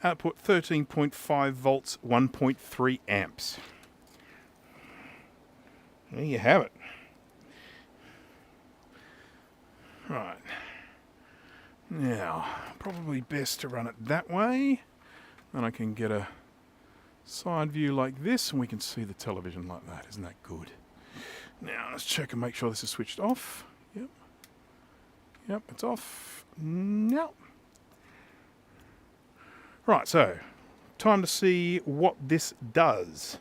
Output 13.5 volts, 1.3 amps. There you have it. Right. Now, probably best to run it that way. Then I can get a side view like this and we can see the television like that. Isn't that good? Now, let's check and make sure this is switched off. Yep. Yep, it's off. Now. Right, so time to see what this does.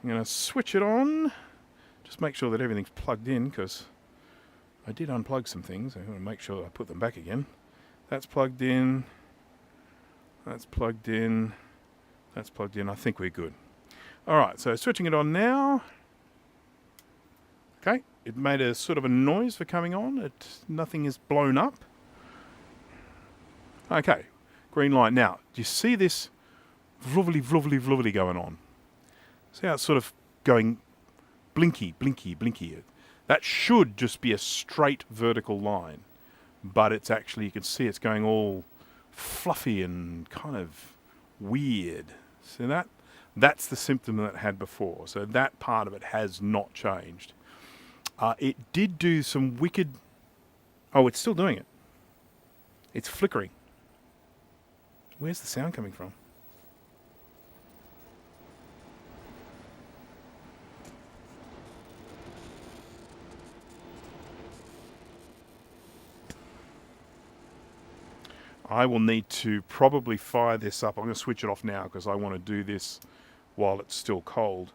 I'm going to switch it on. Just make sure that everything's plugged in because I did unplug some things. I'm going to make sure that I put them back again. That's plugged in. That's plugged in. That's plugged in. I think we're good. Alright, so switching it on now. Okay, it made a sort of a noise for coming on. Nothing is blown up. Okay, green light. Now, do you see this vlovely going on? See how it's sort of going blinky, blinky, blinky. That should just be a straight vertical line. But it's actually, you can see it's going all fluffy and kind of weird. See that? That's the symptom that it had before. So that part of it has not changed. It did do some wicked... Oh, it's still doing it. It's flickering. Where's the sound coming from? I will need to probably fire this up. I'm going to switch it off now because I want to do this while it's still cold.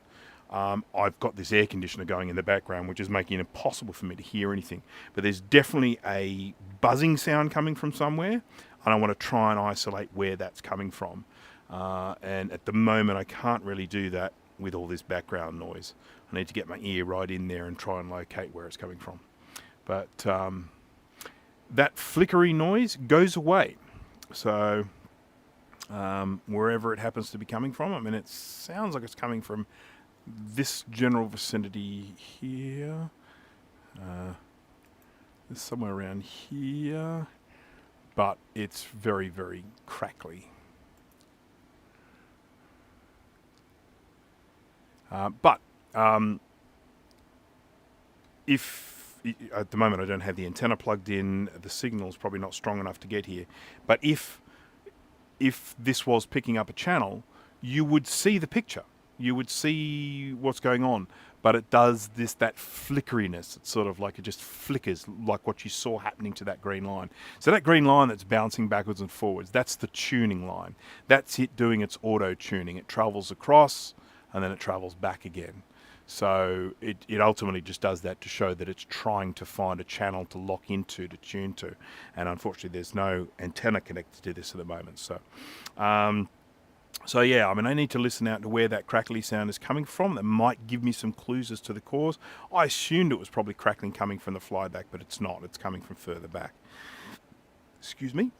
I've got this air conditioner going in the background, which is making it impossible for me to hear anything. But there's definitely a buzzing sound coming from somewhere, and I want to try and isolate where that's coming from. And at the moment, I can't really do that with all this background noise. I need to get my ear right in there and try and locate where it's coming from. But that flickery noise goes away. So wherever it happens to be coming from, I mean, it sounds like it's coming from this general vicinity here. It's somewhere around here. But it's very, very crackly. If at the moment I don't have the antenna plugged in, the signal's probably not strong enough to get here. But if this was picking up a channel, you would see the picture. You would see what's going on. But it does that flickeriness. It's sort of like it just flickers, like what you saw happening to that green line. So that green line that's bouncing backwards and forwards, that's the tuning line. That's it doing its auto-tuning. It travels across and then it travels back again. So it ultimately just does that to show that it's trying to find a channel to lock into, to tune to. And unfortunately, there's no antenna connected to this at the moment. So yeah, I mean, I need to listen out to where that crackly sound is coming from. That might give me some clues as to the cause. I assumed it was probably crackling coming from the flyback, but it's not. It's coming from further back. Excuse me.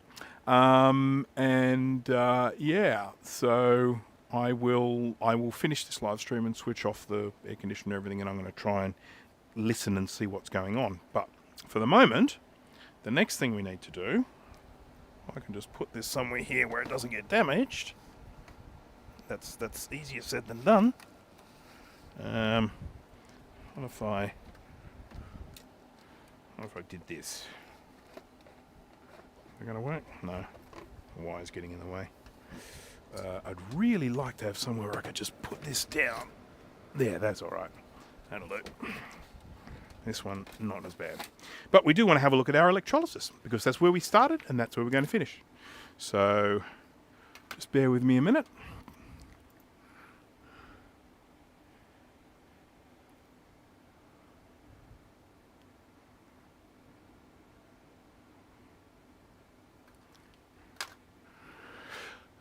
Yeah, so I will finish this live stream and switch off the air conditioner and everything, and I'm going to try and listen and see what's going on. But for the moment, the next thing we need to do, I can just put this somewhere here where it doesn't get damaged. That's easier said than done. What if I did this? Is it going to work? No. The wire's getting in the way. I'd really like to have somewhere where I could just put this down. There, that's alright. That'll do. This one, not as bad. But we do want to have a look at our electrolysis, because that's where we started and that's where we're going to finish. So, just bear with me a minute.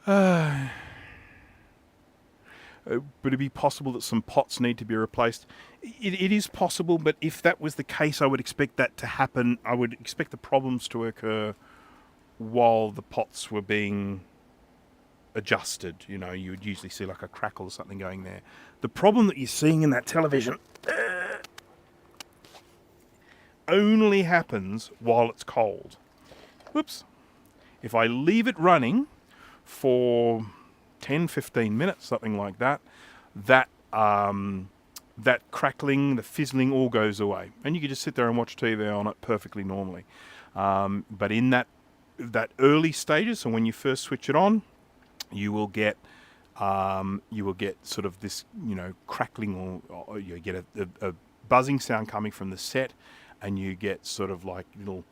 Would it be possible that some pots need to be replaced? It is possible, but if that was the case, I would expect that to happen. I would expect the problems to occur while the pots were being adjusted. You know, you would usually see like a crackle or something going there. The problem that you're seeing in that television only happens while it's cold. Whoops. If I leave it running for 10, 15 minutes, something like that, that crackling, the fizzling all goes away. And you can just sit there and watch TV on it perfectly normally. But in that early stages, so when you first switch it on, you will get sort of this, you know, crackling, or you get a buzzing sound coming from the set, and you get sort of like little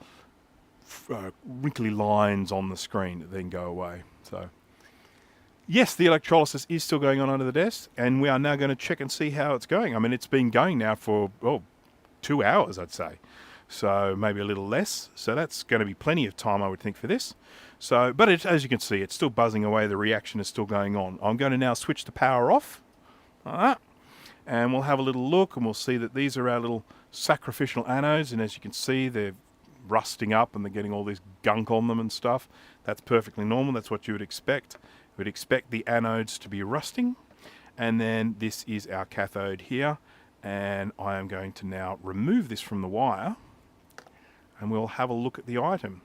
wrinkly lines on the screen that then go away. So yes, the electrolysis is still going on under the desk, and we are now going to check and see how it's going. I mean, it's been going now for 2 hours, I'd say. So maybe a little less. So that's going to be plenty of time, I would think, for this. So, but as you can see, it's still buzzing away. The reaction is still going on. I'm going to now switch the power off. Like that. And we'll have a little look, and we'll see that these are our little sacrificial anodes. And as you can see, they're rusting up and they're getting all this gunk on them and stuff. That's perfectly normal. That's what you would expect. You would expect the anodes to be rusting. And then this is our cathode here. And I am going to now remove this from the wire, and we'll have a look at the item.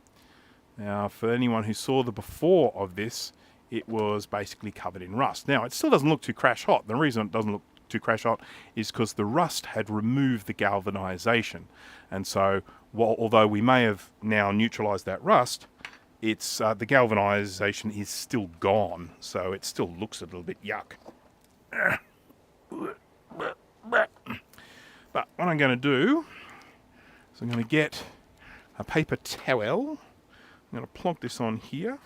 Now, for anyone who saw the before of this, it was basically covered in rust. Now, it still doesn't look too crash hot. The reason it doesn't look too crash hot is because the rust had removed the galvanization. And so, although we may have now neutralized that rust, it's the galvanization is still gone. So it still looks a little bit yuck. But what I'm going to do is I'm going to get a paper towel. I'm going to plonk this on here.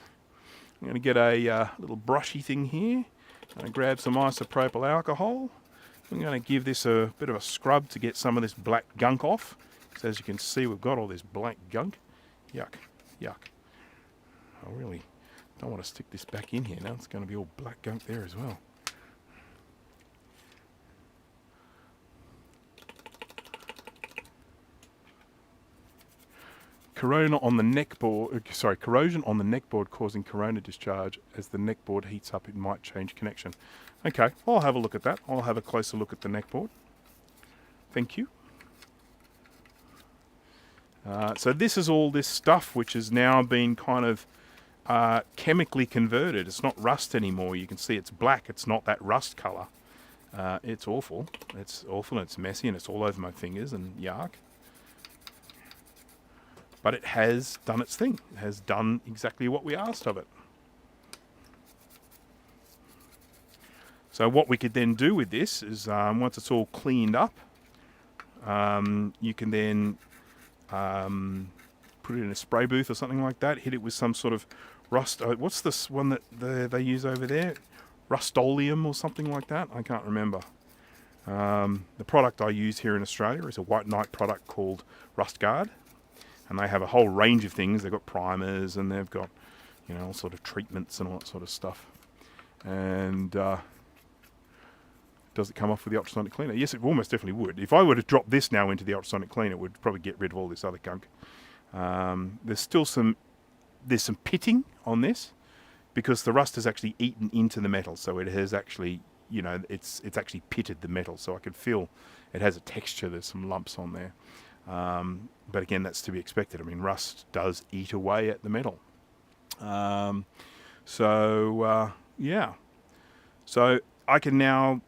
I'm going to get a little brushy thing here. I'm going to grab some isopropyl alcohol. I'm going to give this a bit of a scrub to get some of this black gunk off. So as you can see, we've got all this black gunk. Yuck, yuck. I really don't want to stick this back in here now. It's going to be all black gunk there as well. Corrosion on the neckboard causing corona discharge. As the neckboard heats up, it might change connection. Okay, I'll have a look at that. I'll have a closer look at the neckboard. Thank you. So this is all this stuff which has now been kind of chemically converted. It's not rust anymore. You can see it's black. It's not that rust color. It's awful. It's awful, and it's messy, and it's all over my fingers, and yuck. But it has done its thing. It has done exactly what we asked of it. So what we could then do with this is, once it's all cleaned up, you can then put it in a spray booth or something like that, hit it with some sort of rust. What's this one that they use over there? Rust-Oleum or something like that? I can't remember. The product I use here in Australia is a White Knight product called Rust Guard. And they have a whole range of things. They've got primers, and they've got, you know, all sort of treatments and all that sort of stuff. And does it come off with the ultrasonic cleaner? Yes, it almost definitely would. If I were to drop this now into the ultrasonic cleaner, it would probably get rid of all this other gunk. There's still some pitting on this, because the rust has actually eaten into the metal. So it has actually, you know, it's actually pitted the metal. So I can feel it has a texture. There's some lumps on there. But again, that's to be expected. I mean, rust does eat away at the metal. Yeah. So I can now,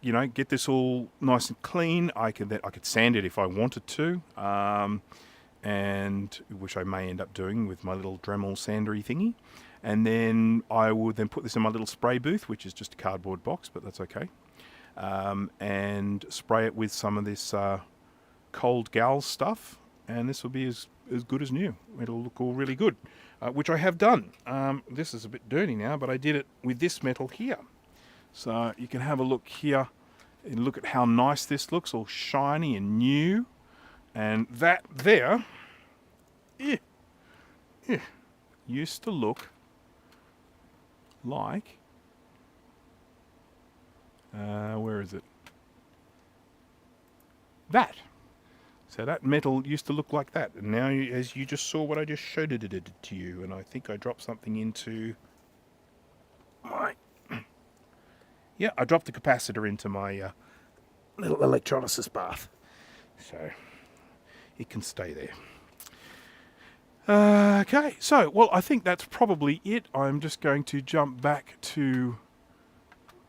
you know, get this all nice and clean. I could sand it if I wanted to, and which I may end up doing with my little Dremel sandery thingy. And then I would then put this in my little spray booth, which is just a cardboard box, but that's okay. And spray it with some of this cold gal stuff, and this will be as good as new. It'll look all really good, which I have done. This is a bit dirty now, but I did it with this metal here. So you can have a look here and look at how nice this looks, all shiny and new. And that there used to look like... where is it? That. So that metal used to look like that, and now, as you just saw what I just showed it to you, and I think I dropped something into my... yeah, I dropped the capacitor into my little electrolysis bath, so it can stay there. Okay, so, well, I think that's probably it. I'm just going to jump back to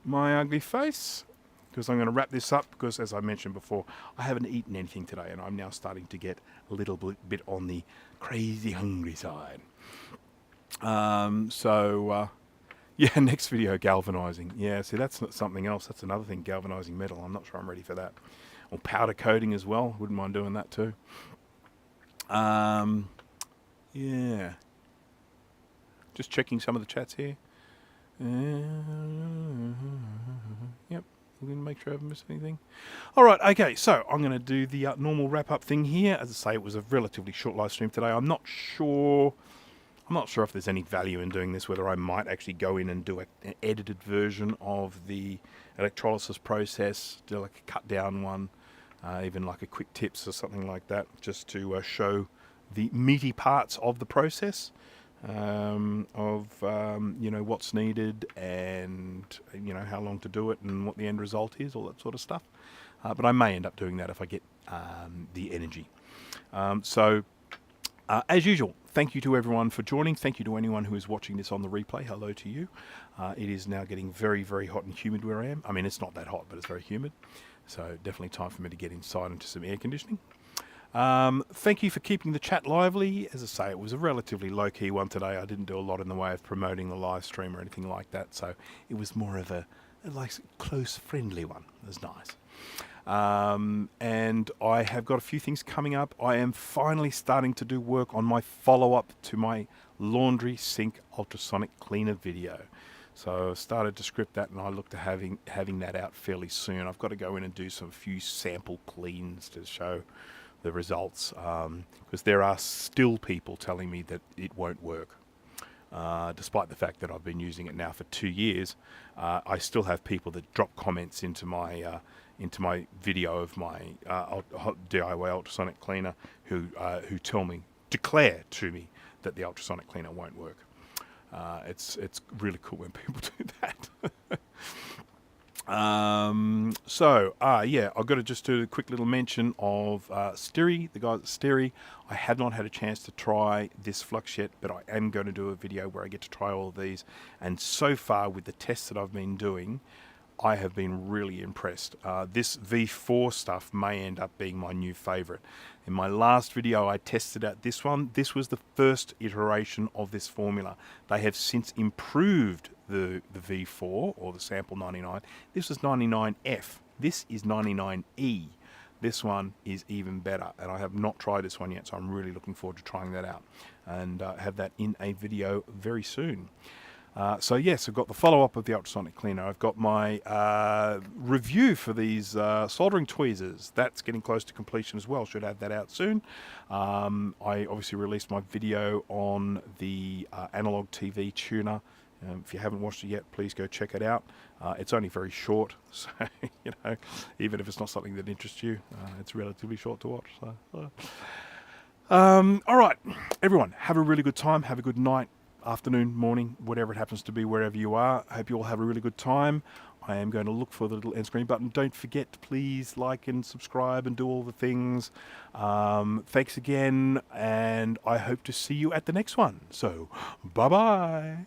my ugly face, because I'm going to wrap this up, because, as I mentioned before, I haven't eaten anything today, and I'm now starting to get a little bit on the crazy hungry side. Yeah, next video, galvanizing. Yeah, see, that's not something else. That's another thing, galvanizing metal. I'm not sure I'm ready for that. Or powder coating as well. Wouldn't mind doing that too. Yeah. Just checking some of the chats here. Yep. We're going to make sure I haven't missed anything. All right, okay, so I'm going to do the normal wrap-up thing here. As I say, it was a relatively short live stream today. I'm not sure if there's any value in doing this, whether I might actually go in and do an edited version of the electrolysis process, do like a cut-down one, even like a quick tips or something like that, just to show the meaty parts of the process, you know, what's needed, and you know, how long to do it, and what the end result is, all that sort of stuff. But I may end up doing that if I get the energy. As usual, thank you to everyone for joining. Thank you to anyone who is watching this on the replay. Hello to you. It is now getting very, very hot and humid where I am. I mean, it's not that hot, but it's very humid. So definitely time for me to get inside into some air conditioning. Thank you for keeping the chat lively. As I say, it was a relatively low-key one today. I didn't do a lot in the way of promoting the live stream or anything like that, so it was more of a like close, friendly one. It was nice. And I have got a few things coming up. I am finally starting to do work on my follow-up to my laundry sink ultrasonic cleaner video. So I started to script that, and I look to having that out fairly soon. I've got to go in and do some few sample cleans to show the results, because there are still people telling me that it won't work. Despite the fact that I've been using it now for 2 years, I still have people that drop comments into my video of my DIY ultrasonic cleaner who declare to me that the ultrasonic cleaner won't work. It's really cool when people do that. Yeah, I've got to just do a quick little mention of Stiri, the guys at Stiri. I have not had a chance to try this flux yet, but I am going to do a video where I get to try all of these. And so far, with the tests that I've been doing, I have been really impressed. This V4 stuff may end up being my new favorite. In my last video, I tested out this one. This was the first iteration of this formula. They have since improved the V4, or the sample 99. This was 99F. This is 99E. This one is even better, and I have not tried this one yet, so I'm really looking forward to trying that out, and have that in a video very soon. So yes, I've got the follow-up of the ultrasonic cleaner. I've got my review for these soldering tweezers. That's getting close to completion as well. Should have that out soon. I obviously released my video on the analog TV tuner. If you haven't watched it yet, please go check it out. It's only very short, so you know, even if it's not something that interests you, it's relatively short to watch. So, all right, everyone, have a really good time. Have a good night, afternoon, morning, whatever it happens to be, wherever you are. I hope you all have a really good time. I am going to look for the little end screen button. Don't forget to please like and subscribe and do all the things. Thanks again, and I hope to see you at the next one. So, bye-bye.